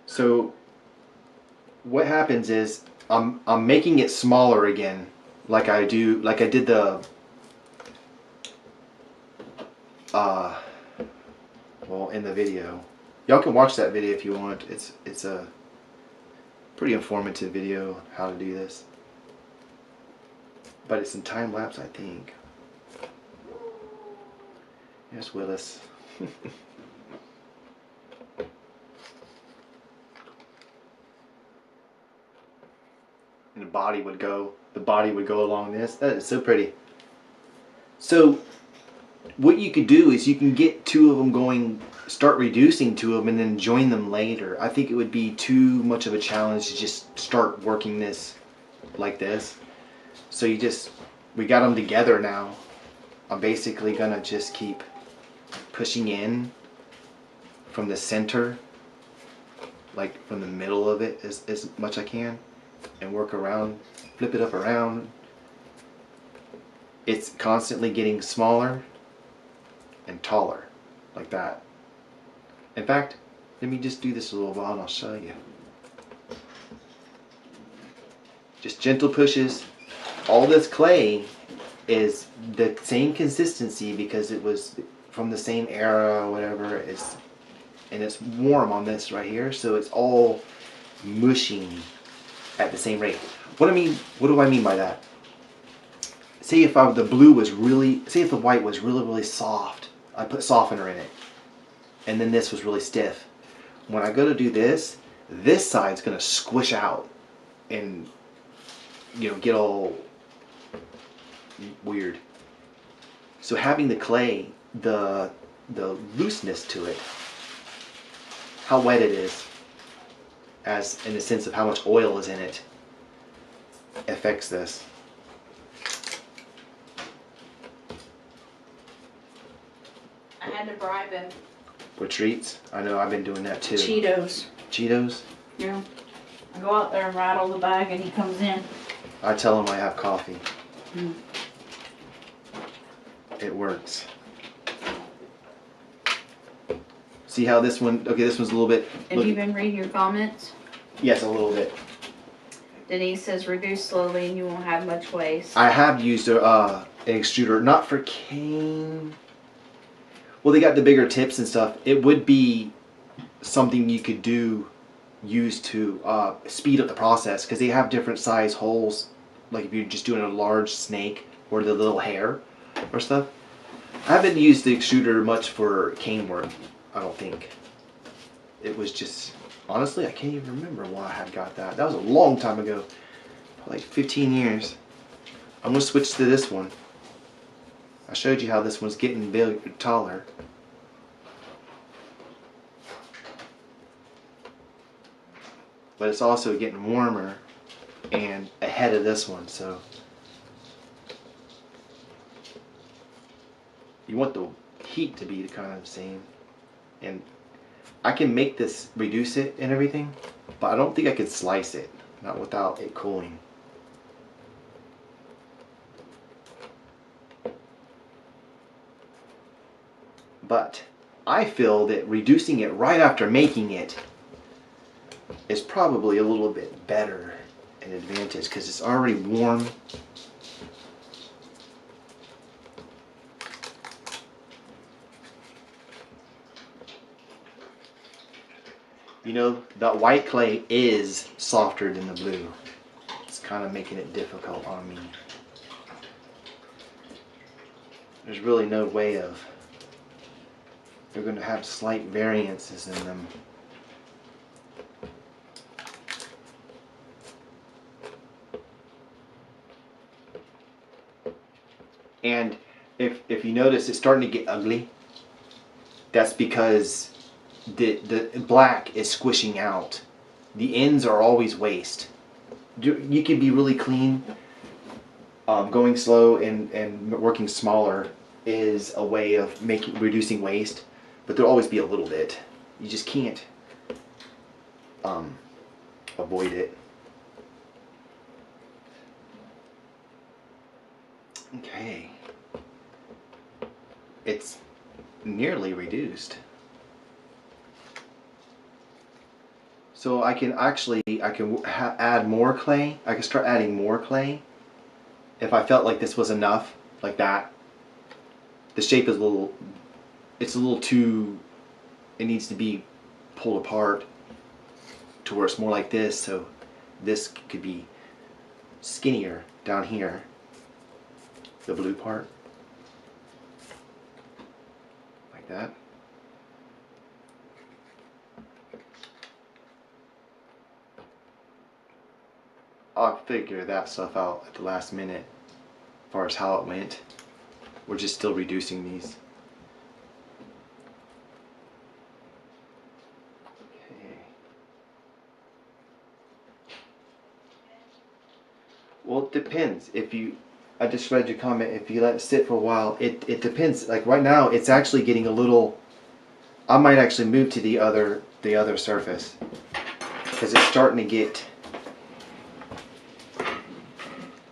So what happens is I'm making it smaller again, like I did the well, in the video. Y'all can watch that video if you want. It's a pretty informative video how to do this. But it's in time lapse, I think. Yes, Willis. And the body would go along this. That is so pretty. So what you could do is you can get two of them going, start reducing two of them and then join them later. I think it would be too much of a challenge to just start working this like this. So we got them together now. I'm basically gonna just keep pushing in from the center, like from the middle of it as much I can, and work around, flip it up around. It's constantly getting smaller and taller, like that. In fact, let me just do this a little while and I'll show you. Just gentle pushes. All this clay is the same consistency because it was from the same era or whatever. And it's warm on this right here, so it's all mushing at the same rate. What do I mean by that? Say if the white was really soft, I put softener in it, and then this was really stiff. When I go to do this side's gonna squish out and get all weird. So having the clay, the looseness to it, how wet it is, as in the sense of how much oil is in it, affects this. I had to bribe him. For treats? I know, I've been doing that too. Cheetos. Cheetos? Yeah. I go out there and rattle the bag and he comes in. I tell him I have coffee. Mm. It works. See how this one, okay, this one's a little bit. Have you been reading your comments? Yes, a little bit. Denise says reduce slowly and you won't have much waste. I have used an extruder, not for cane. Well, they got the bigger tips and stuff. It would be something you could use to speed up the process, because they have different size holes. Like if you're just doing a large snake or the little hair or stuff. I haven't used the extruder much for cane work, I don't think. It was just, honestly, I can't even remember why I had got that. That was a long time ago, like 15 years. I'm gonna switch to this one. I showed you how this one's getting big, taller. But it's also getting warmer and ahead of this one, so you want the heat to be kind of the same. And I can make this, reduce it and everything, but I don't think I could slice it, not without it cooling. But I feel that reducing it right after making it is probably a little bit better an advantage, because it's already warm. You know, that white clay is softer than the blue. It's kind of making it difficult on me. There's really no way of, they're going to have slight variances in them. And if you notice, it's starting to get ugly. That's because the black is squishing out. The ends are always waste. You can be really clean. Going slow and working smaller is a way of reducing waste, but there'll always be a little bit. You just can't avoid it. Okay. It's nearly reduced. So I can add more clay. I can start adding more clay if I felt like this was enough, like that. The shape is it's a little too, it needs to be pulled apart to where it's more like this, so this could be skinnier down here, the blue part, like that. I'll figure that stuff out at the last minute as far as how it went. We're just still reducing these. Okay. Well, it depends. I just read your comment, if you let it sit for a while, it depends. Like right now, it's actually getting a little, I might actually move to the other surface, because it's starting to get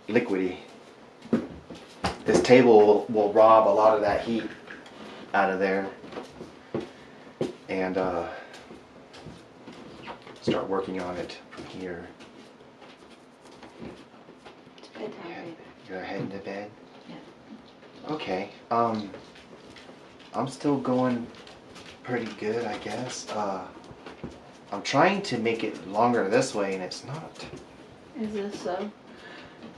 liquidy. This table will rob a lot of that heat out of there, and start working on it from here. It's bedtime, baby. You're heading to bed? Yeah. Okay. I'm still going pretty good, I guess. I'm trying to make it longer this way, and it's not. Is this so?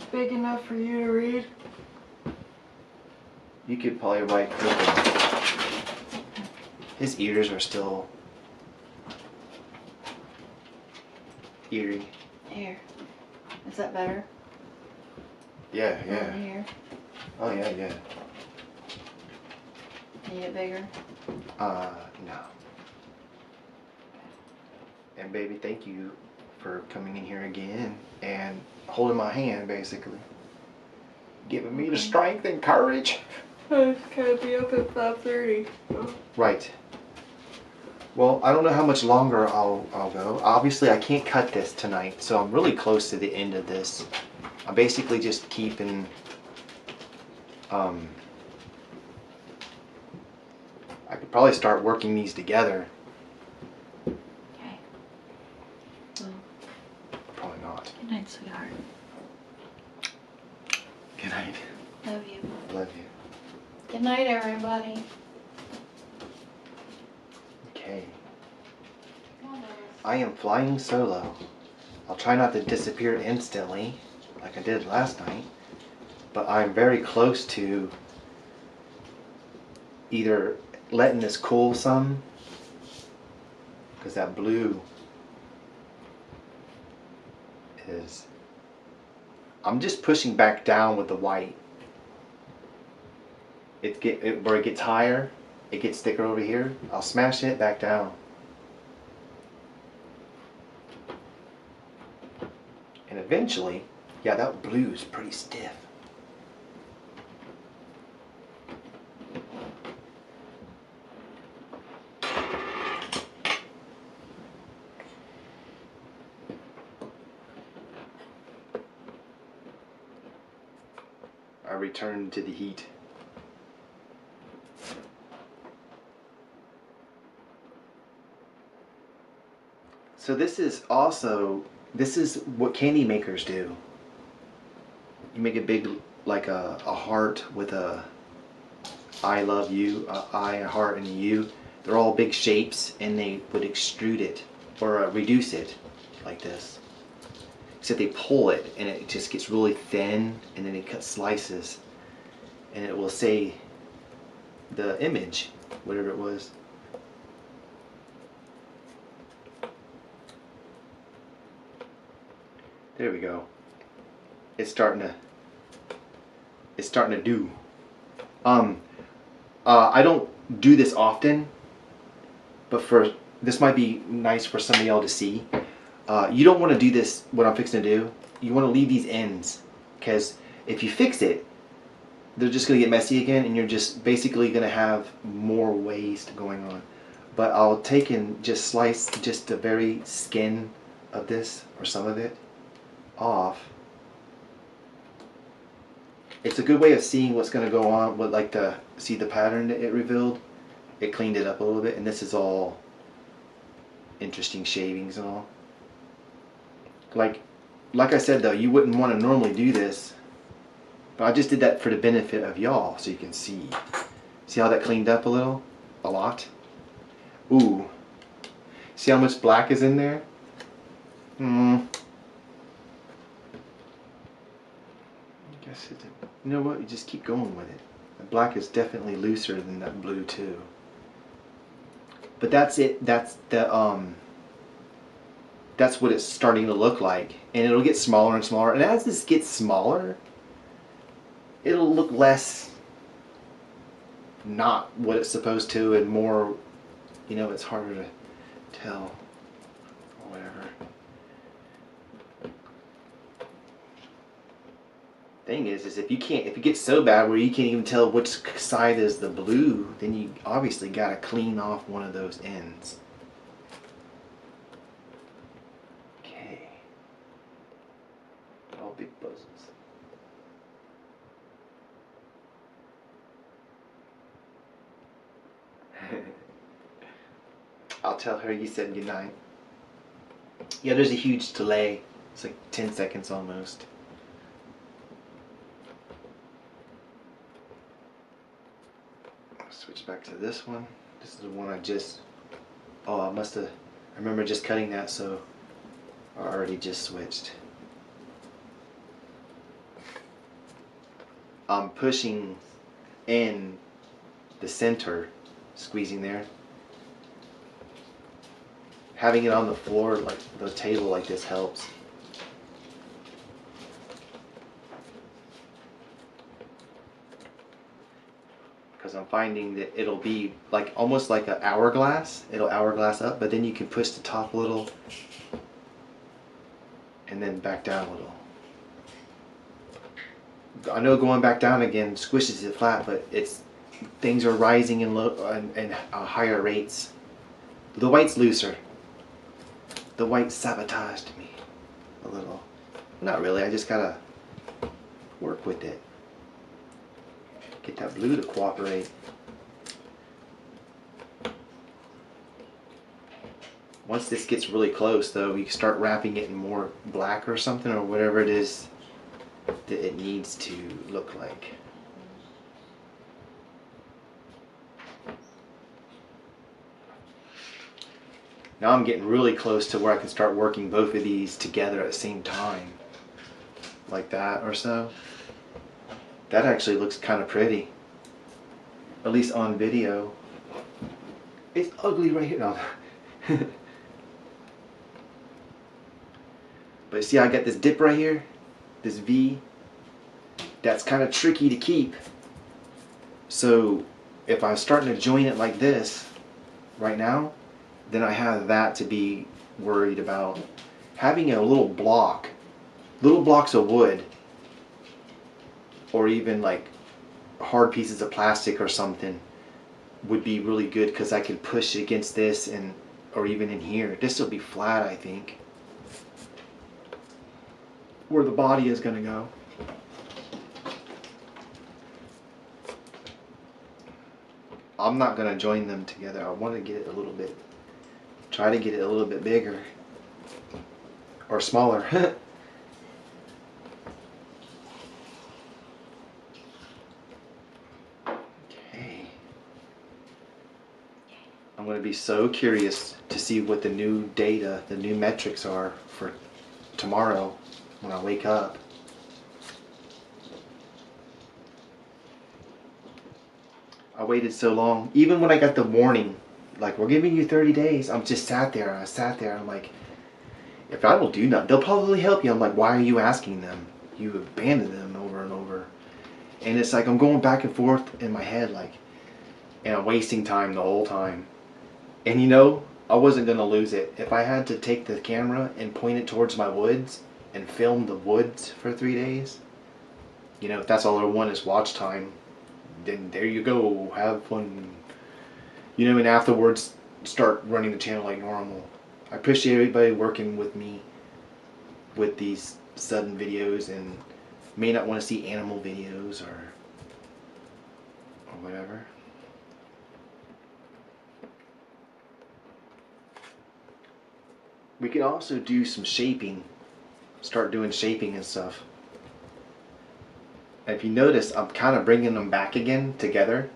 Big enough for you to read? You could probably write quicker. His ears are still eerie. Here. Is that better? Yeah, yeah. Here. Oh yeah, yeah. Need it bigger? No. And baby, thank you for coming in here again and holding my hand, basically. Giving me the strength and courage. I can't be up at 5:30. Right. Well, I don't know how much longer I'll go. Obviously, I can't cut this tonight, so I'm really close to the end of this. I'm basically just keeping I could probably start working these together. Okay. Well, Probably not. good night, sweetheart. Good night. Love you. Love you. Good night, everybody. Okay. Come on, Alice. I am flying solo. I'll try not to disappear instantly like I did last night, but I'm very close to either letting this cool some, because that blue is, I'm just pushing back down with the white. Where it gets higher, it gets thicker over here. I'll smash it back down. And eventually, yeah, that blue is pretty stiff. I return to the heat. So this is what candy makers do. You make a big, like a heart with a I love you, a I, a heart, and a U. They're all big shapes, and they would extrude it or reduce it like this. Except they pull it, and it just gets really thin, and then they cut slices, and it will say the image, whatever it was. There we go. It's starting to do. I don't do this often, but this might be nice for some of y'all to see. You don't want to do this, what I'm fixing to do. You want to leave these ends, because if you fix it, they're just going to get messy again, and you're just basically going to have more waste going on. But I'll take and just slice just the very skin of this, or some of it, off. It's a good way of seeing what's going to go on with, like, see the pattern that it revealed. It cleaned it up a little bit, and this is all interesting shavings and all. Like I said though, you wouldn't want to normally do this, but I just did that for the benefit of y'all, so you can see. See how that cleaned up a little? A lot? Ooh. See how much black is in there? I guess you know what? You just keep going with it. The black is definitely looser than that blue too. But that's it. That's what it's starting to look like, and it'll get smaller and smaller. And as this gets smaller, it'll look less not what it's supposed to, and more, it's harder to tell or whatever. Thing is if it gets so bad where you can't even tell which side is the blue, then you obviously got to clean off one of those ends. Okay. All big buzzes. I'll tell her you said goodnight. Yeah, there's a huge delay. It's like 10 seconds almost. Switch back to this one. This is the one I remember just cutting that, so I already just switched. I'm pushing in the center, squeezing there. Having it on the floor, like the table like this, helps. I'm finding that it'll be like almost like an hourglass. It'll hourglass up, but then you can push the top a little and then back down a little. I know going back down again squishes it flat, but things are rising in higher rates. The white's looser. The white sabotaged me a little. Not really, I just gotta work with it. Get that blue to cooperate. Once this gets really close though, you can start wrapping it in more black or something, or whatever it is that it needs to look like. Now I'm getting really close to where I can start working both of these together at the same time. Like that or so. That actually looks kind of pretty. At least on video. It's ugly right here. No. But see, I got this dip right here. This V. That's kind of tricky to keep. So if I'm starting to join it like this right now, then I have that to be worried about. Having a little blocks of wood, or even like hard pieces of plastic or something, would be really good, because I could push against this, and or even in here. This will be flat, I think, where the body is going to go. I'm not going to join them together. I want to get it a little bit, try to get it a little bit bigger or smaller. Okay. I'm going to be so curious to see what the new data, the new metrics are for tomorrow when I wake up. I waited so long. Even when I got the warning, like, we're giving you 30 days, I sat there, I'm like, if I will do nothing, they'll probably help you. I'm like, why are you asking them? You abandoned them over and over. And it's like I'm going back and forth in my head, like, and I'm wasting time the whole time. And you know, I wasn't going to lose it. If I had to take the camera and point it towards my woods and film the woods for 3 days, you know, if that's all I want is watch time, then there you go, have fun. You know, and afterwards start running the channel like normal. I appreciate everybody working with me with these sudden videos, and may not want to see animal videos or whatever. We can also do some shaping, start doing shaping and stuff. And if you notice, I'm kind of bringing them back again together,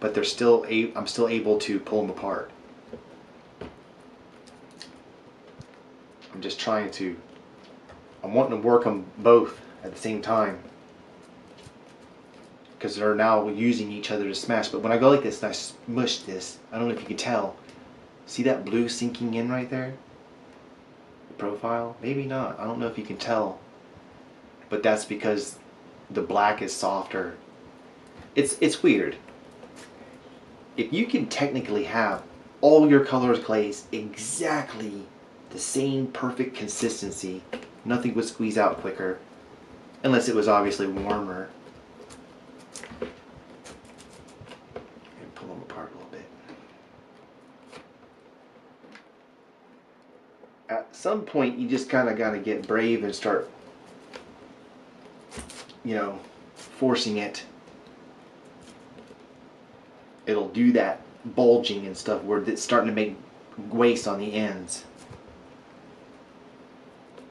but they're still I'm still able to pull them apart. I'm just trying to, I'm wanting to work them both at the same time, because they're now using each other to smash. But when I go like this and I smush this, I don't know if you can tell, see that blue sinking in right there? The profile? Maybe not, I don't know if you can tell, but that's because the black is softer. It's weird. If you can technically have all your colors glazed exactly the same perfect consistency, nothing would squeeze out quicker, unless it was obviously warmer. And pull them apart a little bit. At some point, you just kind of got to get brave and start, you know, forcing it. It'll do that bulging and stuff where it's starting to make waste on the ends.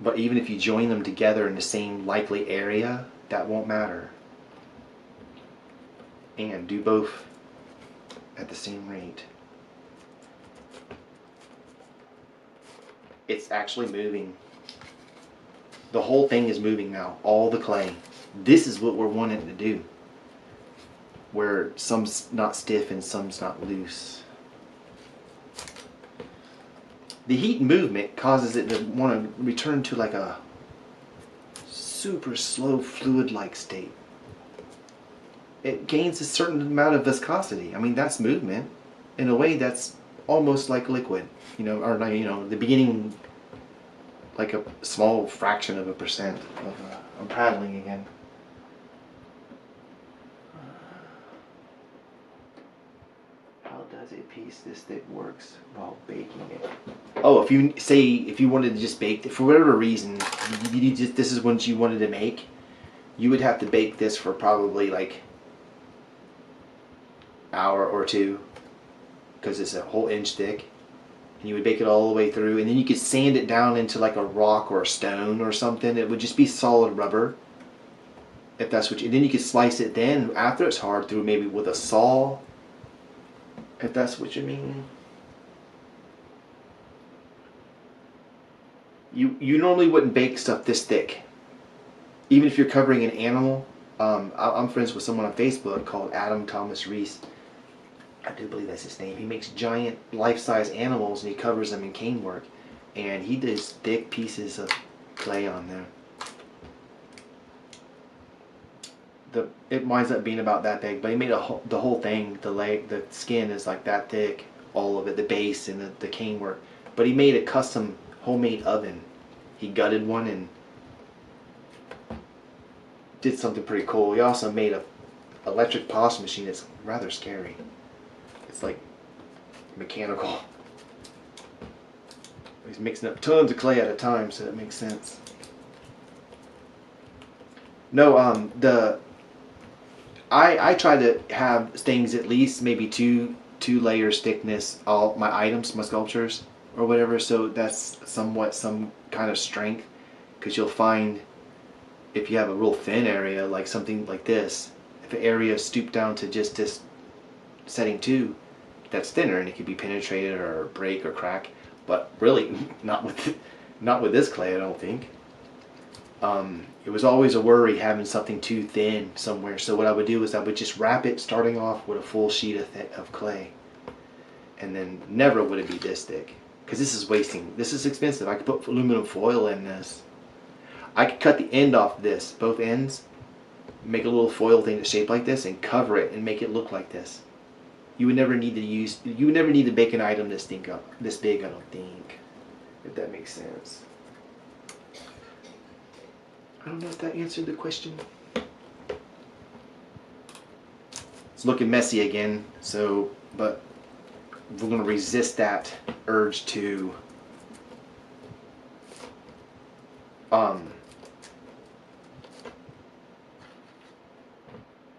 But even if you join them together in the same likely area, that won't matter. And do both at the same rate. It's actually moving. The whole thing is moving now, all the clay. This is what we're wanting to do, where some's not stiff and some's not loose. The heat and movement causes it to want to return to like a super slow fluid-like state. it gains a certain amount of viscosity. I mean, that's movement. In a way, that's almost like liquid, or the beginning, like a small fraction of a percent of. I'm paddling again. How does a piece this thick works while baking it? Oh, if you wanted to just bake it for whatever reason, this is what you wanted to make, you would have to bake this for probably like hour or two, because it's a whole inch thick, and you would bake it all the way through, and then you could sand it down into like a rock or a stone or something. It would just be solid rubber, if that's what you. And then you could slice it then after it's hard through, maybe with a saw, if that's what you mean. You normally wouldn't bake stuff this thick, even if you're covering an animal. I'm friends with someone on Facebook called Adam Thomas Reese. I do believe that's his name. He makes giant life-size animals and he covers them in cane work, and he does thick pieces of clay on there. It winds up being about that big, but he made the whole thing. The skin is like that thick, all of it, the base and the cane work. But he made a custom homemade oven. He gutted one and did something pretty cool. He also made a electric polish machine that's rather scary. It's like mechanical. He's mixing up tons of clay at a time, so that makes sense. No, I try to have things at least maybe two layers thickness, all my items, my sculptures or whatever, so that's somewhat some kind of strength, because you'll find if you have a real thin area like something like this, if an area is stooped down to just this setting 2, that's thinner and it could be penetrated or break or crack, but really not with this clay, I don't think. It was always a worry having something too thin somewhere, so what I would do is I would just wrap it starting off with a full sheet of clay, and then never would it be this thick, because this is expensive. I could put aluminum foil in this. I could cut the end off this, both ends, make a little foil thing that's shaped like this and cover it and make it look like this. You would never need to bake an item this big, I don't think, if that makes sense. I don't know if that answered the question. It's looking messy again, but we're going to resist that urge to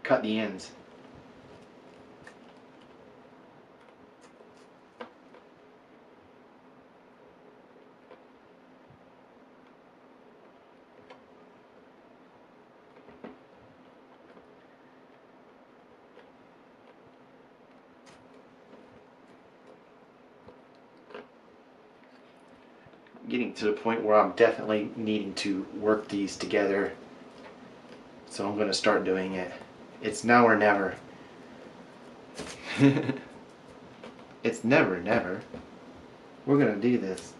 cut the ends. Getting to the point where I'm definitely needing to work these together, so I'm going to start doing it. It's now or never. It's never. We're going to do this.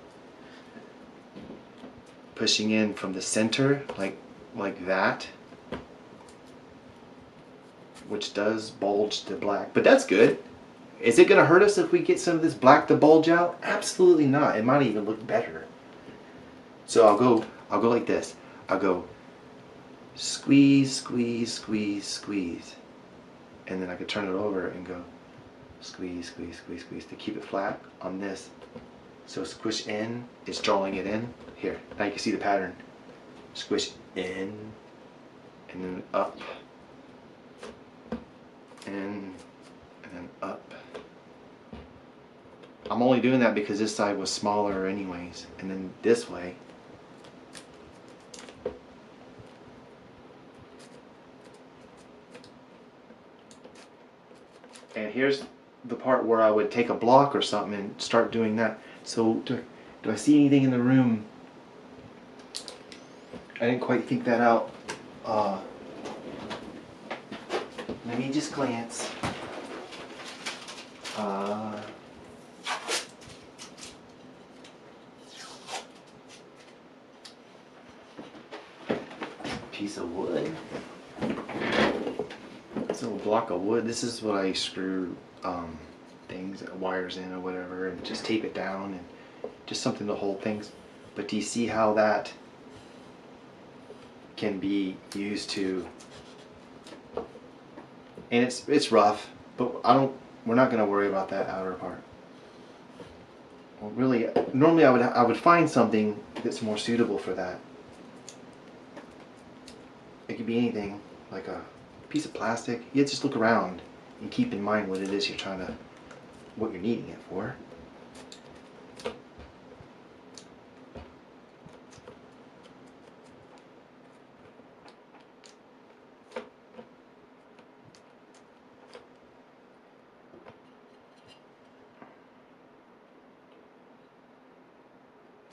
Pushing in from the center like that, which does bulge the black, but that's good. Is it going to hurt us if we get some of this black to bulge out? Absolutely not. It might even look better. So I'll go like this. I'll go squeeze, squeeze, squeeze, squeeze, and then I could turn it over and go squeeze, squeeze, squeeze, squeeze to keep it flat on this. So squish in, it's drawing it in. Here, now you can see the pattern. Squish in, and then up, and then up. I'm only doing that because this side was smaller anyways, and then this way. And here's the part where I would take a block or something and start doing that. So do I see anything in the room? I didn't quite think that out. Let me just glance. Piece of wood. This little block of wood, this is what I screw things, wires in or whatever, and just tape it down, and just something to hold things. But do you see how that can be used to, and it's rough, but we're not going to worry about that outer part. Well, really, normally I would find something that's more suitable for that. It could be anything, like a piece of plastic. You just look around and keep in mind what it is what you're needing it for.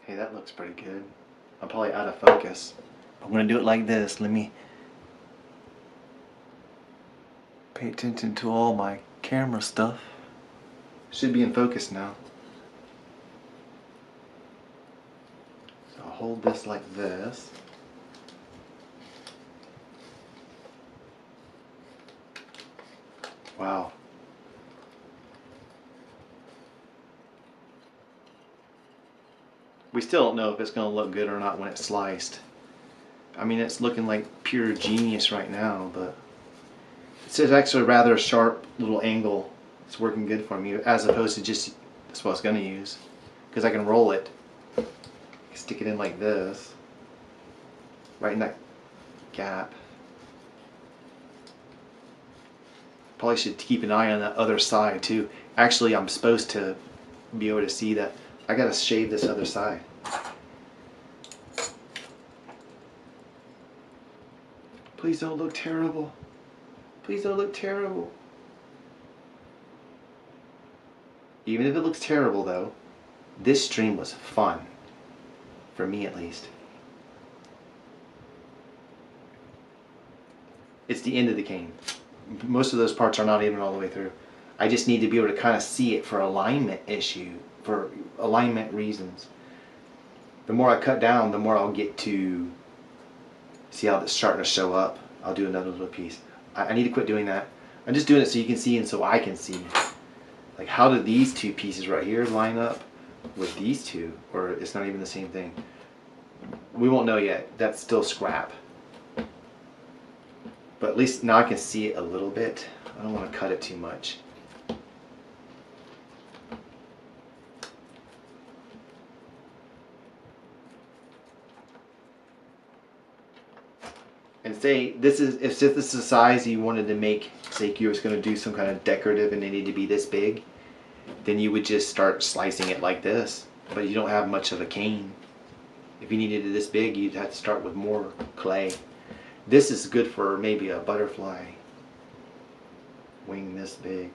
Hey, that looks pretty good. I'm probably out of focus. I'm gonna do it like this. Let me pay attention to all my camera stuff. Should be in focus now. So I'll hold this like this. Wow. We still don't know if it's going to look good or not when it's sliced. I mean, it's looking like pure genius right now, but it's actually a rather sharp little angle. It's working good for me, as opposed to just, that's what I was going to use. Because I can roll it. Stick it in like this. Right in that gap. Probably should keep an eye on that other side too. Actually, I'm supposed to be able to see that. I gotta shave this other side. Please don't look terrible. Please don't look terrible. Even if it looks terrible though, this stream was fun. For me at least. It's the end of the cane. Most of those parts are not even all the way through. I just need to be able to kind of see it for alignment for alignment reasons. The more I cut down, the more I'll get to see how it's starting to show up. I'll do another little piece. I need to quit doing that. I'm just doing it so you can see and so I can see. Like, how do these two pieces right here line up with these two? Or it's not even the same thing. We won't know yet. That's still scrap. But at least now I can see it a little bit. I don't want to cut it too much. And say this is, if this is the size you wanted to make, say you was going to do some kind of decorative and they need to be this big, then you would just start slicing it like this. But you don't have much of a cane. If you needed it this big, you'd have to start with more clay. This is good for maybe a butterfly wing this big.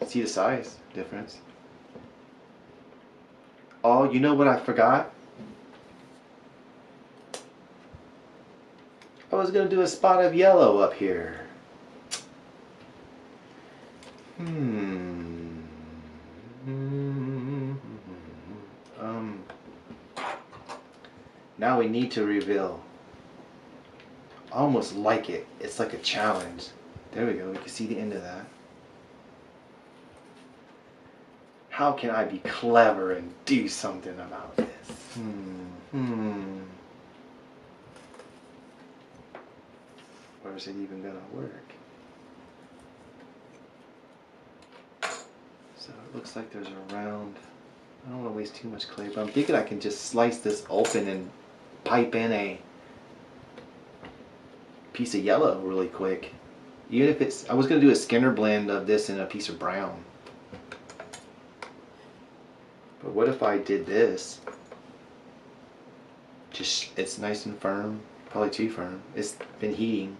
See the size difference? Oh, you know what I forgot? I was going to do a spot of yellow up here. Now we need to reveal. I almost like it. It's like a challenge. There we go. We can see the end of that. How can I be clever and do something about this? Or is it even gonna work? So it looks like there's a round. I don't want to waste too much clay, but I'm thinking I can just slice this open and pipe in a piece of yellow really quick. Even if it's, I was going to do a Skinner blend of this and a piece of brown. But what if I did this? Just, it's nice and firm. Probably too firm. It's been heating.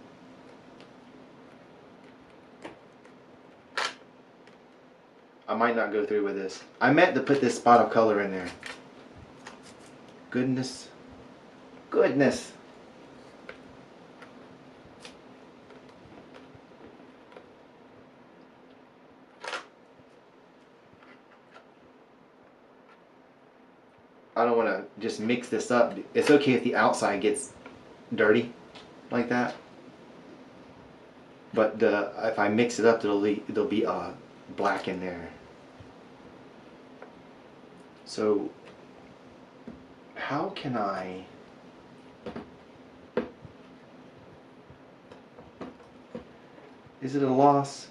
I might not go through with this. I meant to put this spot of color in there. Goodness. Goodness. I don't want to just mix this up. It's okay if the outside gets dirty like that. But if I mix it up, there'll be black in there. So how can I? Is it a loss?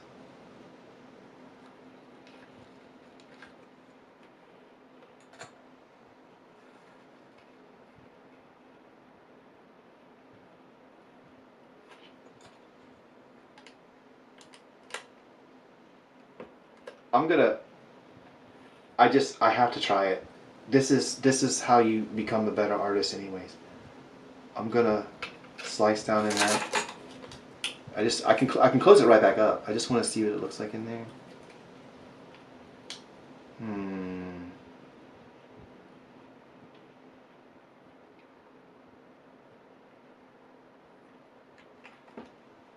I have to try it. This is how you become a better artist anyways. I'm gonna slice down in that. I can close it right back up. I just want to see what it looks like in there.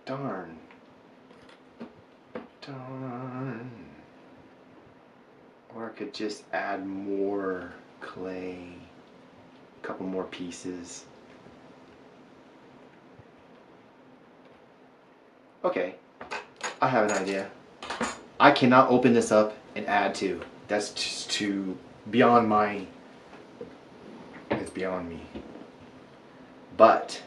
Darn. Darn. Or I could just add more clay. A couple more pieces. Okay. I have an idea. I cannot open this up and add to. That's just too beyond my... It's beyond me. But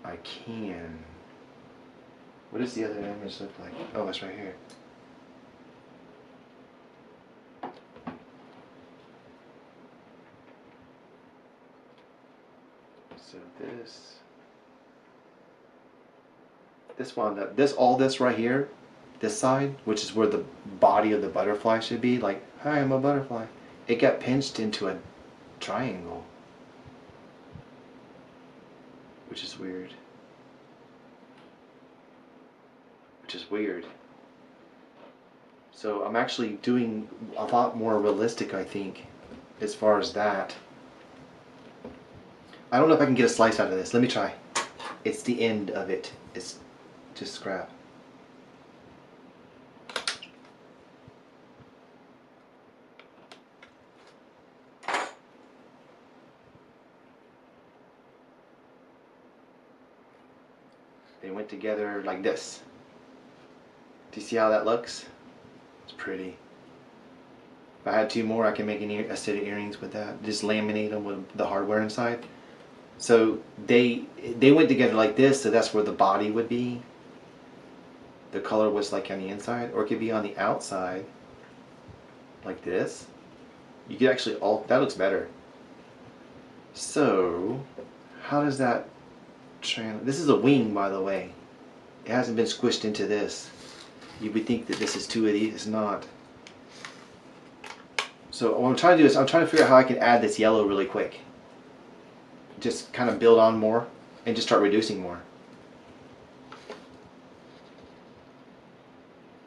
I can... What does the other image look like? Oh, it's right here. So this wound up, all this right here, this side, which is where the body of the butterfly should be, like, hi, I'm a butterfly. It got pinched into a triangle, which is weird. So I'm actually doing a lot more realistic, I think, as far as that. I don't know if I can get a slice out of this. Let me try. It's the end of it. It's just scrap. They went together like this. Do you see how that looks? It's pretty. If I had two more, I can make a set of earrings with that. Just laminate them with the hardware inside. So they went together like this, so that's where the body would be. The color was like on the inside, or it could be on the outside, like this. You could actually that looks better. So, how does that this is a wing, by the way. It hasn't been squished into this. You would think that this is two of these. It's not. So what I'm trying to do is I'm trying to figure out how I can add this yellow really quick. Just kind of build on more and just start reducing more.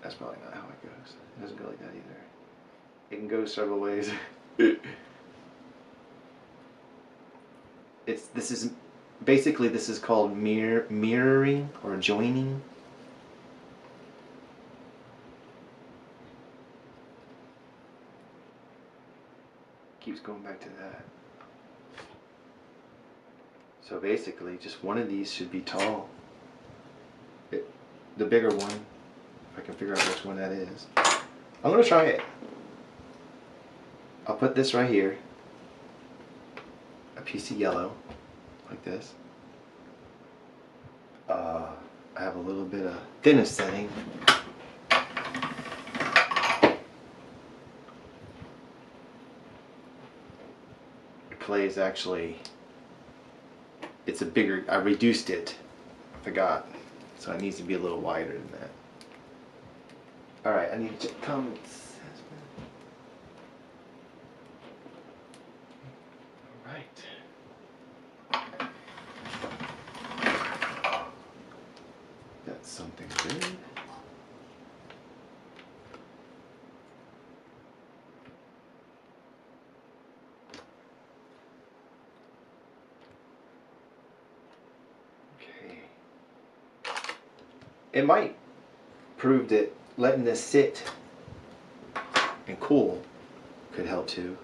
That's probably not how it goes. It doesn't go like that either. It can go several ways. This is called mirroring or joining. Keeps going back to that. So basically, just one of these should be tall. The bigger one, if I can figure out which one that is. I'm gonna try it. I'll put this right here. A piece of yellow, like this. I have a little bit of thinness setting. The clay is actually, it's a bigger, I reduced it, I forgot. So it needs to be a little wider than that. Alright, I need to comments. That's something good. Okay. It might prove that letting this sit and cool could help too.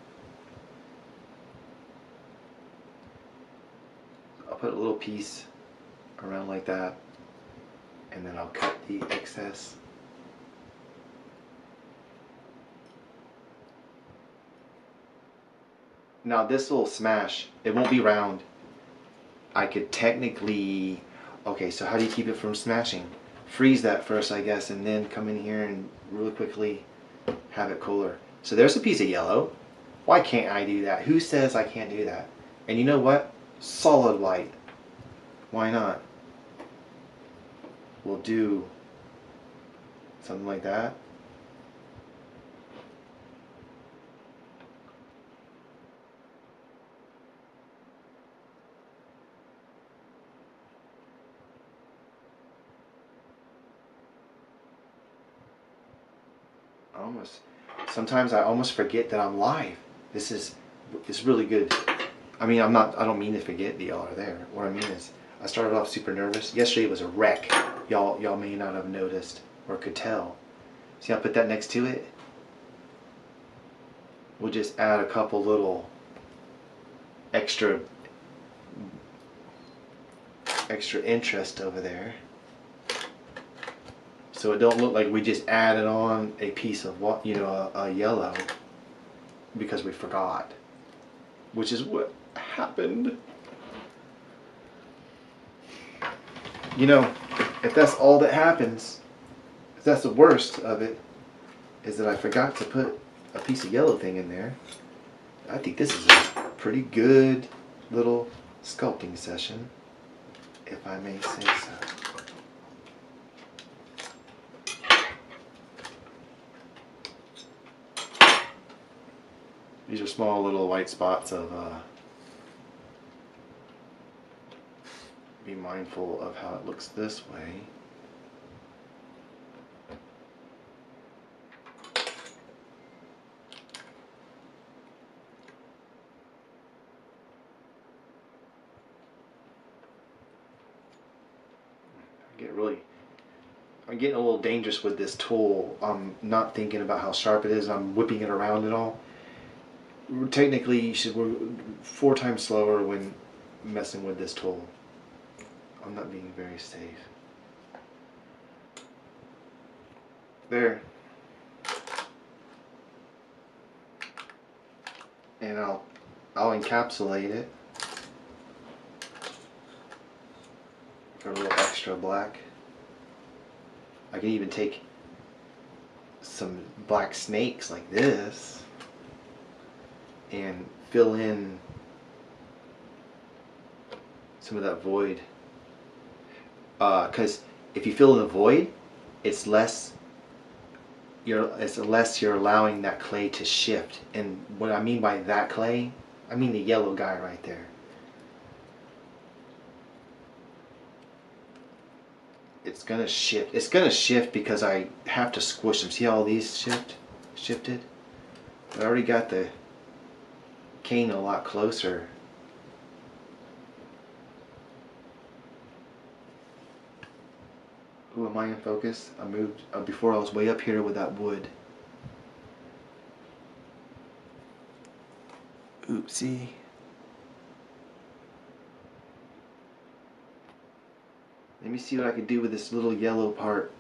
I'll put a little piece around like that. and then I'll cut the excess. Now this will smash. It won't be round. I could technically... Okay, so how do you keep it from smashing? Freeze that first, I guess, and then come in here and really quickly have it cooler. So there's a piece of yellow. Why can't I do that? Who says I can't do that? And you know what? Solid white. Why not? We'll do something like that. Sometimes I almost forget that I'm live. It's really good. I mean, I don't mean to forget that y'all are there. What I mean is, I started off super nervous. Yesterday was a wreck. Y'all may not have noticed or could tell. See, I put that next to it. We'll just add a couple little extra interest over there. So it don't look like we just added on a piece of what, you know, a yellow because we forgot, which is what happened. You know, if that's all that happens, if that's the worst of it, is that I forgot to put a piece of yellow thing in there. I think this is a pretty good little sculpting session, if I may say so. These are small little white spots of, be mindful of how it looks this way. I'm getting a little dangerous with this tool. I'm not thinking about how sharp it is. I'm whipping it around and all. Technically, we're 4 times slower when messing with this tool. I'm not being very safe. There. And I'll encapsulate it for a little extra black. I can even take some black snakes like this and fill in some of that void. Because if you fill in the void, it's less you're allowing that clay to shift. And what I mean by that clay, I mean the yellow guy right there. It's gonna shift. It's gonna shift because I have to squish them. See how all these shifted? I already got the cane a lot closer. Ooh, am I in focus? I moved before. I was way up here with that wood. Oopsie. Let me see what I can do with this little yellow part,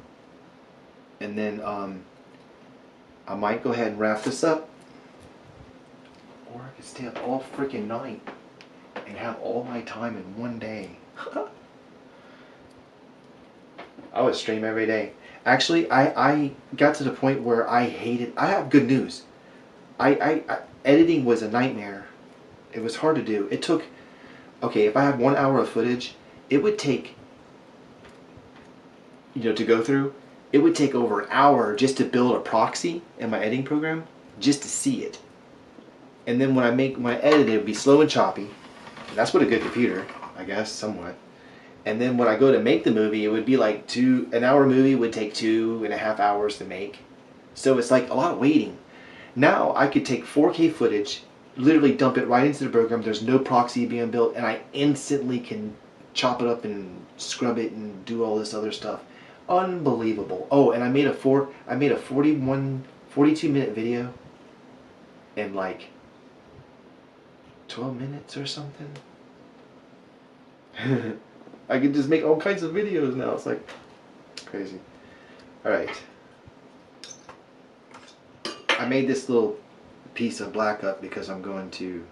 and then I might go ahead and wrap this up, or I could stay up all freaking night and have all my time in one day. I would stream every day. Actually, I got to the point where I hated. I have good news. Editing was a nightmare. It was hard to do. It took. Okay, if I had 1 hour of footage, it would take. To go through, it would take over an hour just to build a proxy in my editing program, just to see it. And then when I make my edit, it would be slow and choppy. That's what a good computer, I guess, somewhat. And then when I go to make the movie, it would be like an hour movie would take 2.5 hours to make. So it's like a lot of waiting. Now I could take 4K footage, literally dump it right into the program. There's no proxy being built, and I instantly can chop it up and scrub it and do all this other stuff. Unbelievable. Oh, and I made a 42-minute video in like 12 minutes or something. I can just make all kinds of videos now. It's like, crazy. Alright. I made this little piece of black up because I'm going to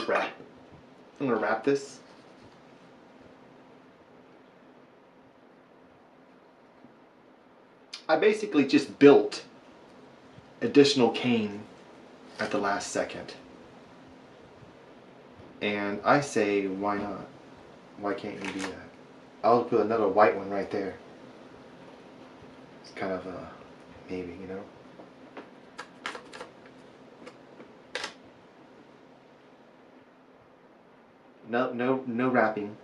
wrap. I'm going to wrap this. I basically just built additional cane at the last second. And I say, why not? Why can't you do that? I'll put another white one right there. It's kind of a maybe, you know. No wrapping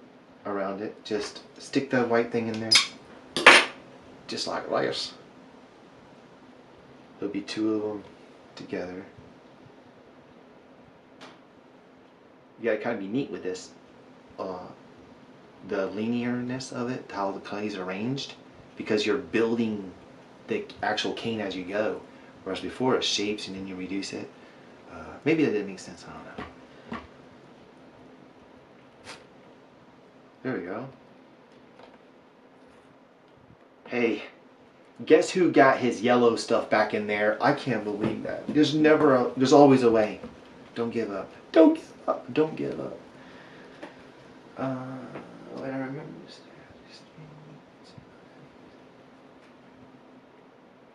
around it. Just stick the white thing in there, just like this. There'll be two of them together. You gotta kind of be neat with this. The linearness of it, how the clay is arranged, because you're building the actual cane as you go, whereas before it shapes and then you reduce it. Maybe that didn't make sense, I don't know. There we go. Hey, guess who got his yellow stuff back in there? I can't believe that. There's always a way. Don't give up. Don't give up. Don't give up. What I remember is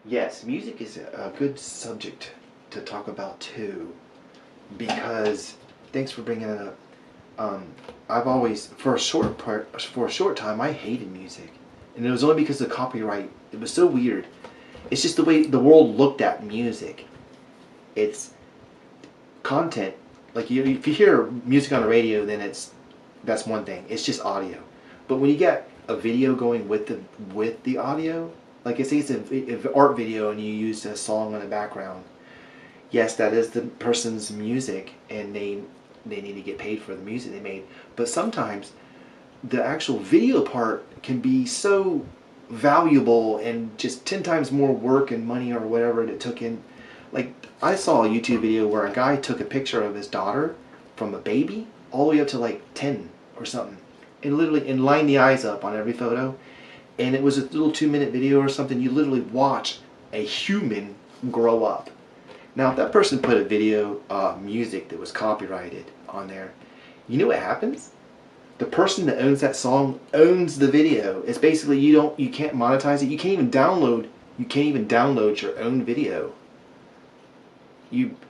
yes, music is a good subject to talk about too, because thanks for bringing it up. I've always, for a short time, I hated music, and it was only because of copyright. It was so weird. It's just the way the world looked at music. It's content. Like if you hear music on the radio, then that's one thing. It's just audio. But when you get a video going with the audio, like I say, it's an art video, and you use a song in the background. Yes, that is the person's music, and they need to get paid for the music they made. But sometimes the actual video part can be so valuable and just 10 times more work and money or whatever it took in. Like, I saw a YouTube video where a guy took a picture of his daughter from a baby all the way up to like 10 or something, and literally lined the eyes up on every photo, and it was a little 2-minute video or something. You literally watch a human grow up. Now, if that person put a video music that was copyrighted on there, you know what happens? The person that owns that song owns the video. It's basically you can't monetize it. You can't even download your own video.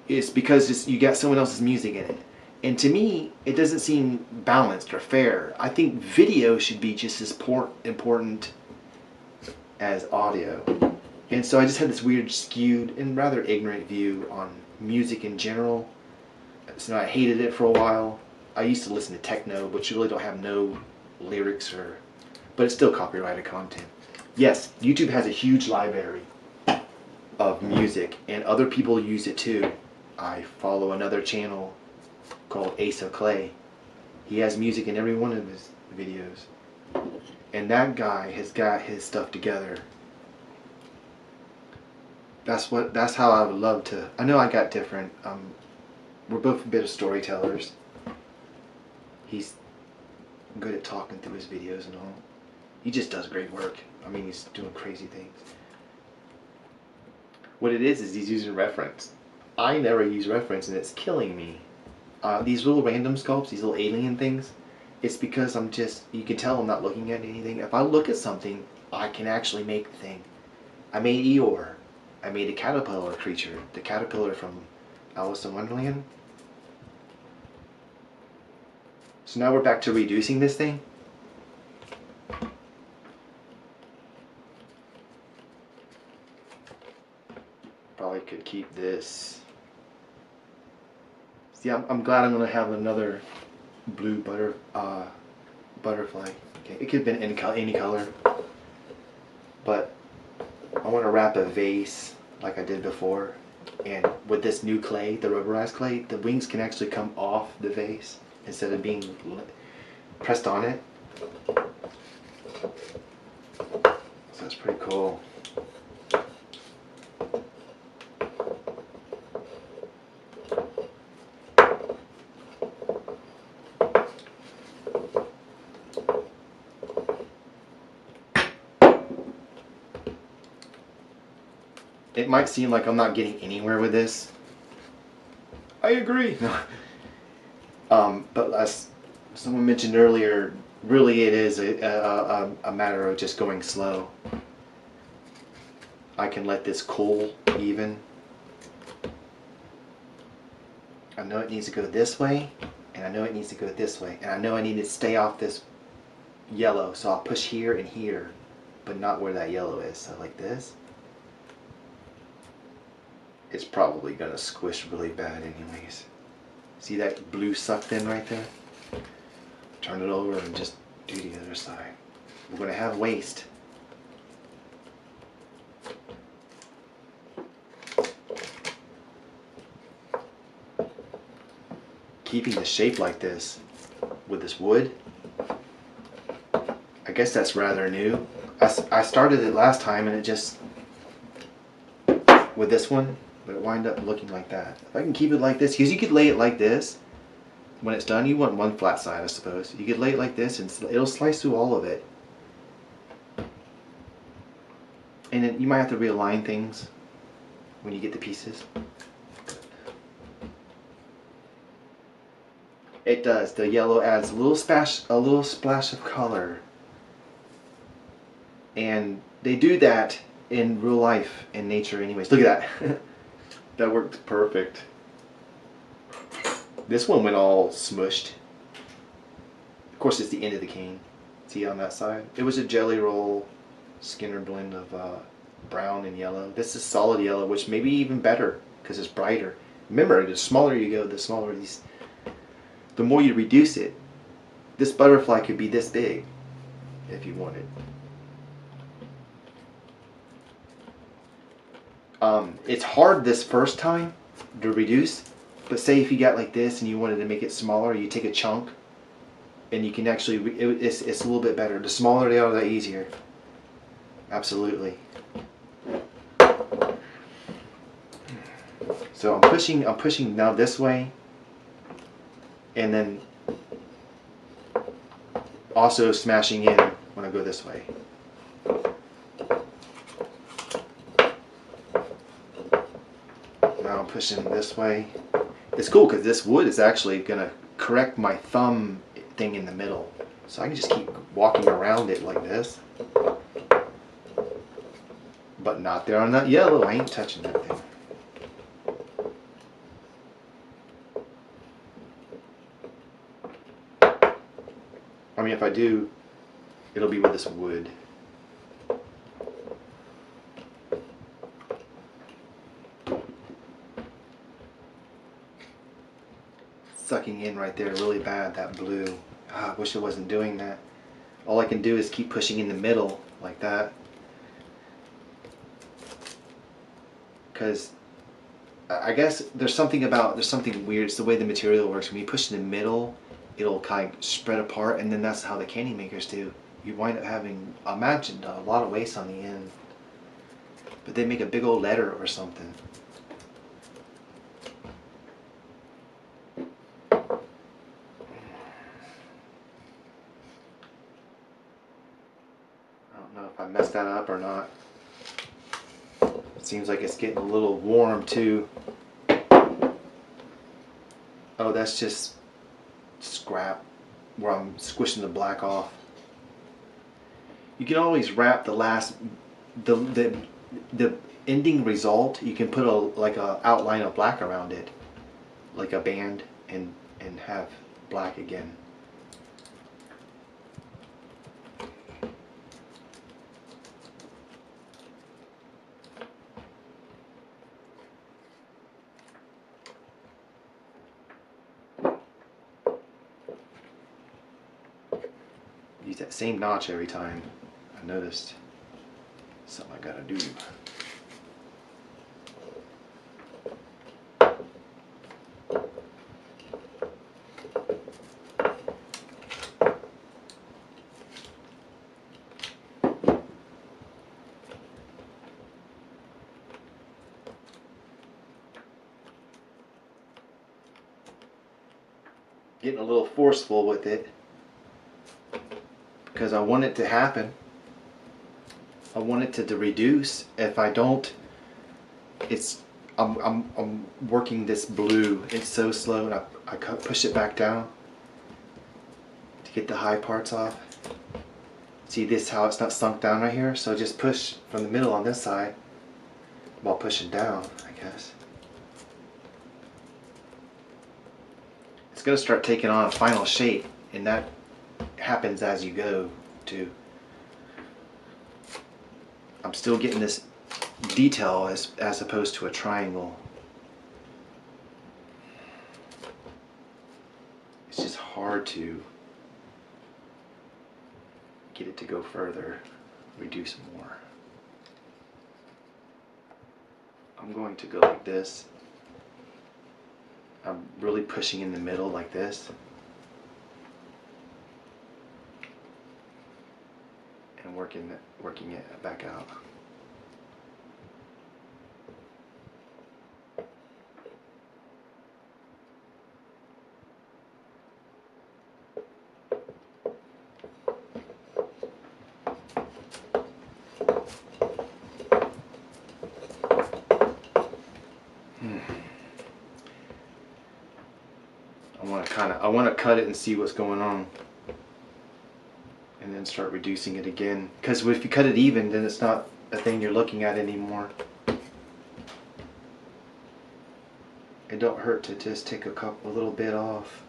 It's because you got someone else's music in it. And to me, it doesn't seem balanced or fair. I think video should be just as important as audio. And so I just had this weird, skewed, and rather ignorant view on music in general. So I hated it for a while. I used to listen to techno, but you really don't have no lyrics, but it's still copyrighted content. Yes, YouTube has a huge library of music, and other people use it too. I follow another channel called Ace of Clay. He has music in every one of his videos, and that guy has got his stuff together. That's how I would love to. I know I got different. We're both a bit of storytellers. He's good at talking through his videos and all. He just does great work. I mean, he's doing crazy things. What it is he's using reference. I never use reference, and it's killing me. These little random sculpts, these little alien things, it's because you can tell I'm not looking at anything. If I look at something, I can actually make the thing. I made Eeyore. I made a caterpillar creature, the caterpillar from Alice in Wonderland. So now we're back to reducing this thing. Probably could keep this. See, I'm glad I'm going to have another blue butterfly. Okay, it could have been any color. But I want to wrap a vase like I did before, and with this new clay, the rubberized clay, the wings can actually come off the vase instead of being pressed on it. So that's pretty cool. It might seem like I'm not getting anywhere with this. I agree. But as someone mentioned earlier, really it is a matter of just going slow. I can let this cool even. I know it needs to go this way, and I know it needs to go this way, and I know I need to stay off this yellow, so I'll push here and here, but not where that yellow is. So like this. It's probably gonna squish really bad anyways. See that blue sucked in right there? Turn it over and just do the other side. We're gonna have waste. Keeping the shape like this with this wood, I guess that's rather new. I started it last time and it just, with this one, but it wind up looking like that. If I can keep it like this, because you could lay it like this. When it's done, you want one flat side, I suppose. You could lay it like this and it'll slice through all of it. And then you might have to realign things when you get the pieces. It does. The yellow adds a little splash of color. And they do that in real life, in nature anyways. Look at that. That worked perfect. This one went all smushed. Of course, it's the end of the cane. See on that side? It was a Jelly Roll Skinner blend of brown and yellow. This is solid yellow, which may be even better because it's brighter. Remember, the smaller you go, the smaller these. The more you reduce it. This butterfly could be this big if you wanted. It's hard this first time to reduce, but say if you got like this and you wanted to make it smaller, you take a chunk and you can actually, it's a little bit better. The smaller they are, the easier. Absolutely. So I'm pushing now this way, and then also smashing in when I go this way. Now I'm pushing this way. It's cool because this wood is actually gonna correct my thumb thing in the middle. So I can just keep walking around it like this. But not there on that yellow. I ain't touching that thing. I mean, if I do, it'll be with this wood. Sucking in right there really bad, that blue. I wish I wasn't doing that. All I can do is keep pushing in the middle like that. Because I guess there's something weird. It's the way the material works. When you push in the middle, it'll kind of spread apart, and then that's how the candy makers do. You wind up having, I imagine, a lot of waste on the end. But they make a big old letter or something. I don't know if I messed that up or not. It seems like it's getting a little warm too. Oh, that's just scrap where I'm squishing the black off. You can always wrap the last, the ending result. You can put like a outline of black around it, like a band, and have black again. Use that same notch every time. I noticed. Something I gotta do. Getting a little forceful with it because I want it to happen. I want it to reduce. If I don't I'm working this blue. It's so slow, and I push it back down to get the high parts off. See this, how it's not sunk down right here? So just push from the middle on this side while pushing down, I guess. It's going to start taking on a final shape, and that happens as you go too. I'm still getting this detail as opposed to a triangle. It's just hard to get it to go further, reduce more. I'm going to go like this. I'm really pushing in the middle like this. And working it back out. I want to cut it and see what's going on, and then start reducing it again. Because if you cut it even, then it's not a thing you're looking at anymore. It don't hurt to just take a little bit off.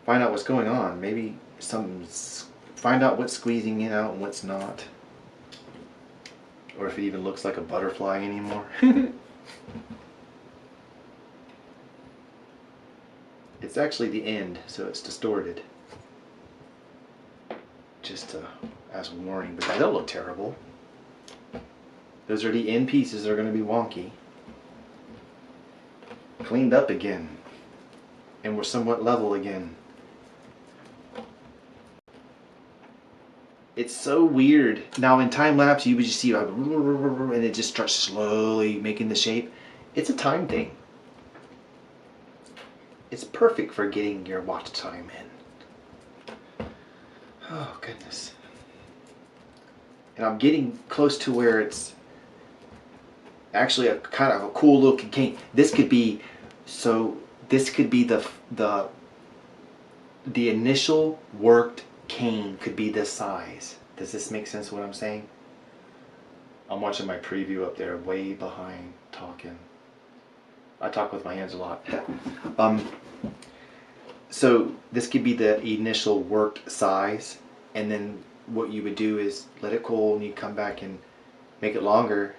Find out what's going on. Maybe find out what's squeezing it out and what's not, or if it even looks like a butterfly anymore. It's actually the end, so it's distorted. Just as a warning, but that don't look terrible. Those are the end pieces that are going to be wonky. Cleaned up again, and we're somewhat level again. It's so weird. Now in time lapse, you would just see like, and it just starts slowly making the shape. It's a time thing. It's perfect for getting your watch time in. Oh goodness. And I'm getting close to where it's actually a kind of a cool looking cane. This could be the initial worked cane could be this size. Does this make sense what I'm saying? I'm watching my preview up there way behind talking. I talk with my hands a lot. So this could be the initial worked size, and then what you would do is let it cool, and you come back and make it longer.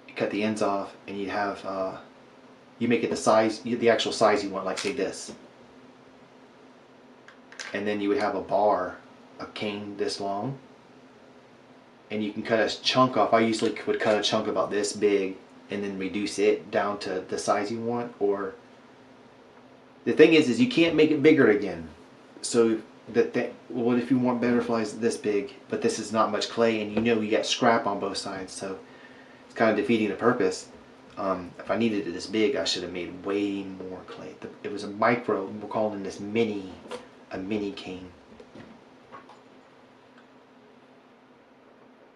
You cut the ends off, and you have you make it the size, the actual size you want, like say this, and then you would have a cane this long, and you can cut a chunk off. I usually would cut a chunk about this big, and then reduce it down to the size you want. Or the thing is you can't make it bigger again. So what if you want butterflies this big, but this is not much clay, and you got scrap on both sides, so it's kind of defeating the purpose. If I needed it this big, I should have made way more clay. It was a micro. We're calling this a mini cane.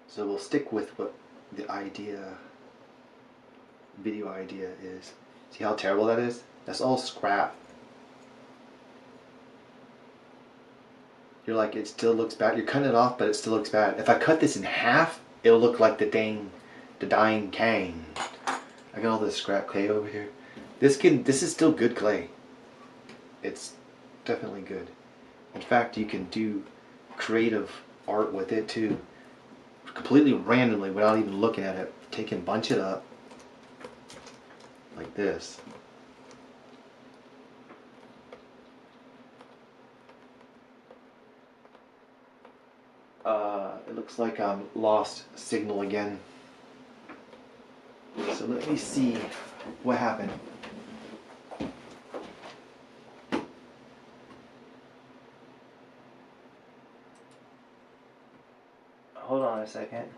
So we'll stick with what the video idea is. See how terrible that is? That's all scrap. You're like, it still looks bad. You're cutting it off, but it still looks bad. If I cut this in half, it'll look like the dying cane. I got all this scrap clay over here. This is still good clay. It's definitely good. In fact, you can do creative art with it too. Completely randomly, without even looking at it. Take and bunch it up like this. It looks like I'm lost signal again. So let me see what happened. Hold on a second.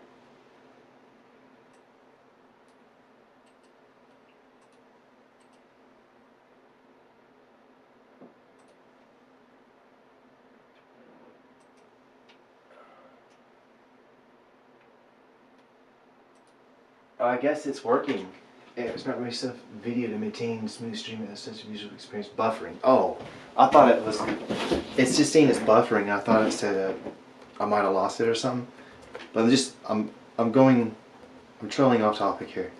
I guess it's working. It's not really stuff video to maintain smooth streaming and such visual experience. Buffering. Oh, I thought it was. It's just saying it's buffering. I thought it said I might have lost it or something. But I'm trailing off topic here.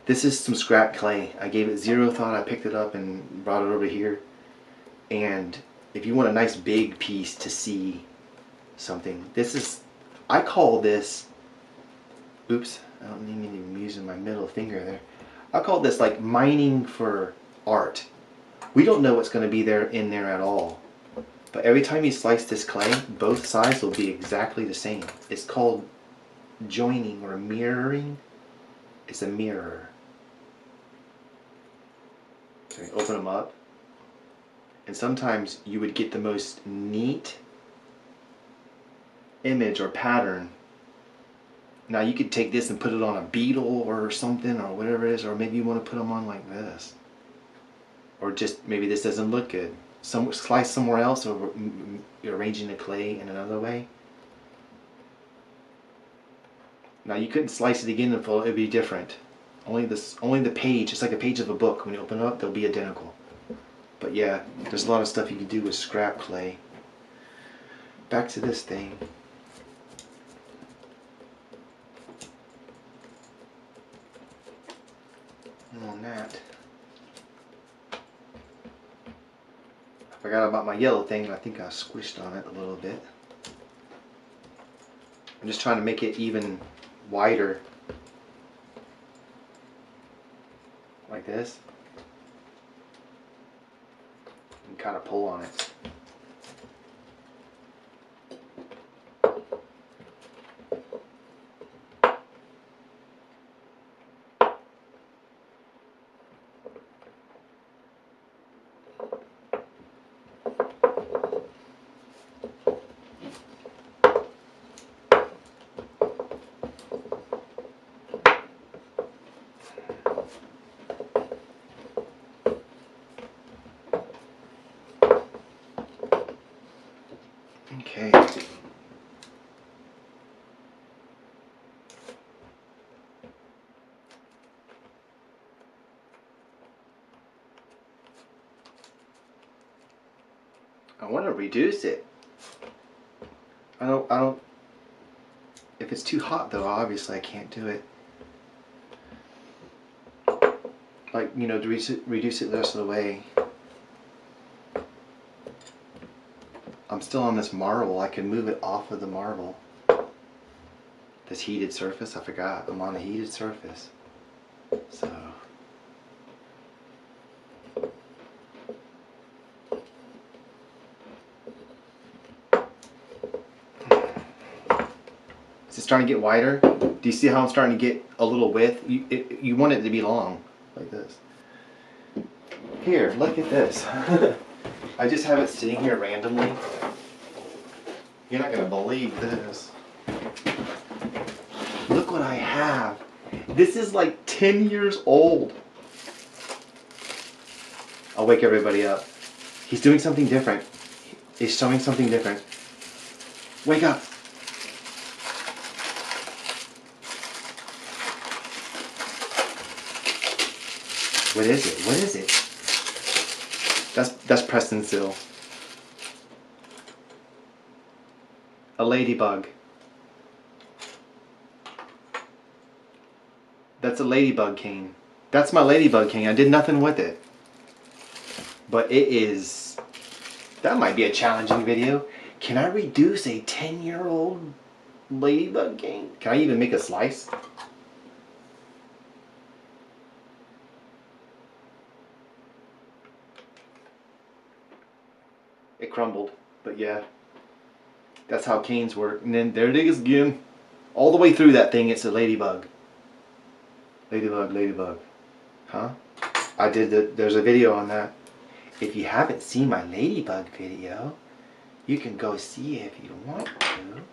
This is some scrap clay. I gave it zero thought. I picked it up and brought it over here. And if you want a nice big piece to see something, this is. I call this. Oops. I don't need to be using my middle finger there. I call this like mining for art. We don't know what's going to be in there at all. But every time you slice this clay, both sides will be exactly the same. It's called joining or mirroring. It's a mirror. Okay, open them up. And sometimes you would get the most neat image or pattern. Now you could take this and put it on a beetle or something or whatever it is, or maybe you want to put them on like this. Or just maybe this doesn't look good. Slice somewhere else, or arranging the clay in another way. Now you couldn't slice it again, it would be different. Only the page, it's like a page of a book. When you open it up, they'll be identical. But yeah, there's a lot of stuff you can do with scrap clay. Back to this thing. On that. I forgot about my yellow thing. I think I squished on it a little bit. I'm just trying to make it even wider. Like this. And kind of pull on it. Okay. I want to reduce it. I don't, if it's too hot though, obviously I can't do it. Like, you know, to reduce it the rest of the way. I'm still on this marble. I can move it off of the marble. This heated surface, I forgot. I'm on a heated surface. So. Is it starting to get wider? Do you see how I'm starting to get a little width? You want it to be long, like this. Here, look at this. I just have it sitting here randomly. You're not going to believe this. Look what I have. This is like 10 years old. I'll wake everybody up. He's doing something different. He's showing something different. Wake up. What is it? What is it? That's Preston Sill. A ladybug. That's a ladybug cane. That's my ladybug cane. I did nothing with it. But it is... That might be a challenging video. Can I reduce a 10-year-old ladybug cane? Can I even make a slice? It crumbled, but yeah. That's how canes work. And then there it is again. All the way through that thing, it's a ladybug. Ladybug, ladybug. Huh? There's a video on that. If you haven't seen my ladybug video, you can go see it if you want to.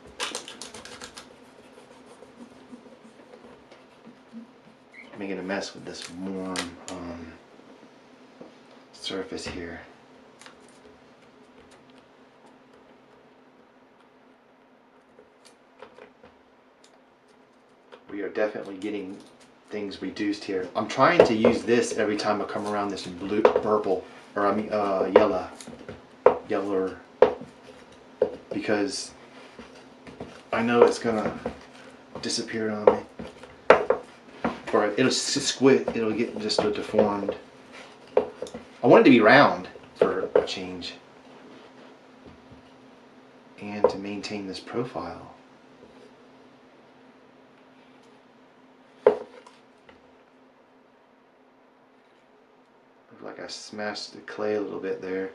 Making a mess with this warm surface here. We are definitely getting things reduced here. I'm trying to use this every time I come around this blue, purple, or I mean yellow, because I know it's gonna disappear on me, or it'll squid. It'll get just deformed. I want it to be round for a change, and to maintain this profile. Looks like I smashed the clay a little bit there.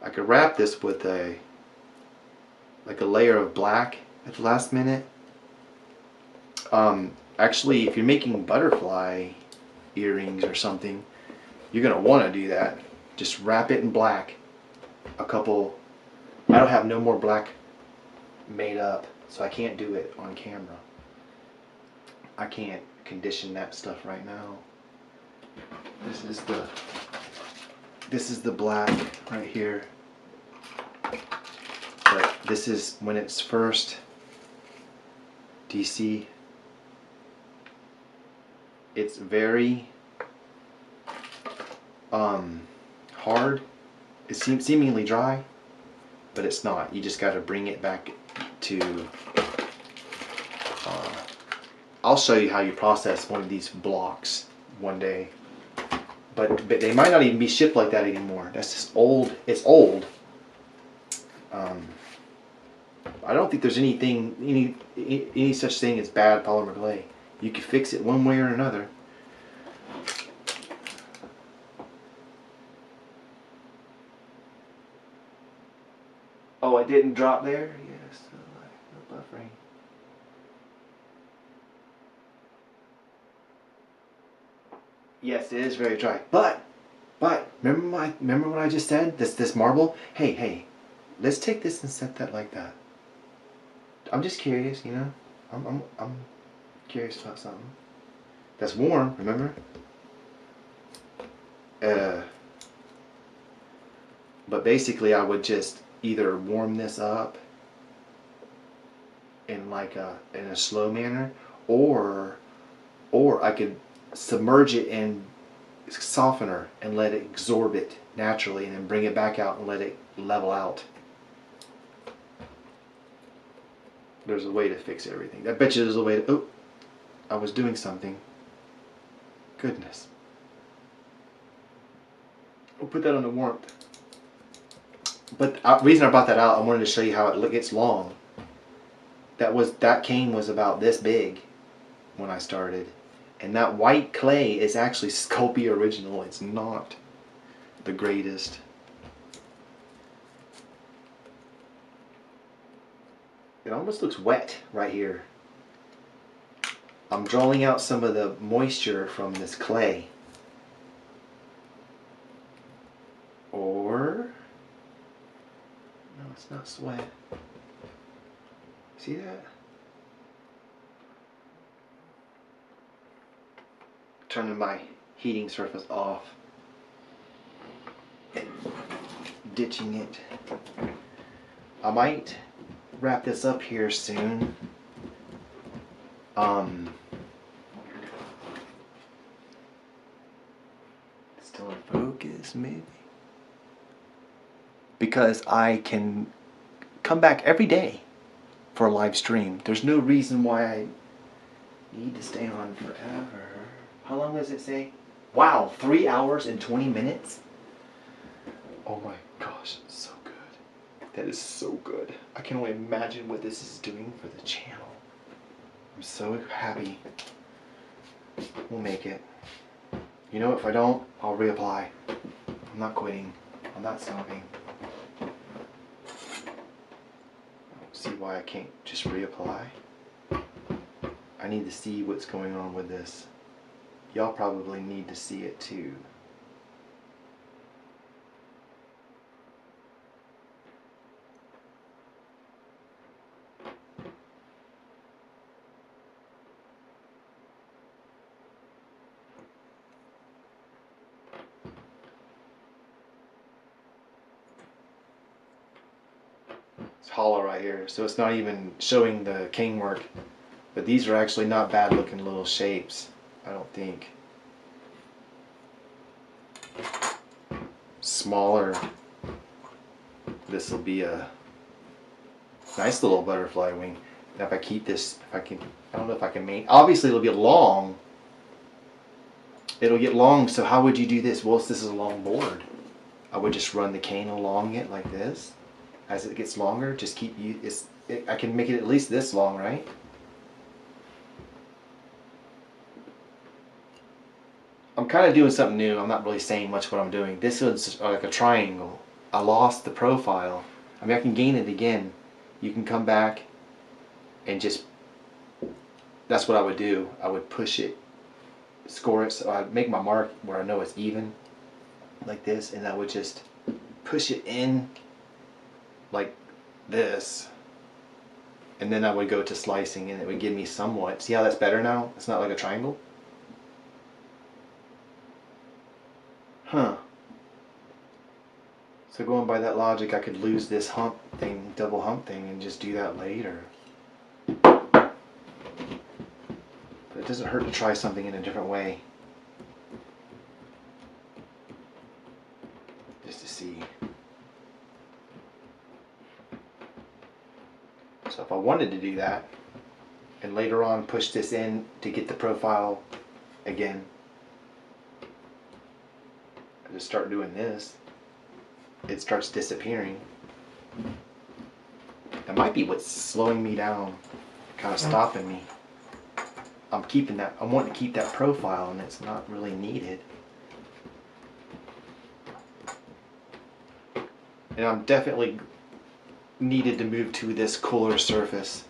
I could wrap this with a layer of black at the last minute. Actually, if you're making butterfly earrings or something, you're gonna want to do that. Just wrap it in black. I don't have no more black made up, so I can't do it on camera. I can't condition that stuff right now. This is the black right here. But this is when it's first DC. It's very hard. It's seemingly dry, but it's not. You just got to bring it back to. I'll show you how you process one of these blocks one day, but they might not even be shipped like that anymore. That's just old. It's old. I don't think there's any such thing as bad polymer clay. You can fix it one way or another. Oh, it didn't drop there? Yes, no buffering. Yes, it is very dry. But remember what I just said? This marble? Hey, let's take this and set that like that. I'm just curious, you know? I'm curious about something. That's warm, remember? But basically I would just either warm this up in in a slow manner, or I could submerge it in softener and let it absorb it naturally, and then bring it back out and let it level out. There's a way to fix everything. I bet you there's a way to. Oh, I was doing something. Goodness. We'll put that on the warmth. But the reason I brought that out, I wanted to show you how it gets long. That cane was about this big when I started, and that white clay is actually Sculpey original. It's not the greatest. It almost looks wet right here. I'm drawing out some of the moisture from this clay. Or, no, it's not sweat. See that? Turning my heating surface off. And ditching it. I might wrap this up here soon. Still in focus, maybe? Because I can come back every day for a live stream. There's no reason why I need to stay on forever. How long does it say? Wow, 3 hours and 20 minutes? Oh my gosh, it's so good. That is so good. I can only imagine what this is doing for the channel. I'm so happy. We'll make it. You know, if I don't, I'll reapply. I'm not quitting. I'm not stopping. I don't see why I can't just reapply. I need to see what's going on with this. Y'all probably need to see it too. It's hollow right here, so it's not even showing the cane work. But these are actually not bad looking little shapes, I don't think. Smaller. This will be a nice little butterfly wing. Now if I keep this, if I can, I don't know if I can make, obviously it'll get long. It'll get long, so how would you do this? Well, this is a long board. I would just run the cane along it like this. As it gets longer, just keep you, I can make it at least this long, right? I'm kind of doing something new. I'm not really saying much what I'm doing. This is like a triangle. I lost the profile. I mean, I can gain it again. You can come back and just, that's what I would do. I would push it, score it, so I'd make my mark where I know it's even, like this, and I would just push it in like this, and then I would go to slicing and it would give me somewhat. See how that's better now? It's not like a triangle? Huh. So going by that logic, I could lose this hump thing, double hump thing, and just do that later. But it doesn't hurt to try something in a different way. Just to see. So if I wanted to do that, and later on push this in to get the profile again, I just start doing this, it starts disappearing. That might be what's slowing me down, kind of stopping me. I'm keeping that, I want to keep that profile, and it's not really needed. And I'm definitely needed to move to this cooler surface.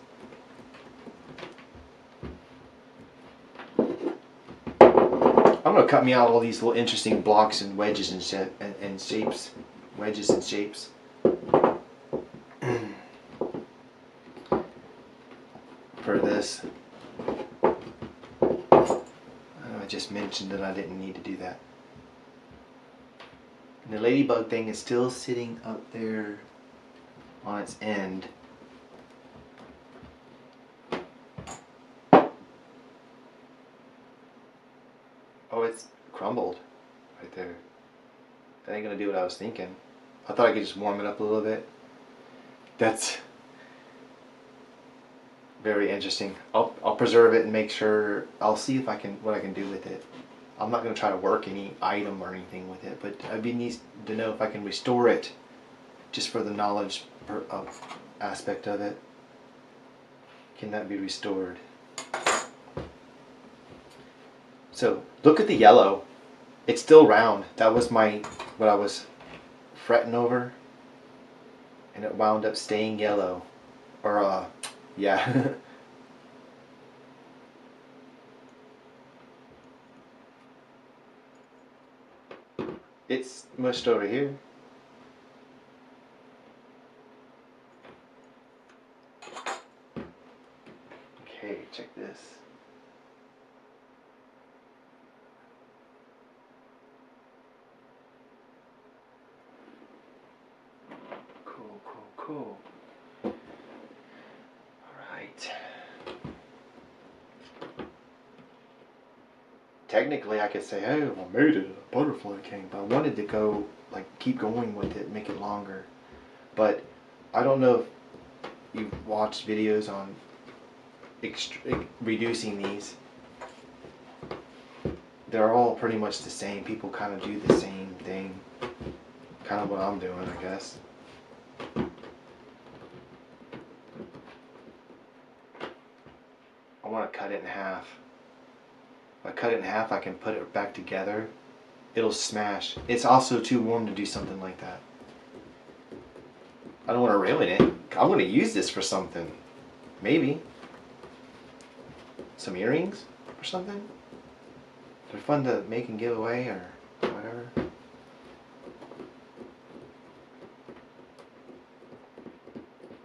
I'm going to cut me out all these little interesting blocks and wedges and shapes. Wedges and shapes. For this. I just mentioned that I didn't need to do that. And the ladybug thing is still sitting up there on its end. Oh, it's crumbled right there. That ain't gonna do what I was thinking. I thought I could just warm it up a little bit. That's very interesting. I'll preserve it and make sure, I'll see if I can, what I can do with it. I'm not gonna try to work any item or anything with it, but I'd be neat to know if I can restore it, just for the knowledge aspect of it. Can that be restored? So look at the yellow. It's still round. That was what I was fretting over, and it wound up staying yellow. Or yeah. It's mushed over here. Okay, check this. Cool, cool, cool. Alright. Technically I could say, oh, I made it, a butterfly king, but I wanted to go, like, keep going with it, make it longer. But I don't know if you've watched videos on reducing these. They're all pretty much the same. People kind of do the same thing. Kind of what I'm doing, I guess. I want to cut it in half. If I cut it in half, I can put it back together. It'll smash. It's also too warm to do something like that. I don't want to ruin it. I'm going to use this for something. Maybe. Some earrings or something? They're fun to make and give away or whatever.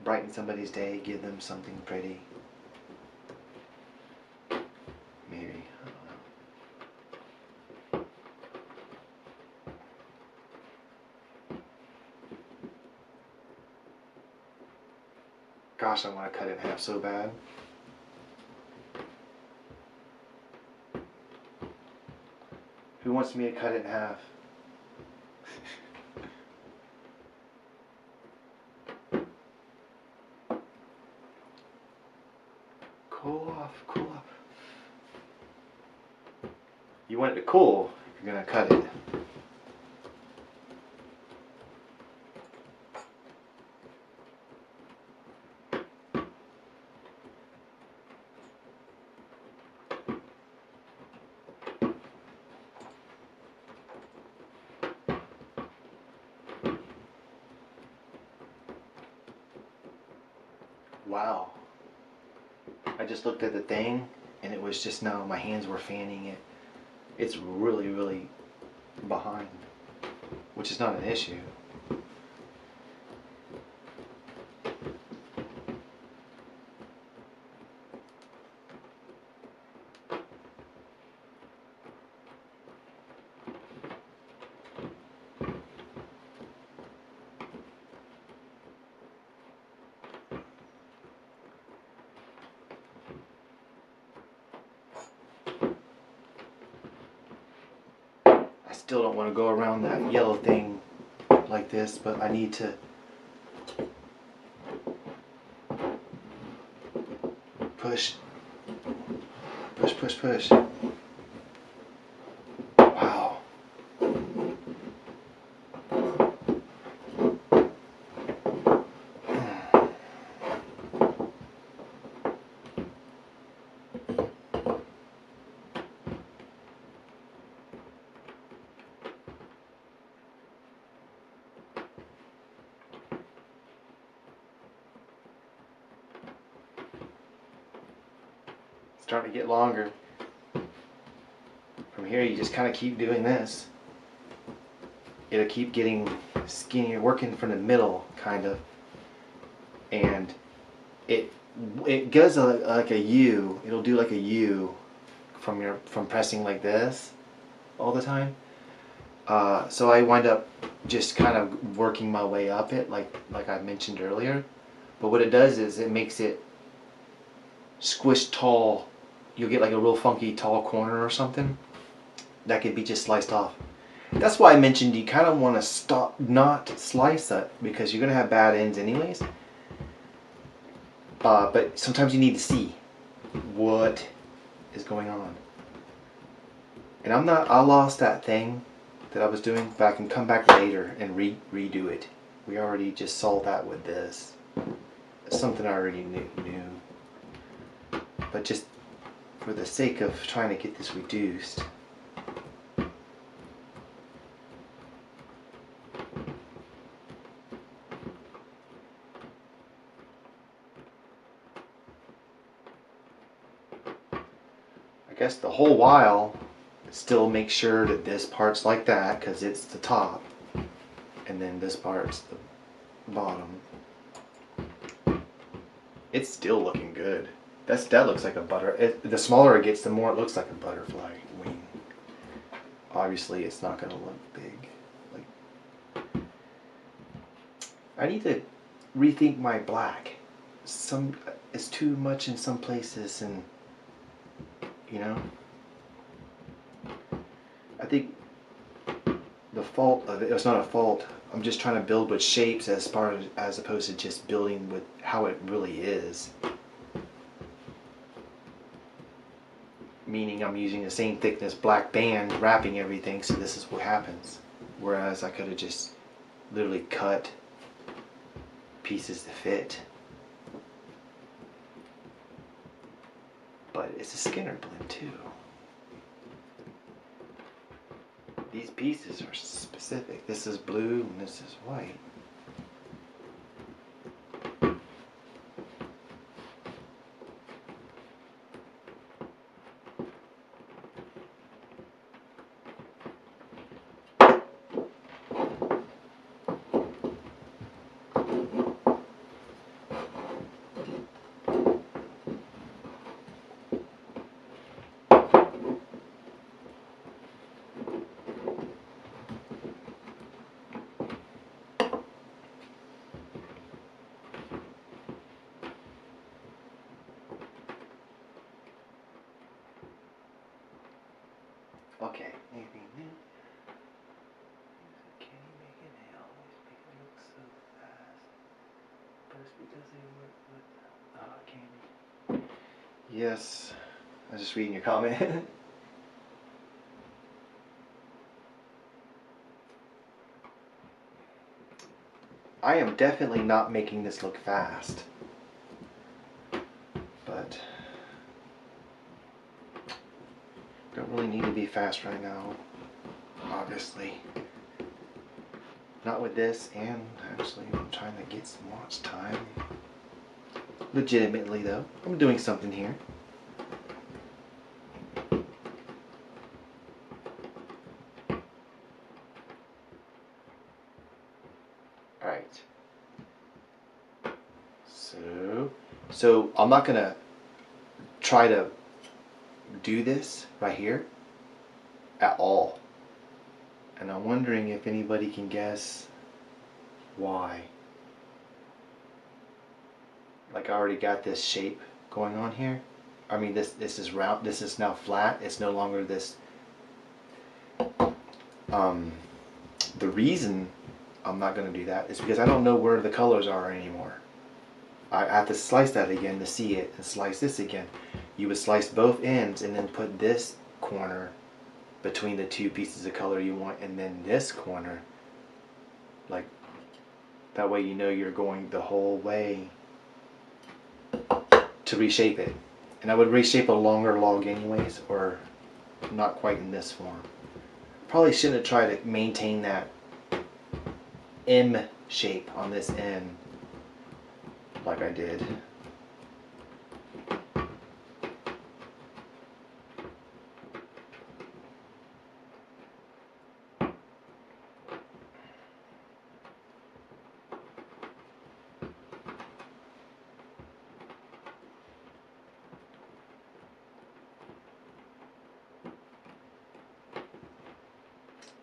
Brighten somebody's day, give them something pretty. Maybe. I don't know. Gosh, I want to cut it in half so bad. Who wants me to cut it in half? Cool off, cool off. You want it to cool, you're gonna cut it. Wow. I just looked at the thing and it was just now my hands were fanning it. It's really, really behind, which is not an issue. I still don't want to go around that yellow thing like this, but I need to push, push, push, push. Wow. Starting to get longer. From here you just kind of keep doing this. It'll keep getting skinnier, working from the middle kind of, and it does like a U. It'll do like a U from pressing like this all the time. So I wind up just kind of working my way up it like I mentioned earlier. But what it does is it makes it squished tall. You'll get like a real funky tall corner or something that could be just sliced off. That's why I mentioned you kind of want to not slice it, because you're going to have bad ends anyways. But sometimes you need to see what is going on. And I lost that thing that I was doing, but I can come back later and redo it. We already just saw that with this. It's something I already knew. But just for the sake of trying to get this reduced, I guess the whole while still make sure that this part's like that because it's the top, and then this part's the bottom. It's still looking good. That looks like a the smaller it gets, the more it looks like a butterfly wing. Obviously, it's not going to look big. I need to rethink my black. It's too much in some places, and you know. I think the fault of it's not a fault. I'm just trying to build with shapes as opposed to just building with how it really is. Meaning I'm using the same thickness black band wrapping everything, so this is what happens. Whereas I could have just literally cut pieces to fit. But it's a Skinner blend too. These pieces are specific. This is blue and this is white. Okay, anything new? Does they work with candy? Yes. I was just reading your comment. I am definitely not making this look fast. But don't really need to be fast right now. Obviously. Not with this, and actually I'm trying to get some watch time. Legitimately though. I'm doing something here. Alright. So I'm not gonna try to do this right here at all. And I'm wondering if anybody can guess why. Like I already got this shape going on here. I mean this is round, this is now flat, it's no longer this. The reason I'm not going to do that is because I don't know where the colors are anymore. I have to slice that again to see it, and slice this again. You would slice both ends and then put this corner between the two pieces of color you want, and then this corner, like that way you know you're going the whole way to reshape it. And I would reshape a longer log anyways, or not quite in this form. Probably shouldn't have tried to maintain that M shape on this end like I did.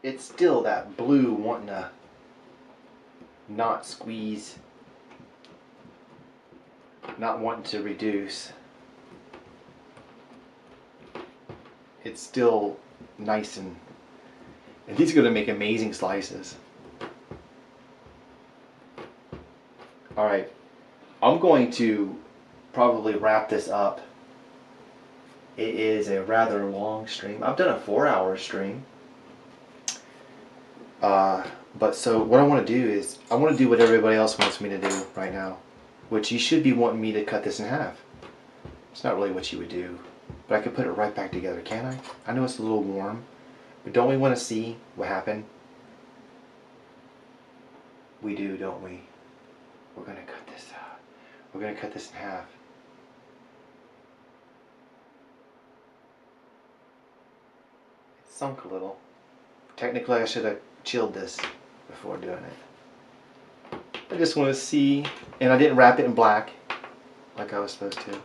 It's still that blue wanting to not squeeze, not wanting to reduce. It's still nice, and these are going to make amazing slices. Alright, I'm going to probably wrap this up. It is a rather long stream. I've done a 4-hour stream. But so what I want to do is, I want to do what everybody else wants me to do right now. Which you should be wanting me to cut this in half. It's not really what you would do. But I could put it right back together, can't I? I know it's a little warm. But don't we want to see what happened? We do, don't we? We're going to cut this out. We're going to cut this in half. It sunk a little. Technically I should have chilled this before doing it. I just want to see, and I didn't wrap it in black like I was supposed to.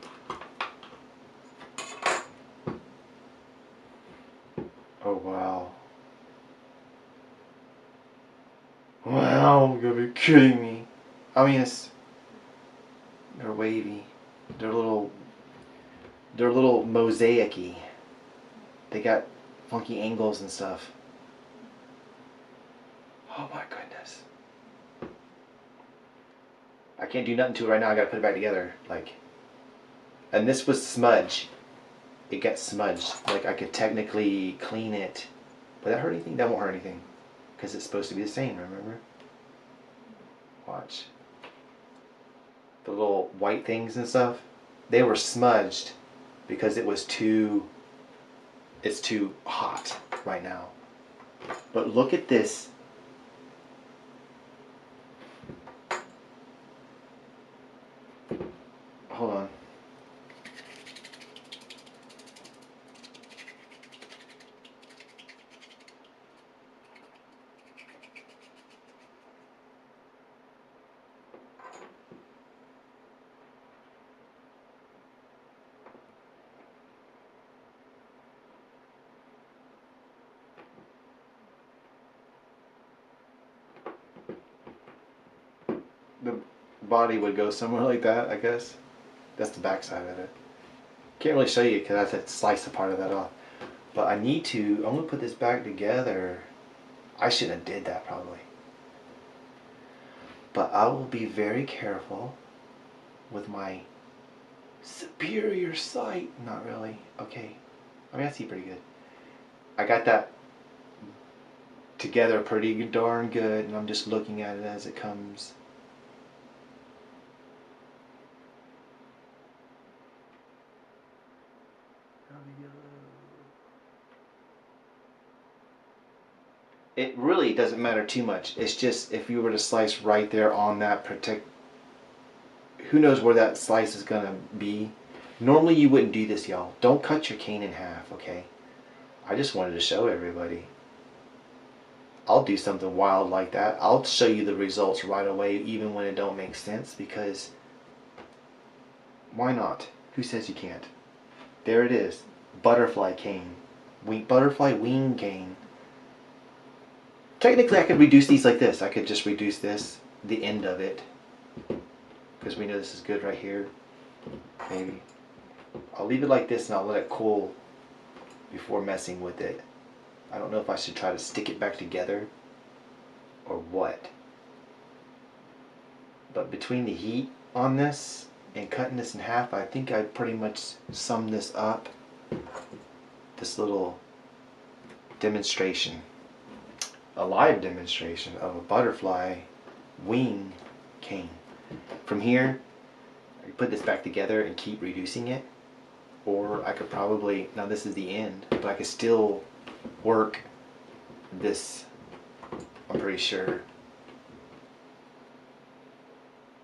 Oh wow. Wow, you're gonna be kidding me. I mean, they're wavy. They're a little mosaic-y. They got funky angles and stuff. Oh my goodness. I can't do nothing to it right now. I gotta put it back together. Like, and this was smudge. It got smudged. Like I could technically clean it. Would that hurt anything? That won't hurt anything. Because it's supposed to be the same, remember? Watch. The little white things and stuff, they were smudged because it's too hot right now. But look at this. Hold on. The body would go somewhere like that, I guess. That's the back side of it. Can't really show you because I have to slice a part of that off. But I need to, I'm going to put this back together. I shouldn't have did that probably. But I will be very careful with my superior sight. Not really. Okay. I mean, I see pretty good. I got that together pretty darn good, and I'm just looking at it as it comes. It really doesn't matter too much. It's just if you were to slice right there on that who knows where that slice is gonna be. Normally you wouldn't do this, y'all. Don't cut your cane in half, okay? I just wanted to show everybody. I'll do something wild like that. I'll show you the results right away, even when it don't make sense, because why not? Who says you can't? There it is. Butterfly cane. Butterfly wing cane. Technically I could reduce these like this. I could just reduce this, the end of it, because we know this is good right here. Maybe. I'll leave it like this and I'll let it cool before messing with it. I don't know if I should try to stick it back together or what. But between the heat on this and cutting this in half, I think I pretty much summed this up. This little demonstration. A live demonstration of a butterfly wing cane. From here, I could put this back together and keep reducing it. Or I could probably, now this is the end, but I could still work this, I'm pretty sure.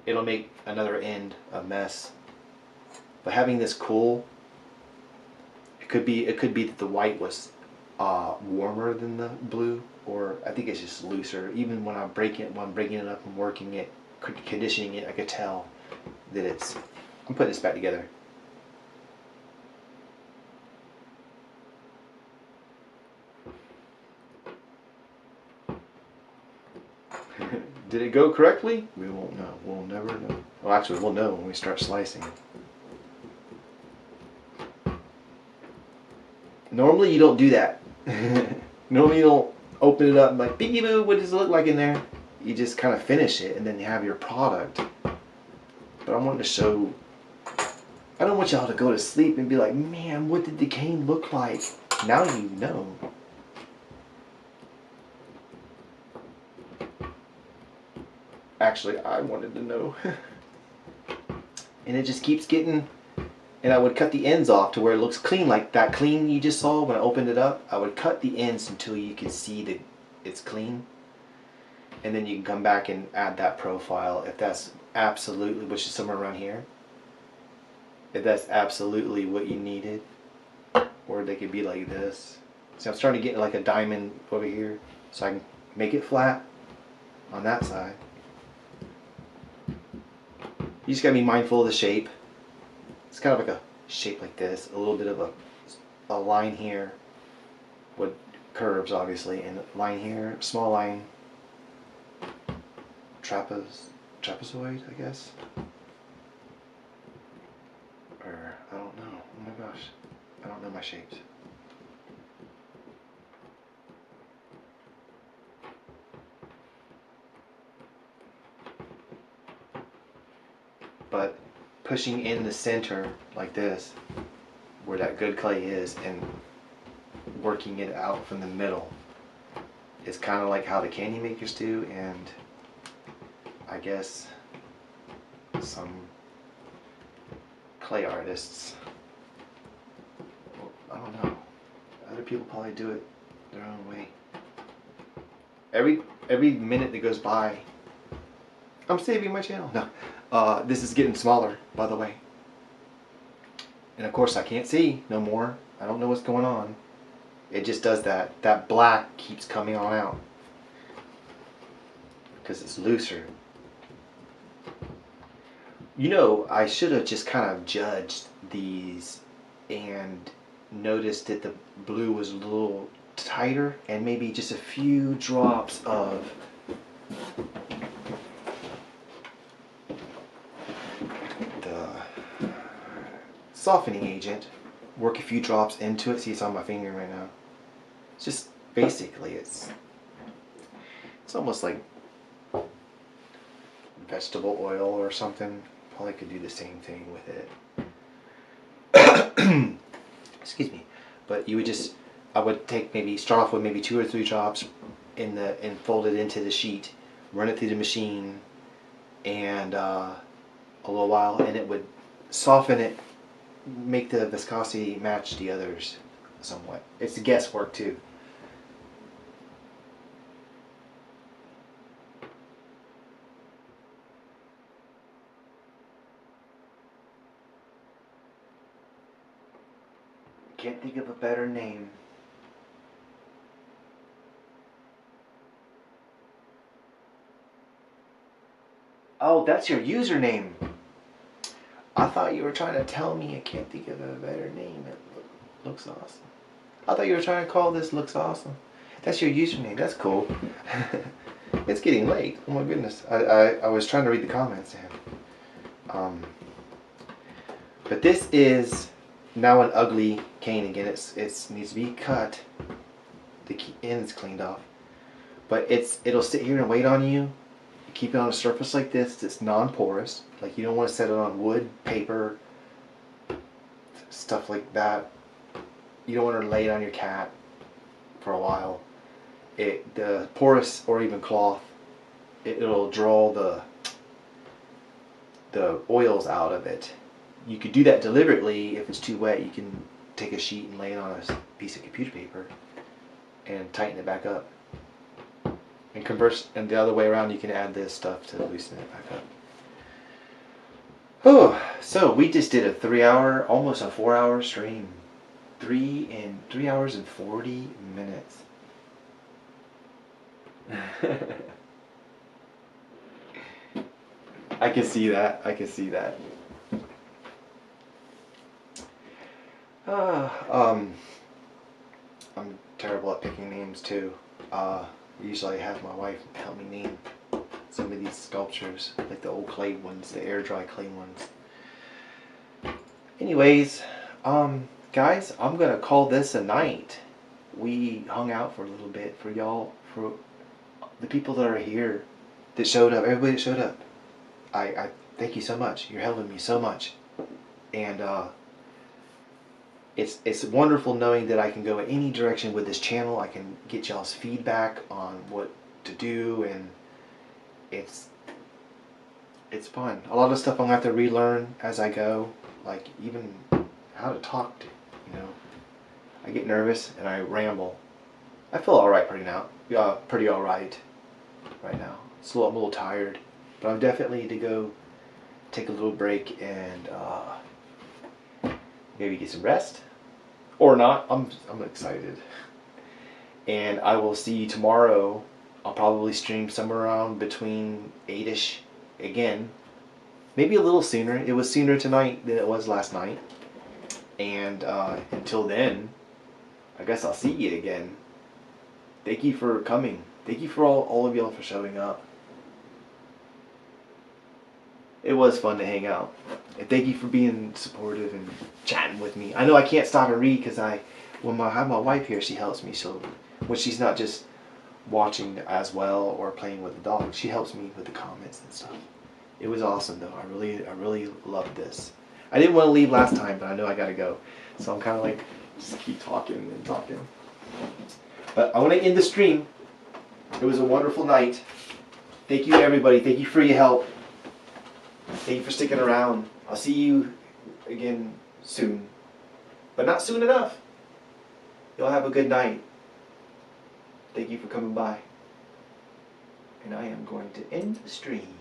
It'll make another end a mess. But having this cool, it could be that the white was warmer than the blue, or I think it's just looser. Even when I'm breaking it up and working it, conditioning it, I could tell that it's, I'm putting this back together. Did it go correctly? We won't know. We'll never know. Well, actually, we'll know when we start slicing. Normally, you don't do that. Normally, you don't open it up and like, beep boo, what does it look like in there? You just kind of finish it and then you have your product. But I wanted to show, I don't want y'all to go to sleep and be like, man, what did the cane look like? Now you know. Actually, I wanted to know. And it just keeps getting, and I would cut the ends off to where it looks clean, like that clean you just saw when I opened it up. I would cut the ends until you could see that it's clean. And then you can come back and add that profile if that's absolutely, which is somewhere around here. If that's absolutely what you needed. Or they could be like this. See, I'm starting to get like a diamond over here, so I can make it flat on that side. You just gotta be mindful of the shape. It's kind of like a shape like this, a little bit of a line here with curves obviously, and a line here, small line, trapezoid, I guess. Or I don't know. Oh my gosh, I don't know my shapes. But pushing in the center like this, where that good clay is, and working it out from the middle is kind of like how the candy makers do, and I guess some clay artists, well, I don't know, other people probably do it their own way. Every minute that goes by, I'm saving my channel. No. This is getting smaller, by the way. And of course I can't see no more. I don't know what's going on. It just does that. That black keeps coming on out. Because it's looser. You know, I should have just kind of judged these and noticed that the blue was a little tighter and maybe just a few drops of softening agent, work a few drops into it. See, it's on my finger right now. It's just basically it's almost like vegetable oil or something, Probably could do the same thing with it. Excuse me. But you would just, I would take maybe, start off with maybe 2 or 3 drops and fold it into the sheet, run it through the machine, and a little while, and it would soften it, make the viscosity match the others somewhat. It's the guesswork too. Can't think of a better name. Oh, that's your username. I thought you were trying to tell me I can't think of a better name. It looks awesome. I thought you were trying to call this looks awesome. That's your username. That's cool. It's getting late. Oh my goodness. I was trying to read the comments. But this is now an ugly cane again. It needs to be cut. The end's cleaned off. But it'll sit here and wait on you. Keep it on a surface like this that's non-porous. Like, you don't want to set it on wood, paper, stuff like that. You don't want to lay it on your cat for a while. The porous or even cloth, it'll draw the oils out of it. You could do that deliberately. If it's too wet, you can take a sheet and lay it on a piece of computer paper and tighten it back up. And converse, and the other way around, you can add this stuff to loosen it back up. Oh, so we just did a 3-hour, almost a 4-hour stream. 3 hours and 40 minutes. I can see that. I can see that. I'm terrible at picking names too. Usually I have my wife help me name some of these sculptures, like the old clay ones, the air dry clay ones. Anyways, guys, I'm gonna call this a night. We hung out for a little bit. For y'all, for the people that are here, that showed up, everybody that showed up, I thank you so much. You're helping me so much, and it's wonderful knowing that I can go in any direction with this channel. I can get y'all's feedback on what to do, and it's fun. A lot of stuff I'm gonna have to relearn as I go, like even how to talk to, I get nervous and I ramble. I feel alright pretty alright right now. I'm a little tired, but I'm definitely need to go take a little break and maybe get some rest, or not. I'm excited, and I will see you tomorrow. I'll probably stream somewhere around between 8ish again, maybe a little sooner. It was sooner tonight than it was last night, and until then, I guess I'll see you again. Thank you for coming. Thank you for all of y'all for showing up. It was fun to hang out. And thank you for being supportive and chatting with me. I know I can't stop and read because when I have my wife here, she helps me. So when she's not just watching as well or playing with the dog, she helps me with the comments and stuff. It was awesome though. I really loved this. I didn't want to leave last time, but I know I gotta go. So I'm kind of like, just keep talking and talking. But I want to end the stream. It was a wonderful night. Thank you everybody. Thank you for your help. Thank you for sticking around. I'll see you again soon. But not soon enough. Y'all have a good night. Thank you for coming by. And I am going to end the stream.